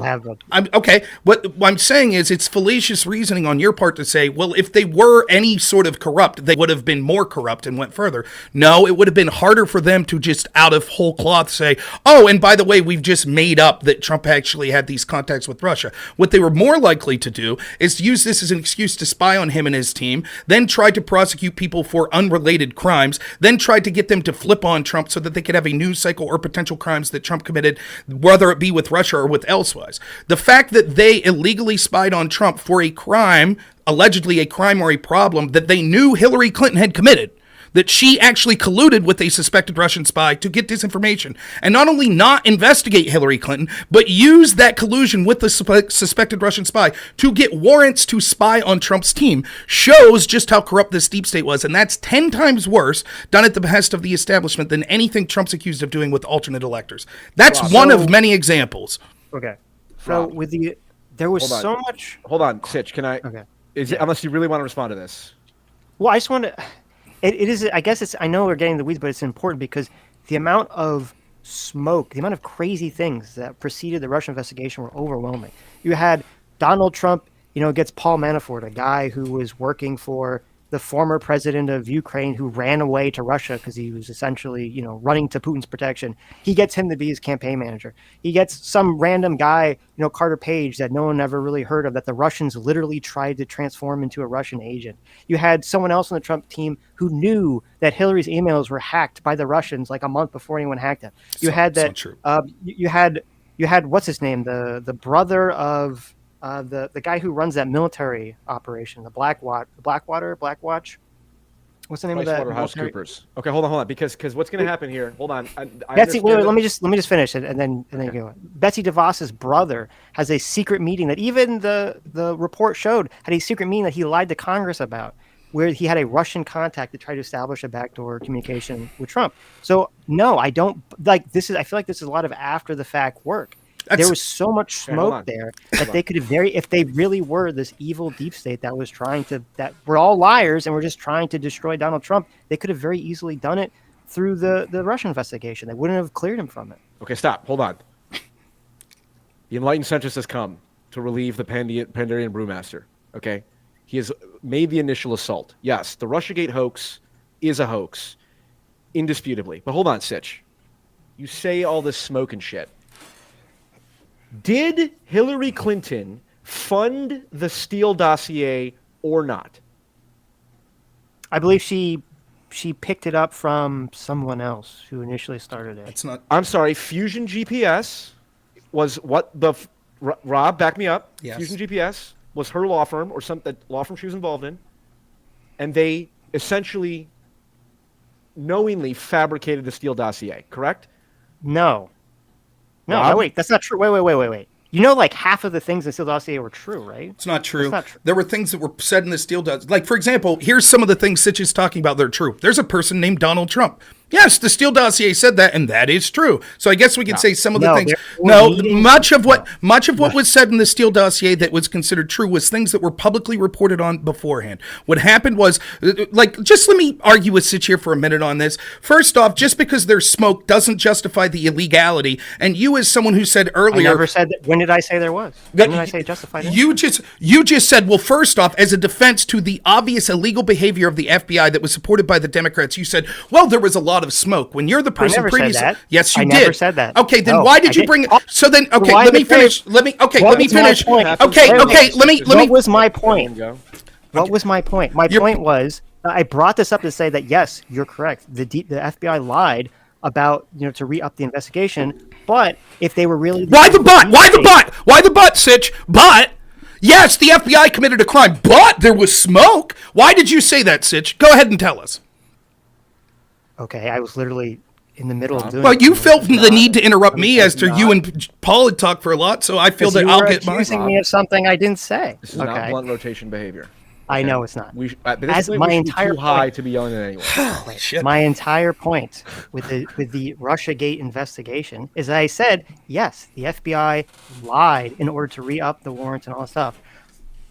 I'm okay. What I'm saying is, it's fallacious reasoning on your part to say, well, if they were any sort of corrupt, they would have been more corrupt and went further. No, it would have been harder for them to just out of whole cloth say, oh, and by the way, we've just made up that Trump actually had these contacts with Russia. What they were more likely to do is to use this as an excuse to spy on him and his team, then try to prosecute people for unrelated crimes, then try to get them to flip on Trump so that they could have a news cycle or potential crimes that Trump committed, whether it be with Russia or with elsewise. The fact that they illegally spied on Trump for a crime, allegedly a crime or a problem that they knew Hillary Clinton had committed, that she actually colluded with a suspected Russian spy to get disinformation, and not only not investigate Hillary Clinton, but use that collusion with the suspected Russian spy to get warrants to spy on Trump's team, shows just how corrupt this deep state was, and that's 10 times worse, done at the behest of the establishment, than anything Trump's accused of doing with alternate electors. That's one of many examples. Okay. So Rob. there was Hold so on. much. Hold on, Sitch, can I? Okay. Unless you really want to respond to this. Well, I just want to. It is. I guess it's. I know we're getting the weeds, but it's important because the amount of smoke, the amount of crazy things that preceded the Russian investigation were overwhelming. You had Donald Trump, gets Paul Manafort, a guy who was working for the former president of Ukraine who ran away to Russia because he was essentially, running to Putin's protection. He gets him to be his campaign manager. He gets some random guy, Carter Page, that no one ever really heard of, that the Russians literally tried to transform into a Russian agent. You had someone else on the Trump team who knew that Hillary's emails were hacked by the Russians like a month before anyone hacked them. You had that. You had what's his name, the brother of the guy who runs that military operation, the Blackwatch. What's the name of that? PricewaterhouseCoopers. Okay, hold on, because what's going to happen here? Hold on. Betsy, wait, let me just finish it, and then you go. Betsy DeVos's brother has a secret meeting that even the report showed had a secret meeting that he lied to Congress about, where he had a Russian contact to try to establish a backdoor communication with Trump. So no, I don't like this. I feel like this is a lot of after the fact work. There was so much smoke there that they could have if they really were this evil deep state that was that we're all liars and we're just trying to destroy Donald Trump, they could have very easily done it through the Russian investigation. They wouldn't have cleared him from it. Okay, stop. Hold on. The enlightened centrist has come to relieve the Pandarian brewmaster. Okay? He has made the initial assault. Yes, the Russiagate hoax is a hoax, indisputably. But hold on, Sitch. You say all this smoke and shit. Did Hillary Clinton fund the Steele dossier or not? I believe she picked it up from someone else who initially started it. It's not. I'm sorry, Fusion GPS was what the Rob, back me up. Yes. Fusion GPS was her law firm or some law firm she was involved in, and they essentially knowingly fabricated the Steele dossier. Correct? No, Rob? wait, that's not true. Wait. You know, like half of the things in Steele dossier were true, right? It's not true. That's not true. There were things that were said in the Steele dossier. Like, for example, here's some of the things Sitch is talking about that are true. There's a person named Donald Trump. Yes, the Steele dossier said that, and that is true. So I guess we could say some of the things. No, much of what was said in the Steele dossier that was considered true was things that were publicly reported on beforehand. What happened was, like, just let me argue with Sitch here for a minute on this. First off, just because there's smoke doesn't justify the illegality. And you, as someone who said earlier, I never said that. When did I say there was? When did I say justified? You just said, well, first off, as a defense to the obvious illegal behavior of the FBI that was supported by the Democrats, you said, well, there was a lot of smoke. When you're the person previously, said that. Yes, you I did. never said that. Okay, then No, why did you bring it? So then, okay, Why let me the finish. point? Let me finish. What was my point? What was my point? My point was I brought this up to say that yes, you're correct. The FBI lied about to re-up the investigation, but if they were really why the but, Sitch? But yes, the FBI committed a crime, but there was smoke. Why did you say that, Sitch? Go ahead and tell us. Okay, I was literally in the middle of doing. Well, you felt the need to interrupt me as to you and Paul had talked for a lot, so I feel that I'll get mine. Accusing me of something I didn't say. This is not blunt rotation behavior. I know it's not. As my entire too high to be yelling at anyone. Holy shit. My entire point with the Russiagate investigation is that I said yes, the FBI lied in order to re-up the warrants and all that stuff,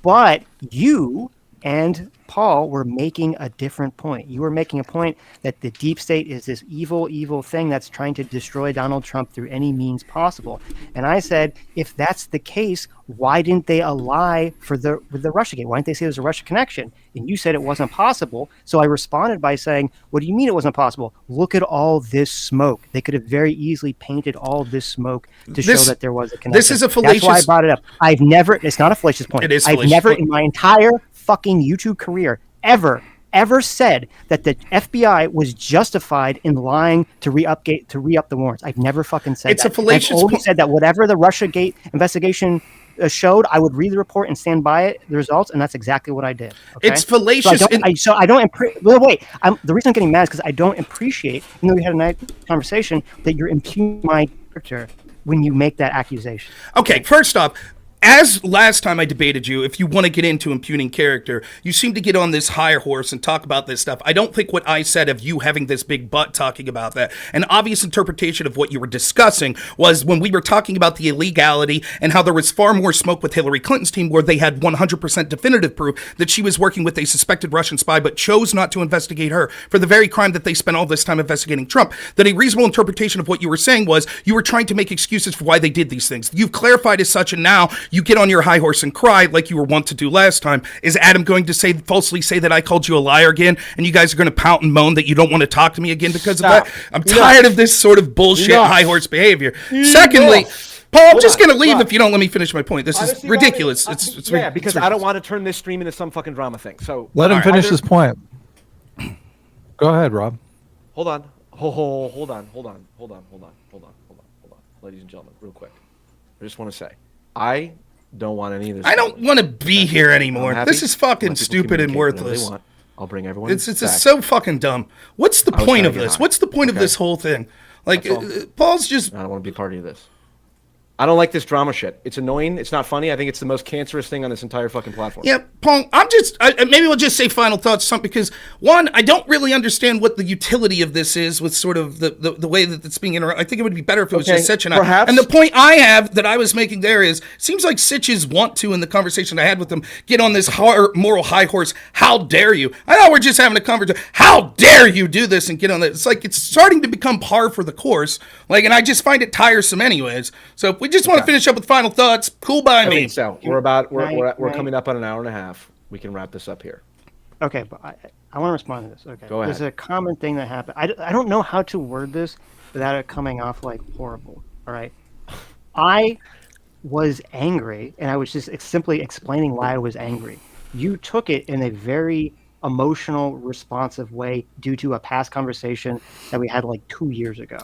but you and Paul were making a different point. You were making a point that the deep state is this evil, evil thing that's trying to destroy Donald Trump through any means possible. And I said, if that's the case, why didn't they ally with the Russiagate? Why didn't they say there's a Russia connection? And you said it wasn't possible. So I responded by saying, what do you mean it wasn't possible? Look at all this smoke. They could have very easily painted all this smoke to show that there was a connection. This is a fallacious... That's why I brought it up. it's not a fallacious point. It is I've never in my entire fucking YouTube career ever said that the FBI was justified in lying to re-up the warrants. I've never fucking said it's that. A fallacious I've always said that whatever the Russiagate investigation showed, I would read the report and stand by it, the results, and that's exactly what I did. Okay? It's fallacious. The reason I'm getting mad is because I don't appreciate, we had a nice conversation, that you're impugning my character when you make that accusation. Okay, first off, as last time I debated you, if you want to get into impugning character, you seem to get on this higher horse and talk about this stuff. I don't think what I said of you having this big butt talking about that, an obvious interpretation of what you were discussing was when we were talking about the illegality and how there was far more smoke with Hillary Clinton's team where they had 100% definitive proof that she was working with a suspected Russian spy but chose not to investigate her for the very crime that they spent all this time investigating Trump. That a reasonable interpretation of what you were saying was you were trying to make excuses for why they did these things. You've clarified as such, and now you get on your high horse and cry like you were wont to do last time. Is Adam going to falsely say that I called you a liar again, and you guys are going to pout and moan that you don't want to talk to me again because of that? I'm tired of this sort of bullshit high horse behavior. Secondly, Paul, I'm just going to leave if you don't let me finish my point. This is ridiculous. It's because I don't want to turn this stream into some fucking drama thing. So let him finish his point. Go ahead, Rob. Hold on, ladies and gentlemen, real quick. I just want to say, I don't want any of this. I don't want to be here anymore. This is fucking stupid and worthless. I'll bring everyone. It's so fucking dumb. What's the point of this? What's the point of this whole thing? Like, Paul's just... I don't want to be party of this. I don't like this drama shit. It's annoying. It's not funny. I think it's the most cancerous thing on this entire fucking platform. Yeah, Paul, maybe we'll just say final thoughts, something, because, one, I don't really understand what the utility of this is with sort of the way that it's being interrupted. I think it would be better if it was just Sitch and I. Perhaps. And the point I have that I was making there is, seems like Sitches want to, in the conversation I had with them, get on this moral high horse. How dare you? I thought we're just having a conversation. How dare you do this and get on that? It's like it's starting to become par for the course. Like, and I just find it tiresome anyways. So if we just want to finish up with final thoughts, cool by me. So we're coming up on an hour and a half. We can wrap this up here. Okay, but I want to respond to this. Okay, go ahead. There's a common thing that happened. I don't know how to word this without it coming off like horrible. All right, I was angry, and I was just simply explaining why I was angry. You took it in a very emotional, responsive way due to a past conversation that we had like 2 years ago.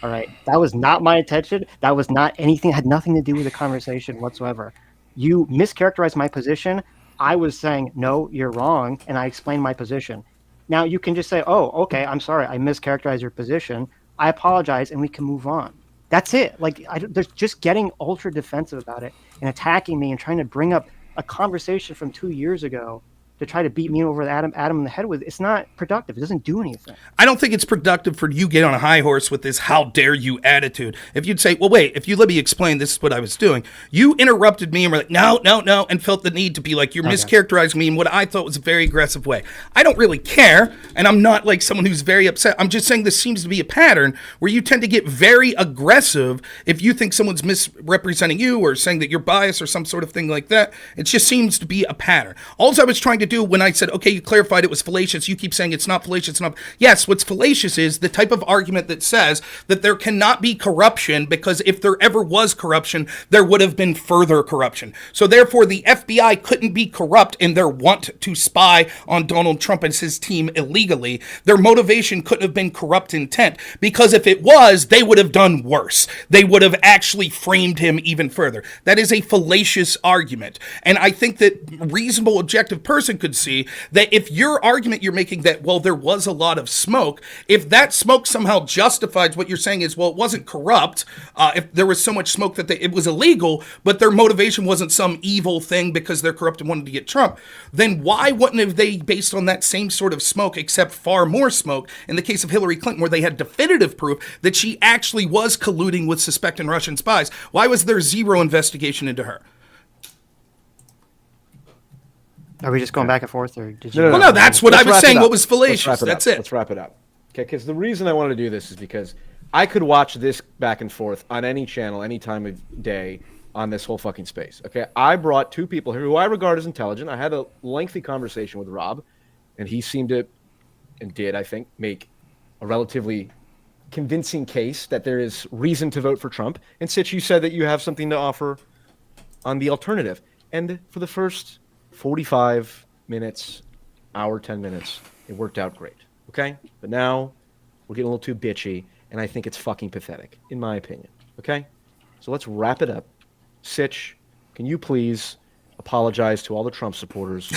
All right. That was not my intention. That was not anything, had nothing to do with the conversation whatsoever. You mischaracterized my position. I was saying, no, you're wrong. And I explained my position. Now you can just say, oh, okay, I'm sorry. I mischaracterized your position. I apologize. And we can move on. That's it. Like, there's just getting ultra defensive about it and attacking me and trying to bring up a conversation from 2 years ago to try to beat me over Adam in the head with. It's not productive. It doesn't do anything. I don't think it's productive for you to get on a high horse with this "how dare you" attitude. If you'd say, well, wait, if you let me explain, this is what I was doing. You interrupted me and were like, no, and felt the need to be like, you're mischaracterizing me in what I thought was a very aggressive way. I don't really care, and I'm not like someone who's very upset. I'm just saying this seems to be a pattern where you tend to get very aggressive if you think someone's misrepresenting you or saying that you're biased or some sort of thing like that. It just seems to be a pattern. All I was trying to do when I said, okay, you clarified it was fallacious, you keep saying it's not fallacious enough. Yes, what's fallacious is the type of argument that says that there cannot be corruption because if there ever was corruption, there would have been further corruption. So therefore, the FBI couldn't be corrupt in their want to spy on Donald Trump and his team illegally. Their motivation couldn't have been corrupt intent because if it was, they would have done worse. They would have actually framed him even further. That is a fallacious argument. And I think that a reasonable, objective person could see that if your argument you're making that, well, there was a lot of smoke, if that smoke somehow justifies what you're saying is, well, it wasn't corrupt, if there was so much smoke that it was illegal, but their motivation wasn't some evil thing because they're corrupt and wanted to get Trump, then why wouldn't have they, based on that same sort of smoke, except far more smoke, in the case of Hillary Clinton, where they had definitive proof that she actually was colluding with suspected Russian spies, why was there zero investigation into her? Are we just going back and forth, or did you? Well, no, that's what I was saying. What was fallacious? That's it. Let's wrap it up. Okay, because the reason I wanted to do this is because I could watch this back and forth on any channel, any time of day on this whole fucking space. Okay, I brought two people here who I regard as intelligent. I had a lengthy conversation with Rob, and he seemed to, and did, I think, make a relatively convincing case that there is reason to vote for Trump. And Sitch, you said that you have something to offer on the alternative. And for the first 45 minutes, hour, 10 minutes, it worked out great. Okay? But now we're getting a little too bitchy, and I think it's fucking pathetic, in my opinion. Okay? So let's wrap it up. Sitch, can you please apologize to all the Trump supporters?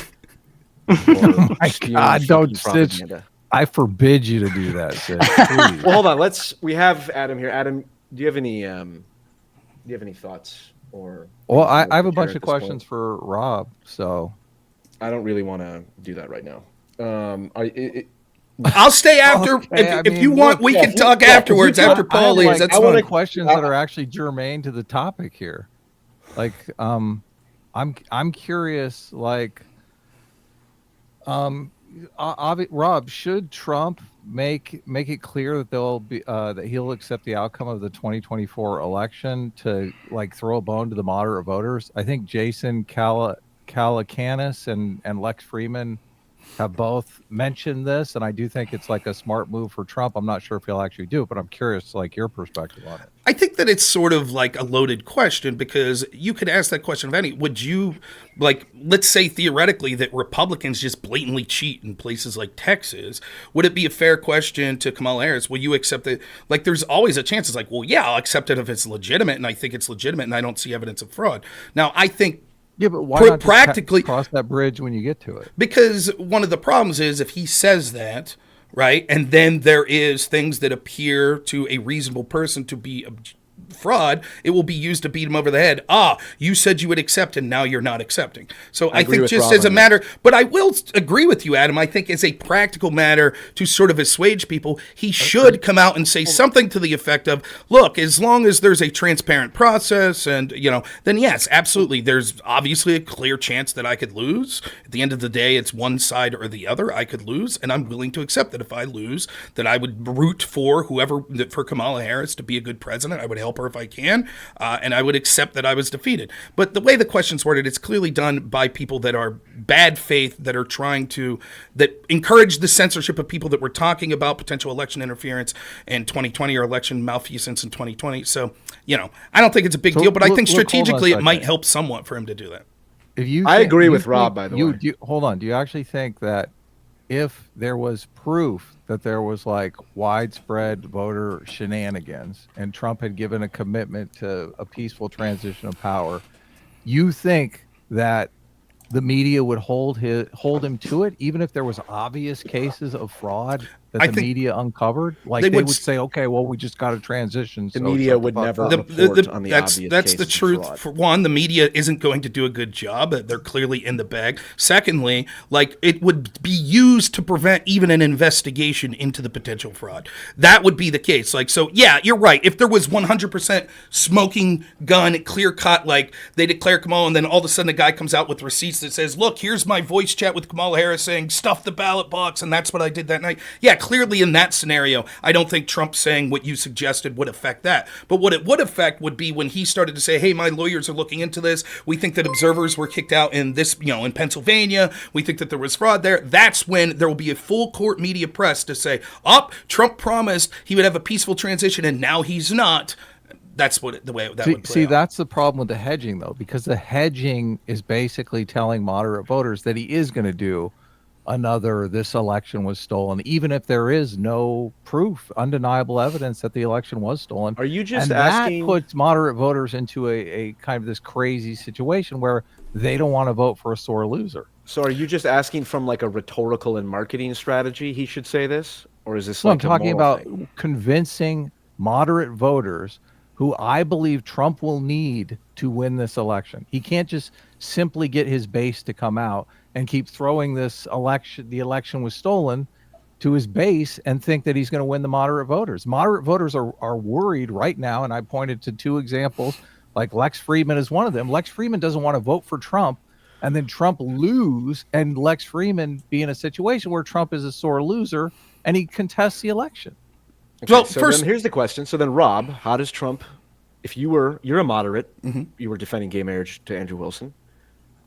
Oh my God, don't, Sitch. I forbid you to do that, Sitch. Please. Well, hold on. We have Adam here. Adam, do you have any thoughts? Well, I have a bunch of questions for Rob, so I don't really want to do that right now. I'll stay after. Okay, if you want, we can talk afterwards after Paul leaves. That's fine. Questions that are actually germane to the topic here. Like, I'm curious. Like, Rob, should Trump make it clear that they'll be that he'll accept the outcome of the 2024 election to like throw a bone to the moderate voters? I think Jason Calacanis and Lex Freeman have both mentioned this, and I do think it's like a smart move for Trump. I'm not sure if he'll actually do it, but I'm curious, like, your perspective on it. I think that it's sort of like a loaded question because you could ask that question of any. Would you, like, let's say theoretically that Republicans just blatantly cheat in places like Texas. Would it be a fair question to Kamala Harris? Will you accept it? Like, there's always a chance. It's like, well, yeah, I'll accept it if it's legitimate, and I think it's legitimate, and I don't see evidence of fraud. Now, I think. Yeah, but why not practically cross that bridge when you get to it? Because one of the problems is if he says that, right, and then there is things that appear to a reasonable person to be fraud, it will be used to beat him over the head. You said you would accept, and now you're not accepting. So I think just as a matter, but I will agree with you, Adam. I think as a practical matter to sort of assuage people, he should come out and say something to the effect of, look, as long as there's a transparent process and, then yes, absolutely. There's obviously a clear chance that I could lose. At the end of the day, it's one side or the other. I could lose, and I'm willing to accept that if I lose, that I would root for for Kamala Harris to be a good president. I would help help her if I can, and I would accept that I was defeated. But the way the question's worded, it's clearly done by people that are bad faith, that are that encourage the censorship of people that were talking about potential election interference in 2020 or election malfeasance in 2020. So, I don't think it's a big deal, but I think strategically it might help somewhat for him to do that. I agree with Rob, by the way. Hold on. Do you actually think that if there was proof that there was like widespread voter shenanigans and Trump had given a commitment to a peaceful transition of power, you think that the media would hold him to it, even if there was obvious cases of fraud that the media uncovered? Like they would say, okay, well, we just got to transition. The media would never report on the obvious cases. That's the truth. For one, the media isn't going to do a good job. They're clearly in the bag. Secondly, it would be used to prevent even an investigation into the potential fraud. That would be the case. So yeah, you're right. If there was 100% smoking gun, clear cut, they declare Kamala, and then all of a sudden a guy comes out with receipts that says, look, here's my voice chat with Kamala Harris saying stuff the ballot box, and that's what I did that night. Yeah, clearly in that scenario, I don't think Trump saying what you suggested would affect that. But what it would affect would be when he started to say, hey, my lawyers are looking into this. We think that observers were kicked out in in Pennsylvania. We think that there was fraud there. That's when there will be a full court media press to say, Trump promised he would have a peaceful transition, and now he's not. That's the way that would play out. That's the problem with the hedging, though, because the hedging is basically telling moderate voters that he is going to do this election was stolen, even if there is no proof, undeniable evidence that the election was stolen. Are you just asking? That puts moderate voters into a kind of this crazy situation where they don't want to vote for a sore loser. So are you just asking from a rhetorical and marketing strategy he should say this? Or is this I'm talking about convincing moderate voters who I believe Trump will need to win this election. He can't just simply get his base to come out and keep throwing the election was stolen to his base and think that he's going to win the moderate voters. Moderate voters are worried right now, and I pointed to two examples, like Lex Friedman is one of them. Lex Friedman doesn't want to vote for Trump, and then Trump lose, and Lex Friedman be in a situation where Trump is a sore loser, and he contests the election. Okay, well, then here's the question. So then, Rob, how does Trump, if you're a moderate, you were defending gay marriage to Andrew Wilson,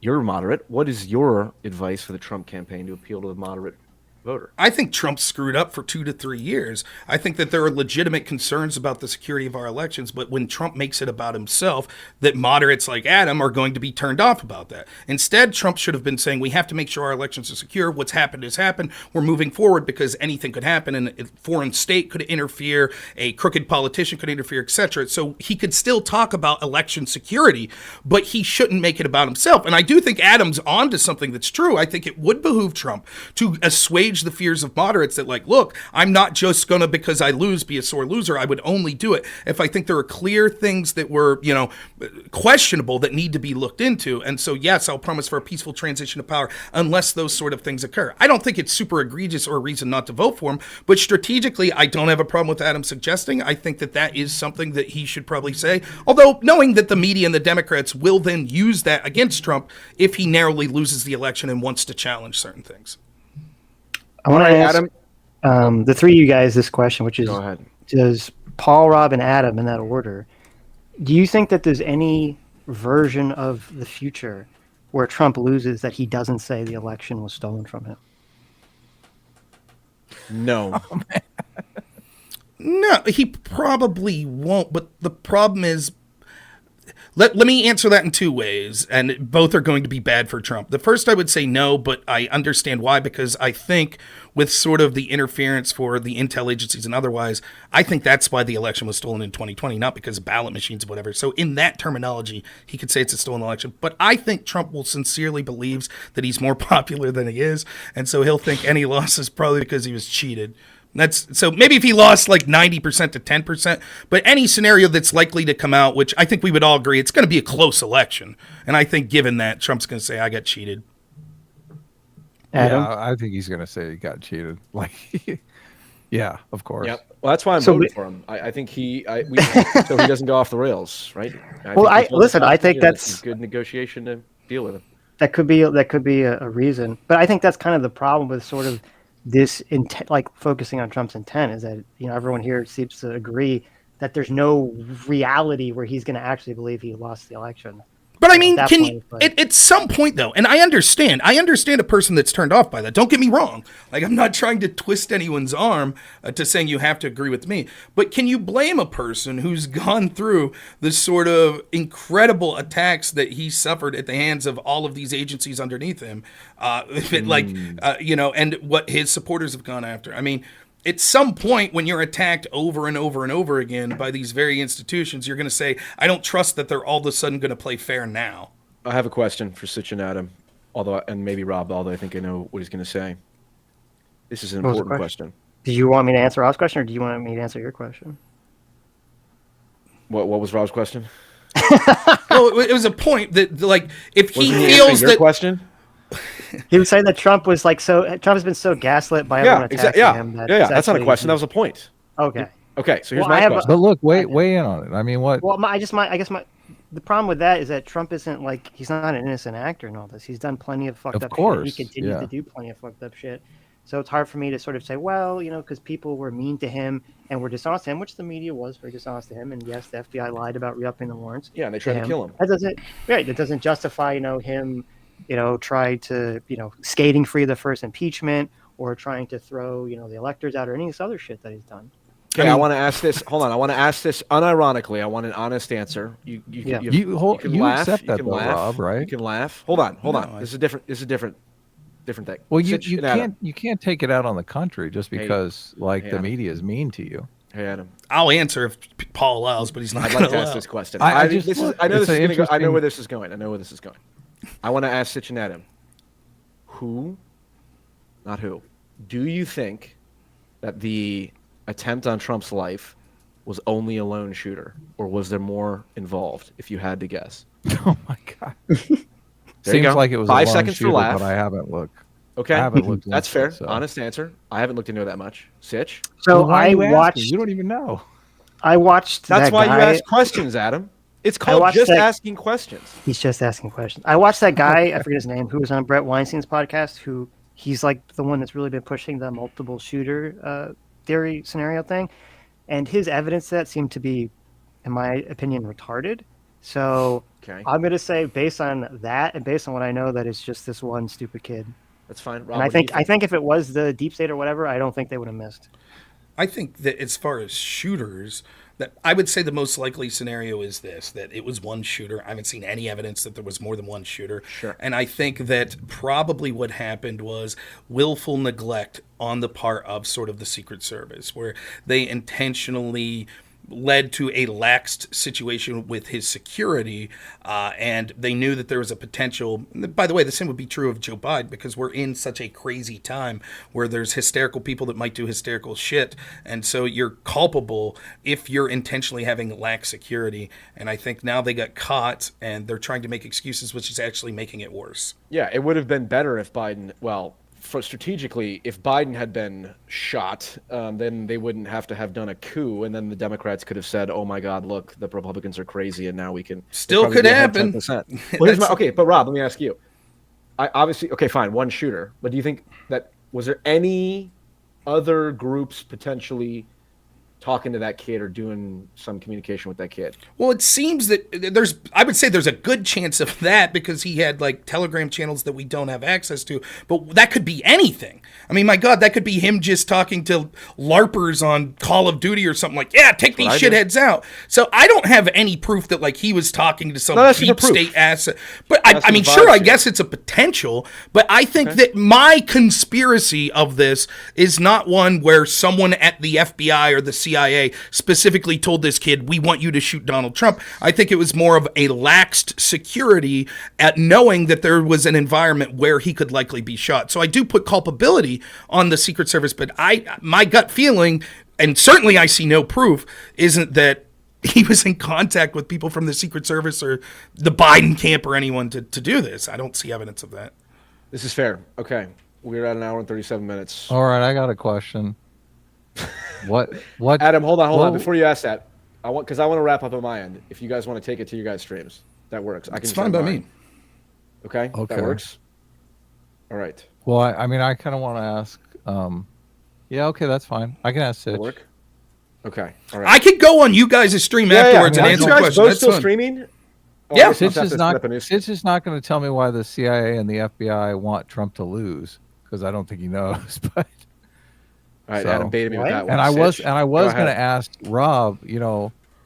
you're a moderate, what is your advice for the Trump campaign to appeal to the moderate voter? I think Trump screwed up for 2 to 3 years. I think that there are legitimate concerns about the security of our elections, but when Trump makes it about himself, that moderates like Adam are going to be turned off about that. Instead, Trump should have been saying, we have to make sure our elections are secure. What's happened has happened. We're moving forward because anything could happen, and a foreign state could interfere, a crooked politician could interfere, etc. So he could still talk about election security, but he shouldn't make it about himself. And I do think Adam's onto something that's true. I think it would behoove Trump to assuage the fears of moderates that look, I'm not just gonna, because I lose, be a sore loser. I would only do it if I think there are clear things that were questionable that need to be looked into. And so yes, I'll promise for a peaceful transition of power unless those sort of things occur. I don't think it's super egregious or a reason not to vote for him, but strategically I don't have a problem with Adam suggesting. I think that is something that he should probably say, although knowing that the media and the Democrats will then use that against Trump if he narrowly loses the election and wants to challenge certain things. I want to ask Adam, the three of you guys this question, which is, does Paul, Rob, and Adam, in that order, do you think that there's any version of the future where Trump loses that he doesn't say the election was stolen from him? No. Oh, no, he probably won't, but the problem is, Let me answer that in two ways, and both are going to be bad for Trump. The first, I would say no, but I understand why, because I think with sort of the interference for the intel agencies and otherwise, I think that's why the election was stolen in 2020, not because of ballot machines or whatever. So in that terminology, he could say it's a stolen election. But I think Trump will sincerely believes that he's more popular than he is, and so he'll think any loss is probably because he was cheated. So maybe if he lost 90% to 10%, but any scenario that's likely to come out, which I think we would all agree, it's going to be a close election. And I think given that, Trump's going to say, I got cheated. Adam? Yeah, I think he's going to say he got cheated. Yeah, of course. Yep. Well, that's why I'm voting for him. I think so he doesn't go off the rails, right? I think that's a good negotiation to deal with him. That could be a reason. But I think that's kind of the problem with sort of this intent, focusing on Trump's intent, is that everyone here seems to agree that there's no reality where he's going to actually believe he lost the election. But I mean, at some point though, and I understand a person that's turned off by that. Don't get me wrong. Like, I'm not trying to twist anyone's arm to saying you have to agree with me. But can you blame a person who's gone through the sort of incredible attacks that he suffered at the hands of all of these agencies underneath him, and what his supporters have gone after? I mean, at some point when you're attacked over and over and over again by these very institutions, you're going to say, I don't trust that they're all of a sudden going to play fair now. I have a question for Sitch and Adam, and maybe Rob, although I think I know what he's going to say. This is an important question. Do you want me to answer Rob's question, or do you want me to answer your question? What was Rob's question? Well, it was a point that, like, if he feels your question? He was saying that Trump has been so gaslit by everyone attacking him. That's not a question. That was a point. Okay. So here's my question. But look, weigh in on it. I mean, what? Well, the problem with that is that Trump isn't he's not an innocent actor in all this. He's done plenty of fucked up shit. He continues to do plenty of fucked up shit. So it's hard for me to sort of say, well, because people were mean to him and were dishonest to him, which the media was very dishonest to him. And yes, the FBI lied about re-upping the warrants. Yeah, and they tried to kill him. That doesn't justify, him, try to, skating free the first impeachment or trying to throw, the electors out or any of this other shit that he's done. Okay, I want to ask this. Hold on, I want to ask this unironically. I want an honest answer. You can laugh. Accept that, you can though, laugh. Rob, right? You can laugh. Hold on. This is a different thing. Well, you can't take it out on the country just because the media is mean to you. Hey, Adam. I'll answer if Paul allows, but he's not. I'd like to ask this question. I know where this is going. I want to ask Sitch and Adam. Not who. Do you think that the attempt on Trump's life was only a lone shooter, or was there more involved? If you had to guess. Oh my God. Seems like it was 5 a seconds shooter, for laugh. But I haven't looked. Okay, I haven't looked. That's fair. It, so. Honest answer. I haven't looked into it that much. Sitch. So I watched. You don't even know. I watched. That's why you ask questions, Adam. It's called just asking questions. He's just asking questions. I watched that guy. I forget his name. Who was on Brett Weinstein's podcast? He's like the one that's really been pushing the multiple shooter theory scenario thing, and his evidence to that seemed to be, in my opinion, retarded. So I'm going to say, based on that and based on what I know, that it's just this one stupid kid. That's fine. Rob, and I think if it was the deep state or whatever, I don't think they would have missed. I think that as far as shooters, that I would say the most likely scenario is that it was one shooter. I haven't seen any evidence that there was more than one shooter. Sure. And I think that probably what happened was willful neglect on the part of sort of the Secret Service, where they intentionally led to a laxed situation with his security, and they knew that there was a potential. By the way, the same would be true of Joe Biden, because we're in such a crazy time where there's hysterical people that might do hysterical shit, and so you're culpable if you're intentionally having lax security. And I think now they got caught, and they're trying to make excuses, which is actually making it worse. Yeah, it would have been better if Biden, strategically, if Biden had been shot, then they wouldn't have to have done a coup, and then the Democrats could have said, "Oh my God, look, the Republicans are crazy, and now we can." Still could happen. Well, but Rob, let me ask you. Fine, one shooter, but do you think that was there any other groups potentially talking to that kid or doing some communication with that kid? Well, it seems that I would say there's a good chance of that, because he had like Telegram channels that we don't have access to, but that could be anything. I mean, my God, that could be him just talking to LARPers on Call of Duty or something, like, yeah, take these shitheads out. So I don't have any proof that like he was talking to some deep state asset, but I mean, sure, I guess it's a potential, but I think that my conspiracy of this is not one where someone at the FBI or the CIA specifically told this kid, we want you to shoot Donald Trump. I think it was more of a laxed security at knowing that there was an environment where he could likely be shot. So I do put culpability on the Secret Service, but my gut feeling, and certainly I see no proof, isn't that he was in contact with people from the Secret Service or the Biden camp or anyone to do this. I don't see evidence of that. This is fair. Okay. We're at an hour and 37 minutes. All right, I got a question. What? Adam, hold on. Before you ask that, because I want to wrap up on my end. If you guys want to take it to your guys' streams, that works. It's fine by me. Okay, that works. All right. Well, I mean, I kind of want to ask. Yeah, okay, that's fine. I can ask Sitch. Work. Okay. All right. I could go on you guys' stream afterwards and answer you guys questions. both That's still fun. streaming? Oh, Yeah. I guess I'll have to set up a new- Sitch is not going to tell me why the CIA and the FBI want Trump to lose, because I don't think he knows. But All right, so- Adam baited me with that one. and I was Sitch, going go to ahead. ask Rob,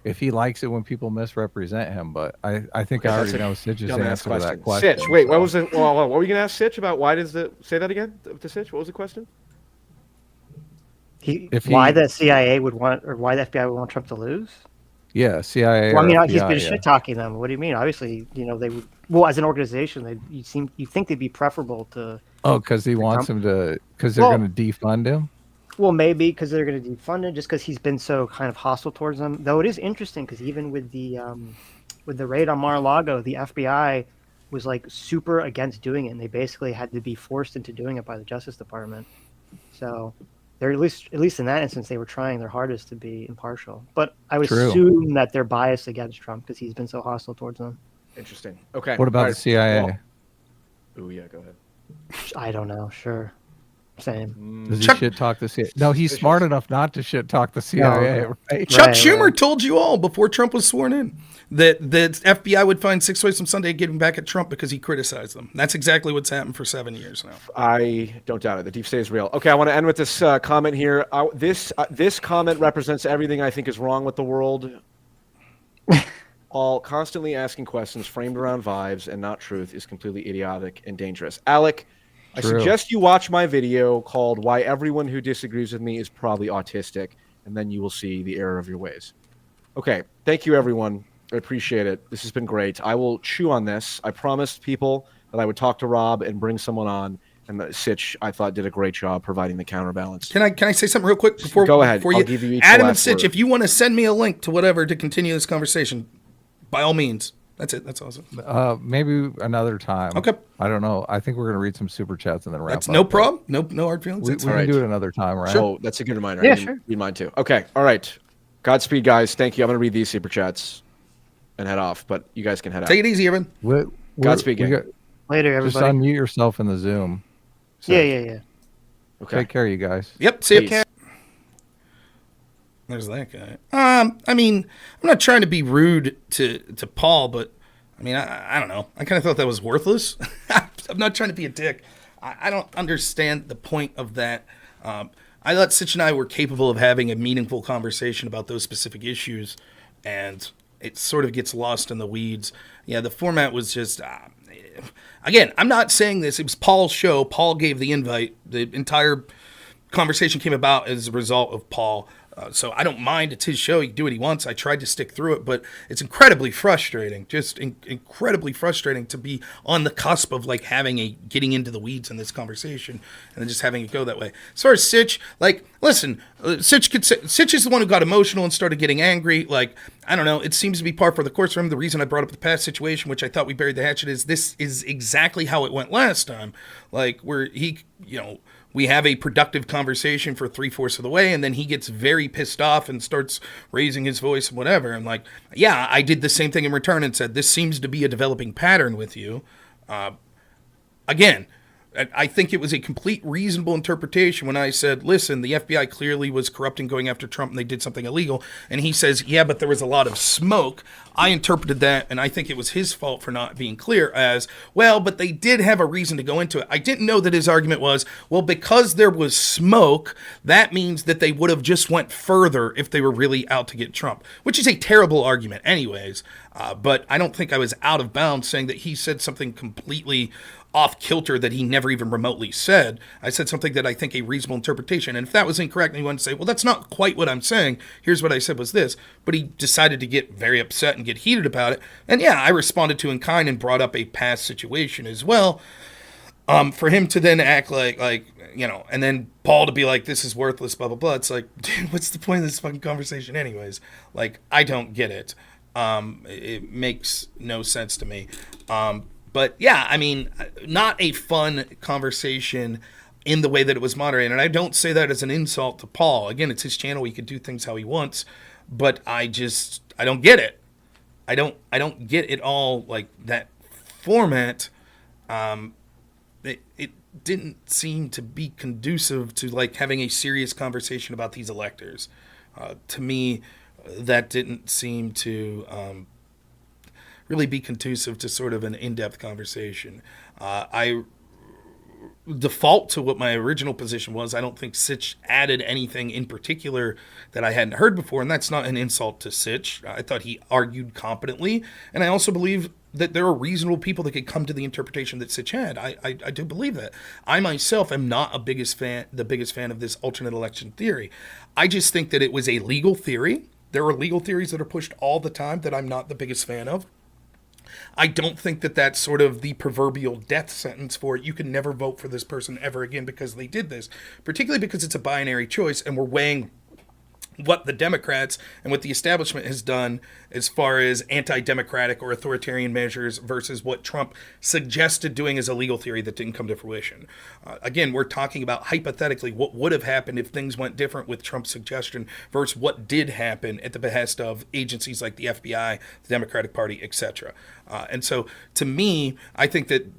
if he likes it when people misrepresent him, but I think I already know Sitch's Dumbass answer to that question. Sitch, wait, so. what was it? Well, what were you going to ask Sitch about? Why does say that again to Sitch? What was the question? Why the CIA would want, or why the FBI would want Trump to lose? Yeah, CIA. Well, I mean, or he's FBI, been yeah. shit talking them. What do you mean? Obviously, they would. Well, as an organization, you think they'd be preferable to. Oh, because he wants him to, because they're going to defund him. Well, maybe because they're going to defund him, just because he's been so kind of hostile towards them. Though it is interesting because even with the raid on Mar-a-Lago, the FBI was like super against doing it, and they basically had to be forced into doing it by the Justice Department. So they're at least in that instance, they were trying their hardest to be impartial. But I would assume that they're biased against Trump because he's been so hostile towards them. Interesting. Okay. What about the CIA? Well, oh yeah, go ahead. I don't know. Sure. Same. Does he shit talk the CIA? No, he's smart enough not to shit talk the CIA. Right? Chuck Schumer told you all before Trump was sworn in that the FBI would find 6 ways from Sunday to get him back at Trump because he criticized them. That's exactly what's happened for 7 years now. I don't doubt it. The deep state is real. Okay, I want to end with this comment here. This comment represents everything I think is wrong with the world. All constantly asking questions framed around vibes and not truth is completely idiotic and dangerous. Alec, I suggest you watch my video called Why Everyone Who Disagrees with Me is Probably Autistic, and then you will see the error of your ways. Okay, thank you, everyone. I appreciate it. This has been great. I will chew on this. I promised people that I would talk to Rob and bring someone on, and Sitch, I thought, did a great job providing the counterbalance. Can I say something real quick before? Go ahead. Before I'll give you each Adam the and last Sitch, word. if you want to send me a link to whatever to continue this conversation, by all means. That's it. That's awesome. Maybe another time. Okay. I don't know. I think we're going to read some super chats and then wrap That's up. no problem. No hard feelings. We That's can do it another time, right? Oh, that's a good reminder. Yeah, I didn't sure. read mine too. Okay. All right. Godspeed, guys. Thank you. I'm going to read these super chats and head off, but you guys can head out. Take it easy, Evan. Godspeed, gang. Later, Just everybody. unmute yourself in the Zoom. Yeah. Okay. Take care, you guys. Yep. See Peace. you. There's that guy. I mean, I'm not trying to be rude to Paul, but I mean, I don't know. I kind of thought that was worthless. I'm not trying to be a dick. I don't understand the point of that. I thought Sitch and I were capable of having a meaningful conversation about those specific issues, and it sort of gets lost in the weeds. Yeah, the format was just... again, I'm not saying this. It was Paul's show. Paul gave the invite. The entire conversation came about as a result of Paul. So I don't mind. It's his show. He can do what he wants. I tried to stick through it, but it's incredibly frustrating. Just incredibly frustrating to be on the cusp of like getting into the weeds in this conversation and then just having it go that way. As far as Sitch, like, listen, Sitch is the one who got emotional and started getting angry. Like, I don't know. It seems to be par for the course for him. The reason I brought up the past situation, which I thought we buried the hatchet, is this is exactly how it went last time. Like, where we have a productive conversation for 3/4 of the way, and then he gets very pissed off and starts raising his voice and whatever. And like, yeah, I did the same thing in return and said, this seems to be a developing pattern with you. Again, I think it was a complete reasonable interpretation when I said, listen, the FBI clearly was corrupting going after Trump and they did something illegal. And he says, yeah, but there was a lot of smoke. I interpreted that, and I think it was his fault for not being clear as, well, but they did have a reason to go into it. I didn't know that his argument was, well, because there was smoke, that means that they would have just went further if they were really out to get Trump, which is a terrible argument anyways. But I don't think I was out of bounds saying that he said something completely off kilter that he never even remotely said. I said something that I think a reasonable interpretation. And if that was incorrect and he wanted to say, well, that's not quite what I'm saying, here's what I said was this. But he decided to get very upset and get heated about it. And yeah, I responded to in kind and brought up a past situation as well. For him to then act like, and then Paul to be like, this is worthless, blah, blah, blah. It's like, dude, what's the point of this fucking conversation anyways? Like, I don't get it. It makes no sense to me. But yeah, I mean, not a fun conversation in the way that it was moderated. And I don't say that as an insult to Paul. Again, it's his channel. He can do things how he wants. But I don't get it. I don't get it all, like, that format. It didn't seem to be conducive to, like, having a serious conversation about these electors. To me, that didn't seem to really be conducive to sort of an in-depth conversation. I default to what my original position was. I don't think Sitch added anything in particular that I hadn't heard before, and that's not an insult to Sitch. I thought he argued competently, and I also believe that there are reasonable people that could come to the interpretation that Sitch had. I do believe that. I myself am not the biggest fan of this alternate election theory. I just think that it was a legal theory. There are legal theories that are pushed all the time that I'm not the biggest fan of. I don't think that that's sort of the proverbial death sentence for it. You can never vote for this person ever again because they did this, particularly because it's a binary choice and we're weighing what the Democrats and what the establishment has done as far as anti-democratic or authoritarian measures versus what Trump suggested doing as a legal theory that didn't come to fruition. Again, we're talking about hypothetically what would have happened if things went different with Trump's suggestion versus what did happen at the behest of agencies like the FBI, the Democratic Party, etc. And so to me, I think that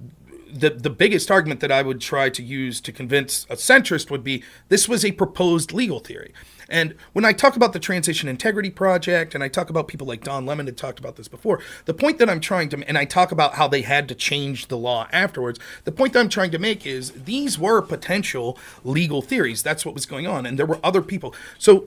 the biggest argument that I would try to use to convince a centrist would be this was a proposed legal theory. And when I talk about the Transition Integrity Project, and I talk about people like Don Lemon had talked about this before, the point that I'm trying to, and I talk about how they had to change the law afterwards, the point that I'm trying to make is these were potential legal theories. That's what was going on. And there were other people. So,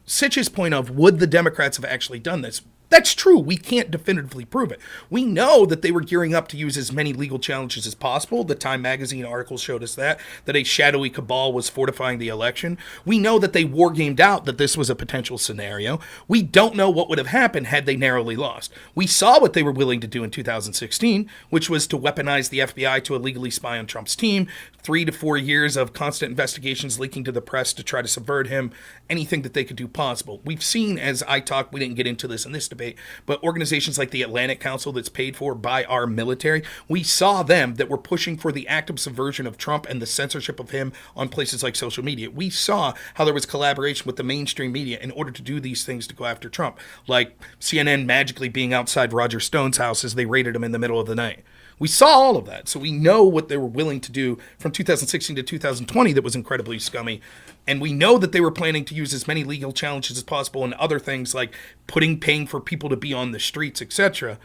Sitch's point of would the Democrats have actually done this? That's true. We can't definitively prove it. We know that they were gearing up to use as many legal challenges as possible. The Time magazine article showed us that a shadowy cabal was fortifying the election. We know that they wargamed out that this was a potential scenario. We don't know what would have happened had they narrowly lost. We saw what they were willing to do in 2016, which was to weaponize the FBI to illegally spy on Trump's team, 3 to 4 years of constant investigations leaking to the press to try to subvert him, anything that they could do possible. We've seen, as I talked, we didn't get into this in this debate, but organizations like the Atlantic Council that's paid for by our military, we saw them that were pushing for the active subversion of Trump and the censorship of him on places like social media. We saw how there was collaboration with the mainstream media in order to do these things to go after Trump, like CNN magically being outside Roger Stone's house as they raided him in the middle of the night. We saw all of that, so we know what they were willing to do from 2016 to 2020 that was incredibly scummy, and we know that they were planning to use as many legal challenges as possible and other things like paying for people to be on the streets, etc.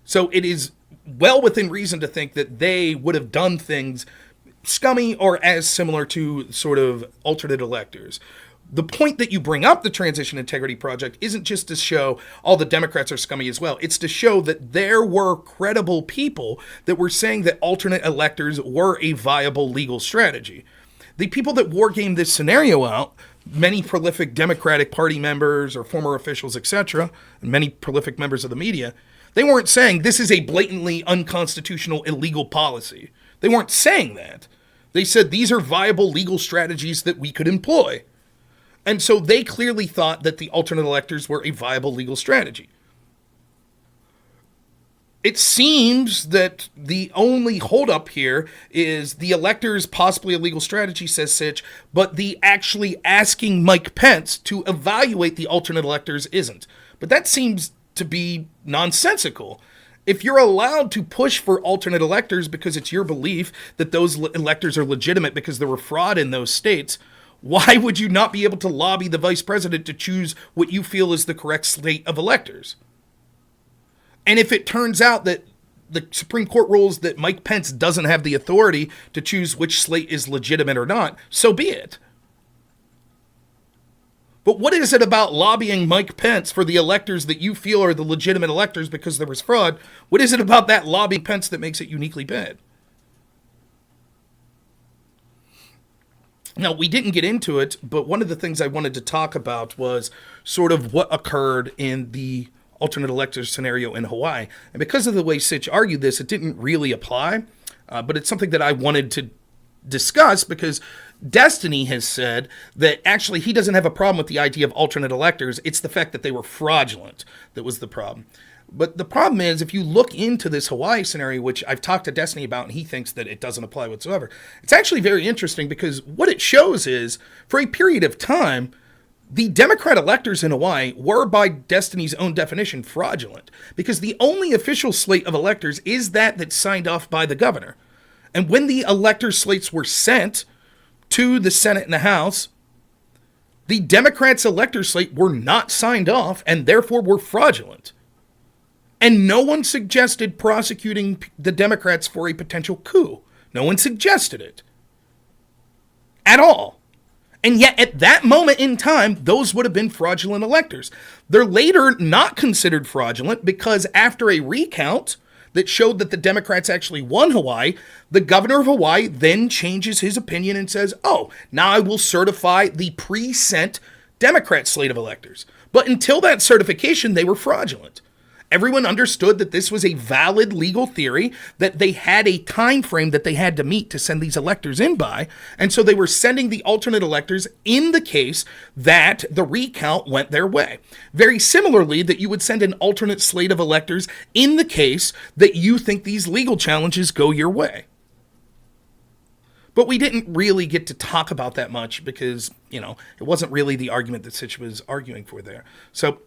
So it is well within reason to think that they would have done things scummy or as similar to sort of alternate electors. The point that you bring up the Transition Integrity Project isn't just to show all the Democrats are scummy as well. It's to show that there were credible people that were saying that alternate electors were a viable legal strategy. The people that wargamed this scenario out, many prolific Democratic Party members or former officials, etc., and many prolific members of the media, they weren't saying this is a blatantly unconstitutional, illegal policy. They weren't saying that. They said these are viable legal strategies that we could employ. And so they clearly thought that the alternate electors were a viable legal strategy. It seems that the only holdup here is the electors possibly a legal strategy, says Sitch, but the actually asking Mike Pence to evaluate the alternate electors isn't. But that seems to be nonsensical. If you're allowed to push for alternate electors because it's your belief that those electors are legitimate because there were fraud in those states, why would you not be able to lobby the vice president to choose what you feel is the correct slate of electors? And if it turns out that the Supreme Court rules that Mike Pence doesn't have the authority to choose which slate is legitimate or not, so be it. But what is it about lobbying Mike Pence for the electors that you feel are the legitimate electors because there was fraud? What is it about that lobbying Pence that makes it uniquely bad? Now, we didn't get into it, but one of the things I wanted to talk about was sort of what occurred in the alternate electors scenario in Hawaii. And because of the way Sitch argued this, it didn't really apply, but it's something that I wanted to discuss because Destiny has said that actually he doesn't have a problem with the idea of alternate electors. It's the fact that they were fraudulent that was the problem. But the problem is, if you look into this Hawaii scenario, which I've talked to Destiny about, and he thinks that it doesn't apply whatsoever, it's actually very interesting because what it shows is, for a period of time, the Democrat electors in Hawaii were, by Destiny's own definition, fraudulent because the only official slate of electors is that's signed off by the governor. And when the elector slates were sent to the Senate and the House, the Democrats' elector slate were not signed off and therefore were fraudulent. And no one suggested prosecuting the Democrats for a potential coup. No one suggested it. At all. And yet, at that moment in time, those would have been fraudulent electors. They're later not considered fraudulent because after a recount that showed that the Democrats actually won Hawaii, the governor of Hawaii then changes his opinion and says, oh, now I will certify the pre-sent Democrat slate of electors. But until that certification, they were fraudulent. Everyone understood that this was a valid legal theory, that they had a time frame that they had to meet to send these electors in by, and so they were sending the alternate electors in the case that the recount went their way. Very similarly, that you would send an alternate slate of electors in the case that you think these legal challenges go your way. But we didn't really get to talk about that much because, it wasn't really the argument that Sitch was arguing for there. So,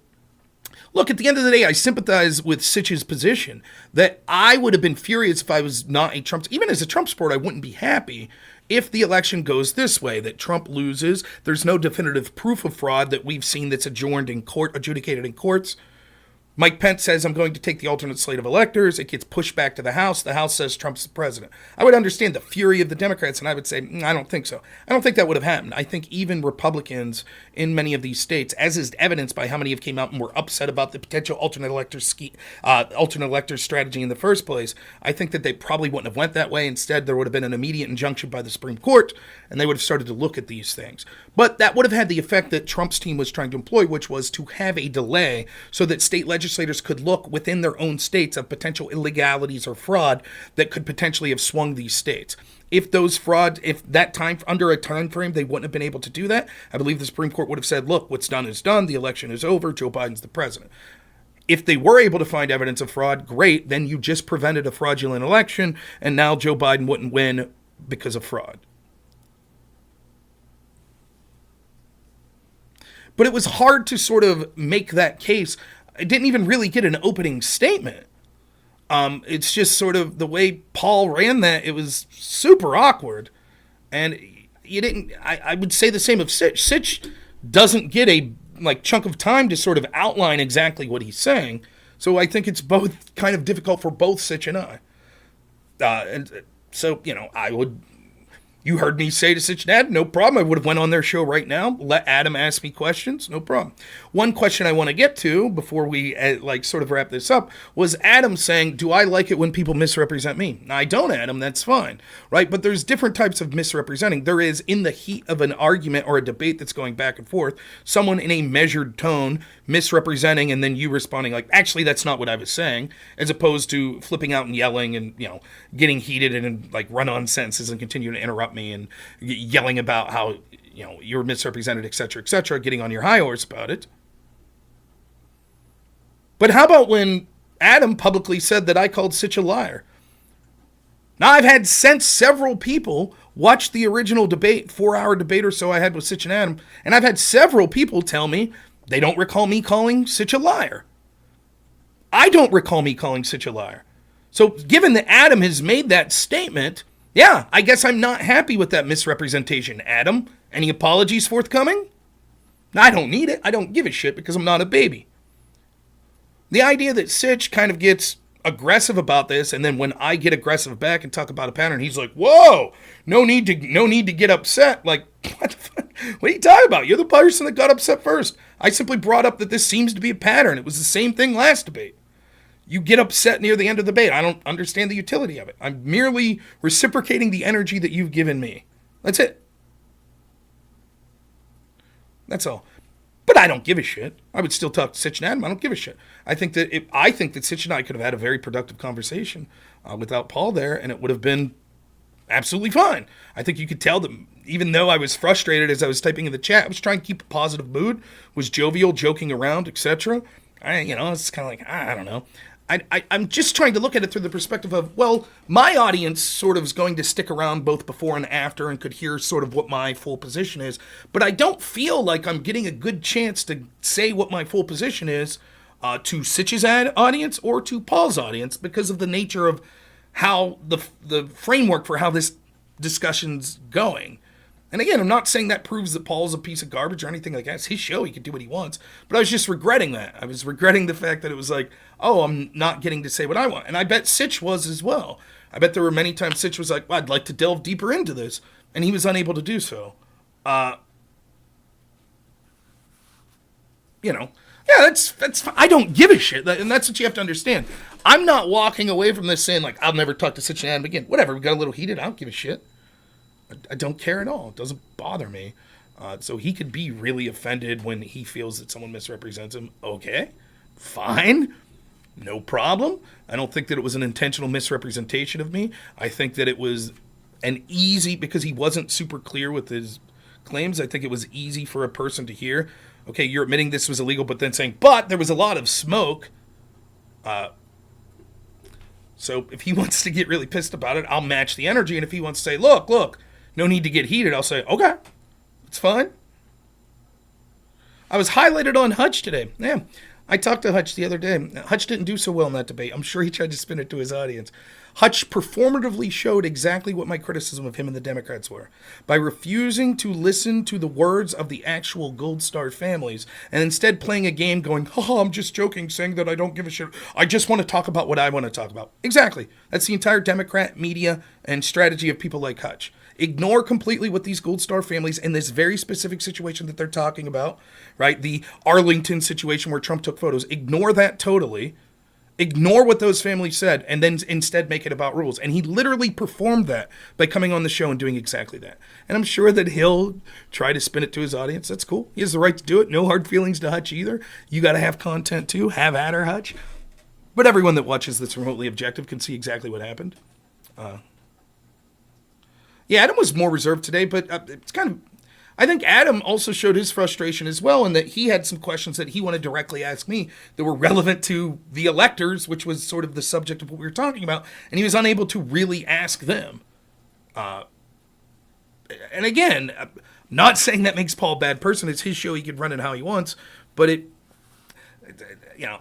look, at the end of the day, I sympathize with Sitch's position that I would have been furious if I was not a Trump. Even as a Trump supporter, I wouldn't be happy if the election goes this way, that Trump loses. There's no definitive proof of fraud that we've seen that's adjudicated in courts. Mike Pence says, I'm going to take the alternate slate of electors. It gets pushed back to the House. The House says Trump's the president. I would understand the fury of the Democrats, and I would say, I don't think so. I don't think that would have happened. I think even Republicans in many of these states, as is evidenced by how many have came out and were upset about the potential alternate elector strategy in the first place, I think that they probably wouldn't have went that way. Instead, there would have been an immediate injunction by the Supreme Court, and they would have started to look at these things. But that would have had the effect that Trump's team was trying to employ, which was to have a delay so that state legislators could look within their own states of potential illegalities or fraud that could potentially have swung these states. If that time, under a time frame, they wouldn't have been able to do that, I believe the Supreme Court would have said, look, what's done is done, the election is over, Joe Biden's the president. If they were able to find evidence of fraud, great, then you just prevented a fraudulent election, and now Joe Biden wouldn't win because of fraud. But it was hard to sort of make that case. I didn't even really get an opening statement. It's just sort of the way Paul ran that. It was super awkward. And I would say the same of Sitch. Sitch doesn't get a chunk of time to sort of outline exactly what he's saying. So I think it's both kind of difficult for both Sitch and I. And so, you heard me say to Sitch and Adam, no problem. I would have went on their show right now. Let Adam ask me questions. No problem. One question I want to get to before we sort of wrap this up was Adam saying, do I like it when people misrepresent me? Now, I don't, Adam. That's fine. Right? But there's different types of misrepresenting. There is in the heat of an argument or a debate that's going back and forth, someone in a measured tone misrepresenting and then you responding actually, that's not what I was saying, as opposed to flipping out and yelling and, getting heated and run-on sentences and continue to interrupt me and yelling about how you're misrepresented, etc., getting on your high horse about it. But how about when Adam publicly said that I called Sitch a liar? Now, I've had since several people watch the original debate, 4-hour debate or so I had with Sitch and Adam, and I've had several people tell me they don't recall me calling Sitch a liar. I don't recall me calling Sitch a liar. So given that Adam has made that statement, yeah, I guess I'm not happy with that misrepresentation. Adam, any apologies forthcoming? I don't need it. I don't give a shit because I'm not a baby. The idea that Sitch kind of gets aggressive about this, and then when I get aggressive back and talk about a pattern, he's like, whoa, no need to get upset. What the fuck? What are you talking about? You're the person that got upset first. I simply brought up that this seems to be a pattern. It was the same thing last debate. You get upset near the end of the debate. I don't understand the utility of it. I'm merely reciprocating the energy that you've given me. That's it. That's all. But I don't give a shit. I would still talk to Sitch and Adam. I don't give a shit. I think that Sitch and I could have had a very productive conversation without Paul there, and it would have been absolutely fine. I think you could tell that even though I was frustrated as I was typing in the chat, I was trying to keep a positive mood, was jovial, joking around, etc. It's kind of I don't know. I'm just trying to look at it through the perspective of, well, my audience sort of is going to stick around both before and after and could hear sort of what my full position is. But I don't feel like I'm getting a good chance to say what my full position is to Sitch's audience or to Paul's audience because of the nature of how the framework for how this discussion's going. And again, I'm not saying that proves that Paul's a piece of garbage or anything like that. It's his show. He can do what he wants. But I was just regretting that. I was regretting the fact that it was like, oh, I'm not getting to say what I want. And I bet Sitch was as well. I bet there were many times Sitch was like, well, I'd like to delve deeper into this. And he was unable to do so. Yeah, that's I don't give a shit. And that's what you have to understand. I'm not walking away from this saying, like, I'll never talk to Sitch and Adam again. Whatever, we got a little heated. I don't give a shit. I don't care at all. It doesn't bother me. So he could be really offended when he feels that someone misrepresents him. Okay, fine. No problem. I don't think that it was an intentional misrepresentation of me. I think that it was because he wasn't super clear with his claims, I think it was easy for a person to hear, okay, you're admitting this was illegal, but then saying, but there was a lot of smoke. So if he wants to get really pissed about it, I'll match the energy. And if he wants to say, look, no need to get heated, I'll say, okay, it's fine. I was highlighted on Hutch today. Yeah, I talked to Hutch the other day. Hutch didn't do so well in that debate. I'm sure he tried to spin it to his audience. Hutch performatively showed exactly what my criticism of him and the Democrats were. By refusing to listen to the words of the actual Gold Star families and instead playing a game going, oh, I'm just joking, saying that I don't give a shit. I just want to talk about what I want to talk about. Exactly. That's the entire Democrat media and strategy of people like Hutch. Ignore completely what these Gold Star families in this very specific situation that they're talking about, right? The Arlington situation where Trump took photos. Ignore that totally. Ignore what those families said and then instead make it about rules. And he literally performed that by coming on the show and doing exactly that. And I'm sure that he'll try to spin it to his audience. That's cool. He has the right to do it. No hard feelings to Hutch either. You got to have content too. Have at her, Hutch. But everyone that watches that's remotely objective can see exactly what happened. Yeah, Adam was more reserved today, but it's kind of... I think Adam also showed his frustration as well in that he had some questions that he wanted to directly ask me that were relevant to the electors, which was sort of the subject of what we were talking about, and he was unable to really ask them. And again, I'm not saying that makes Paul a bad person. It's his show. He can run it how he wants. But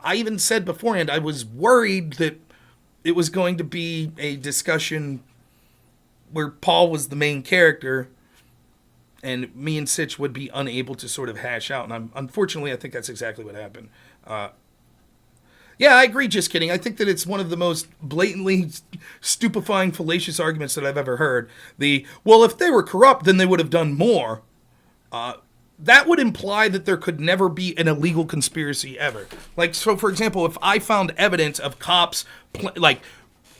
I even said beforehand, I was worried that it was going to be a discussion where Paul was the main character and me and Sitch would be unable to sort of hash out. And unfortunately, I think that's exactly what happened. Yeah, I agree, just kidding. I think that it's one of the most blatantly stupefying, fallacious arguments that I've ever heard. Well, if they were corrupt, then they would have done more. That would imply that there could never be an illegal conspiracy ever. Like, so for example, if I found evidence of cops,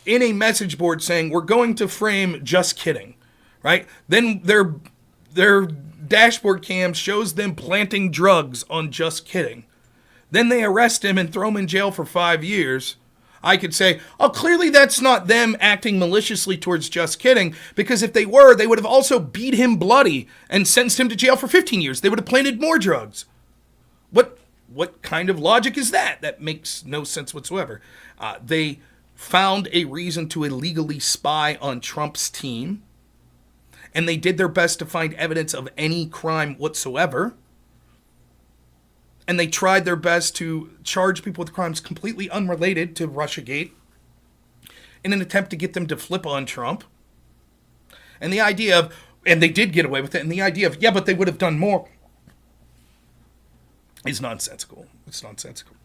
in a message board saying, we're going to frame just kidding, right? Then their dashboard cam shows them planting drugs on just kidding. Then they arrest him and throw him in jail for 5 years. I could say, oh, clearly that's not them acting maliciously towards just kidding, because if they were, they would have also beat him bloody and sentenced him to jail for 15 years. They would have planted more drugs. What kind of logic is that? That makes no sense whatsoever. They found a reason to illegally spy on Trump's team, and they did their best to find evidence of any crime whatsoever. And they tried their best to charge people with crimes completely unrelated to Russiagate in an attempt to get them to flip on Trump. And the idea of, and they did get away with it, and the idea of, yeah, but they would have done more, is nonsensical. It's nonsensical.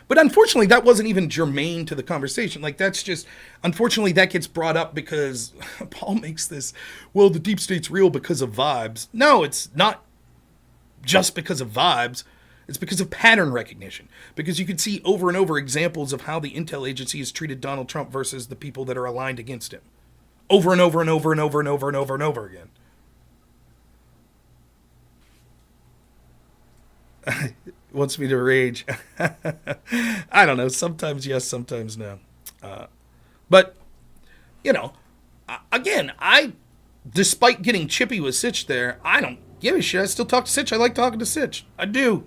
But unfortunately, that wasn't even germane to the conversation. That's just, unfortunately, that gets brought up because Paul makes this, well, the deep state's real because of vibes. No, it's not just because of vibes. It's because of pattern recognition. Because you can see over and over examples of how the intel agency has treated Donald Trump versus the people that are aligned against him. Over and over and over and over and over and over and over again. Wants me to rage. I don't know. Sometimes yes, sometimes no. But, again, despite getting chippy with Sitch there, I don't give a shit. I still talk to Sitch. I like talking to Sitch. I do.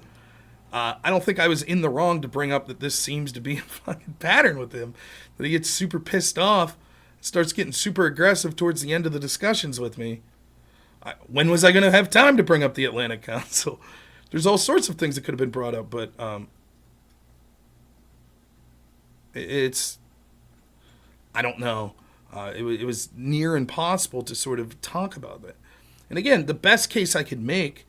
I don't think I was in the wrong to bring up that this seems to be a fucking pattern with him. That he gets super pissed off, starts getting super aggressive towards the end of the discussions with me. When was I going to have time to bring up the Atlantic Council? There's all sorts of things that could have been brought up, but it's, I don't know. It was near impossible to sort of talk about that. And again, the best case I could make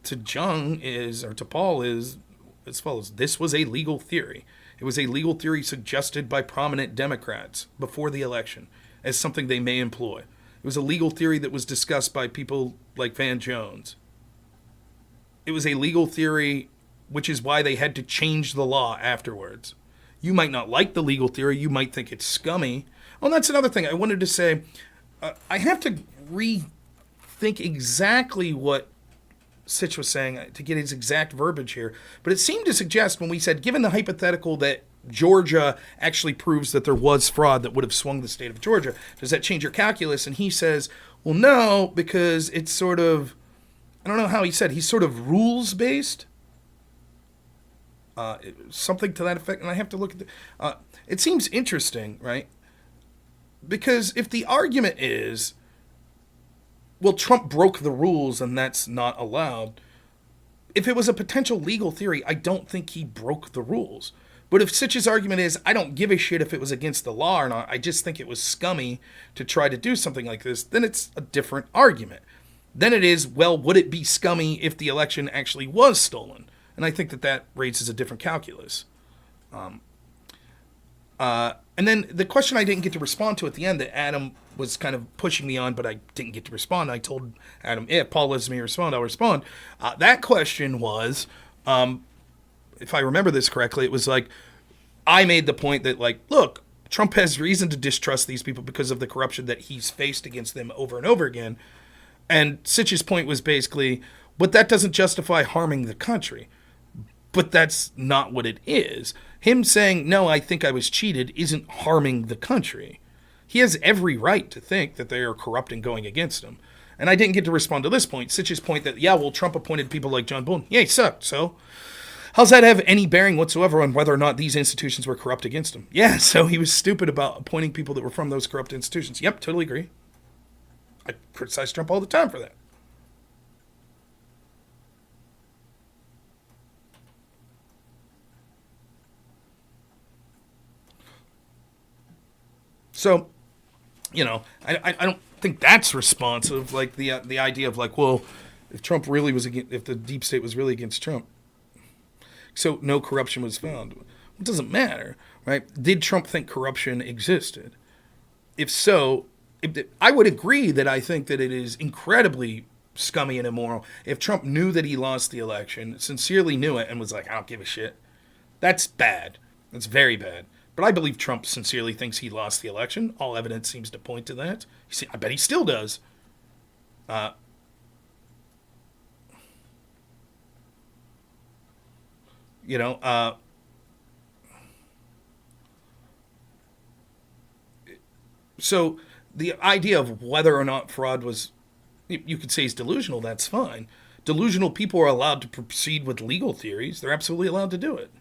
to Jung or to Paul is as follows. This was a legal theory. It was a legal theory suggested by prominent Democrats before the election as something they may employ. It was a legal theory that was discussed by people like Van Jones. It was a legal theory, which is why they had to change the law afterwards. You might not like the legal theory. You might think it's scummy. Oh, and that's another thing I wanted to say. I have to rethink exactly what Sitch was saying to get his exact verbiage here. But it seemed to suggest when we said, given the hypothetical that Georgia actually proves that there was fraud that would have swung the state of Georgia, does that change your calculus? And he says, well, no, because it's sort of, I don't know how he said, he's sort of rules-based. Something to that effect. And I have to look at it seems interesting, right? Because if the argument is, well, Trump broke the rules and that's not allowed. If it was a potential legal theory, I don't think he broke the rules. But if Sitch's argument is, I don't give a shit if it was against the law or not, I just think it was scummy to try to do something like this, then it's a different argument. Then it is, well, would it be scummy if the election actually was stolen? And I think that raises a different calculus. And then the question I didn't get to respond to at the end that Adam was kind of pushing me on, but I didn't get to respond. I told Adam, if Paul lets me respond, I'll respond. That question was, if I remember this correctly, it was like, I made the point that, like, look, Trump has reason to distrust these people because of the corruption that he's faced against them over and over again. And Sitch's point was basically, but that doesn't justify harming the country. But that's not what it is. Him saying, no, I think I was cheated, isn't harming the country. He has every right to think that they are corrupt and going against him. And I didn't get to respond to this point. Sitch's point that, yeah, well, Trump appointed people like John Bolton. Yeah, he sucked. So how's that have any bearing whatsoever on whether or not these institutions were corrupt against him? Yeah, so he was stupid about appointing people that were from those corrupt institutions. Yep, totally agree. I criticize Trump all the time for that. So, you know, I don't think that's responsive. Like the idea of like, well, if Trump really was against, if the deep state was really against Trump, so no corruption was found. It doesn't matter, right? Did Trump think corruption existed? If so, I would agree that I think that it is incredibly scummy and immoral. If Trump knew that he lost the election, sincerely knew it, and was like, I don't give a shit, that's bad. That's very bad. But I believe Trump sincerely thinks he lost the election. All evidence seems to point to that. I bet he still does. So the idea of whether or not fraud was, you could say is delusional, that's fine. Delusional people are allowed to proceed with legal theories. They're absolutely allowed to do it.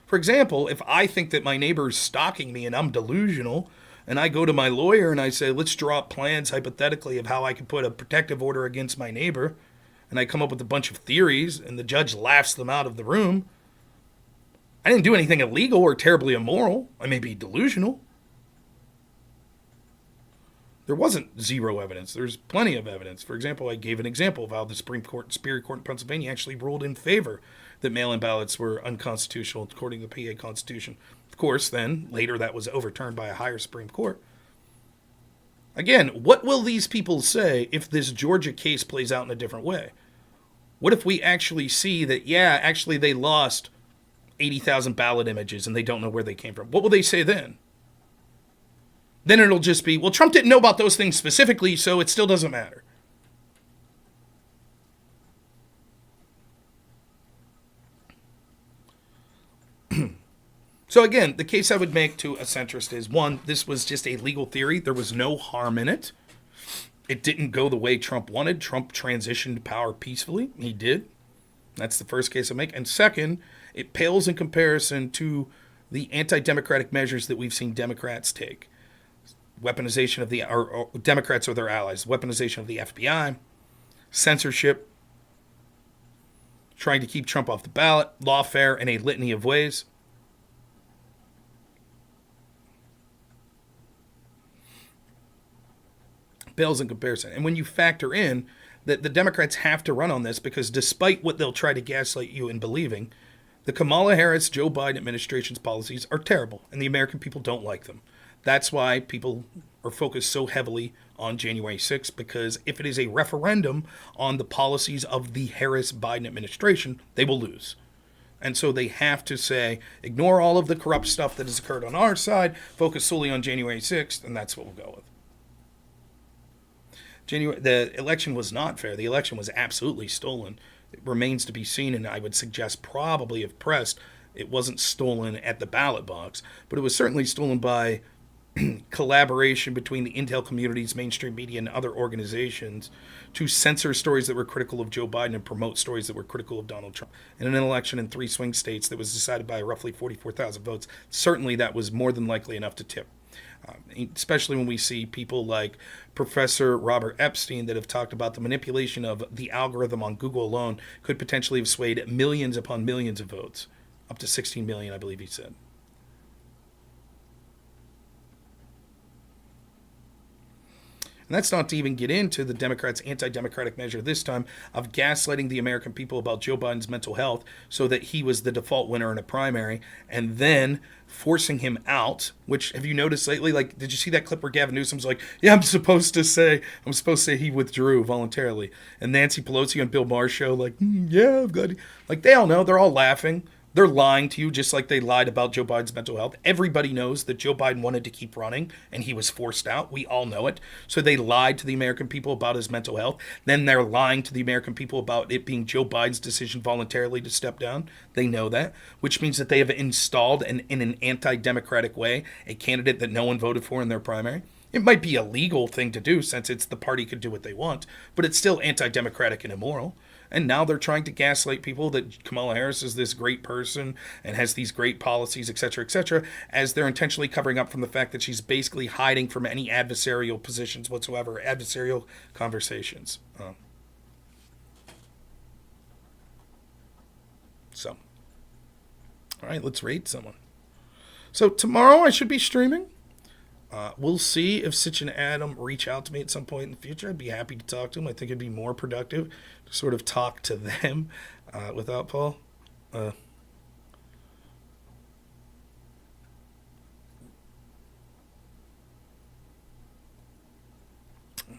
For example, if I think that my neighbor's stalking me and I'm delusional, and I go to my lawyer and I say, let's draw up plans hypothetically of how I could put a protective order against my neighbor, and I come up with a bunch of theories, and the judge laughs them out of the room, I didn't do anything illegal or terribly immoral. I may be delusional. There wasn't zero evidence. There's plenty of evidence. For example, I gave an example of how the Superior Court in Pennsylvania actually ruled in favor that mail-in ballots were unconstitutional according to the PA Constitution. Of course, then, later that was overturned by a higher Supreme Court. Again, what will these people say if this Georgia case plays out in a different way? What if we actually see that, yeah, actually they lost 80,000 ballot images and they don't know where they came from? What will they say then? Then it'll just be, well, Trump didn't know about those things specifically, so it still doesn't matter. So again, the case I would make to a centrist is, one, this was just a legal theory. There was no harm in it. It didn't go the way Trump wanted. Trump transitioned to power peacefully. He did. That's the first case I make. And second, it pales in comparison to the anti-democratic measures that we've seen Democrats take. Weaponization of or Democrats or their allies. Weaponization of the FBI. Censorship. Trying to keep Trump off the ballot. Lawfare in a litany of ways. pales in comparison. And when you factor in that the Democrats have to run on this, because despite what they'll try to gaslight you in believing, the Kamala Harris, Joe Biden administration's policies are terrible, and the American people don't like them. That's why people are focused so heavily on January 6th, because if it is a referendum on the policies of the Harris-Biden administration, they will lose. And so they have to say, ignore all of the corrupt stuff that has occurred on our side, focus solely on January 6th, and that's what we'll go with. The election was not fair. The election was absolutely stolen. It remains to be seen, and I would suggest probably if pressed, it wasn't stolen at the ballot box, but it was certainly stolen by collaboration between the intel communities, mainstream media, and other organizations to censor stories that were critical of Joe Biden and promote stories that were critical of Donald Trump. In an election in 3 swing states that was decided by roughly 44,000 votes, certainly that was more than likely enough to tip. Especially when we see people like Professor Robert Epstein that have talked about the manipulation of the algorithm on Google alone could potentially have swayed millions upon millions of votes, up to 16 million, I believe he said. And that's not to even get into the Democrats' anti-democratic measure this time of gaslighting the American people about Joe Biden's mental health so that he was the default winner in a primary, and then forcing him out, which, have you noticed lately? Like, did you see that clip where Gavin Newsom's like, yeah, I'm supposed to say he withdrew voluntarily. And Nancy Pelosi on Bill Maher's show, like, yeah, I've got it. Like, they all know, they're all laughing. They're lying to you just like they lied about Joe Biden's mental health. Everybody knows that Joe Biden wanted to keep running and he was forced out. We all know it. So they lied to the American people about his mental health. Then they're lying to the American people about it being Joe Biden's decision voluntarily to step down. They know that, which means that they have installed in an anti-democratic way a candidate that no one voted for in their primary. It might be a legal thing to do since it's the party could do what they want, but it's still anti-democratic and immoral. And now they're trying to gaslight people that Kamala Harris is this great person and has these great policies, et cetera, as they're intentionally covering up from the fact that she's basically hiding from any adversarial positions whatsoever, adversarial conversations. So, all right, let's rate someone. So tomorrow I should be streaming. We'll see if Sitch and Adam reach out to me at some point in the future. I'd be happy to talk to them. I think it'd be more productive to sort of talk to them without Paul.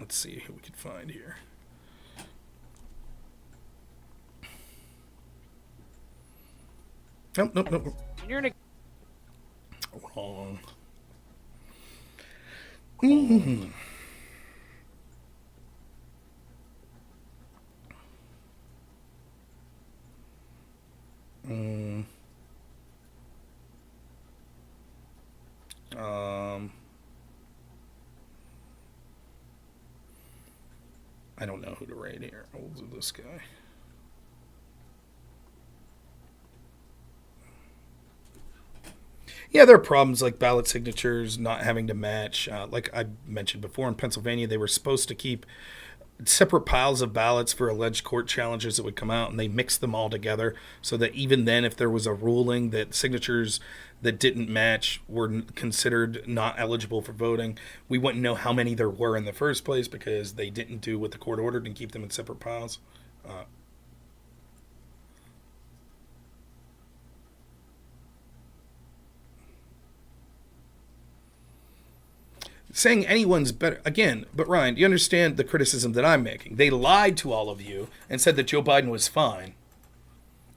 Let's see who we can find here. Nope. You're in a... Wrong. I don't know who to rate here. We'll do this guy. Yeah, there are problems like ballot signatures not having to match. Like I mentioned before, in Pennsylvania, they were supposed to keep separate piles of ballots for alleged court challenges that would come out, and they mixed them all together so that even then, if there was a ruling that signatures that didn't match were considered not eligible for voting, we wouldn't know how many there were in the first place because they didn't do what the court ordered and keep them in separate piles. Saying anyone's better, again, but Ryan, do you understand the criticism that I'm making? They lied to all of you and said that Joe Biden was fine.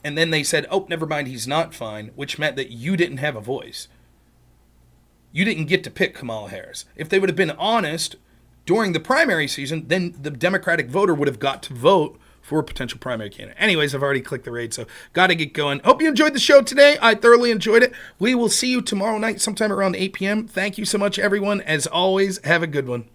And then they said, oh, never mind, he's not fine, which meant that you didn't have a voice. You didn't get to pick Kamala Harris. If they would have been honest during the primary season, then the Democratic voter would have got to vote for a potential primary candidate. Anyways, I've already clicked the rate, so got to get going. Hope you enjoyed the show today. I thoroughly enjoyed it. We will see you tomorrow night sometime around 8 p.m. Thank you so much, everyone. As always, have a good one.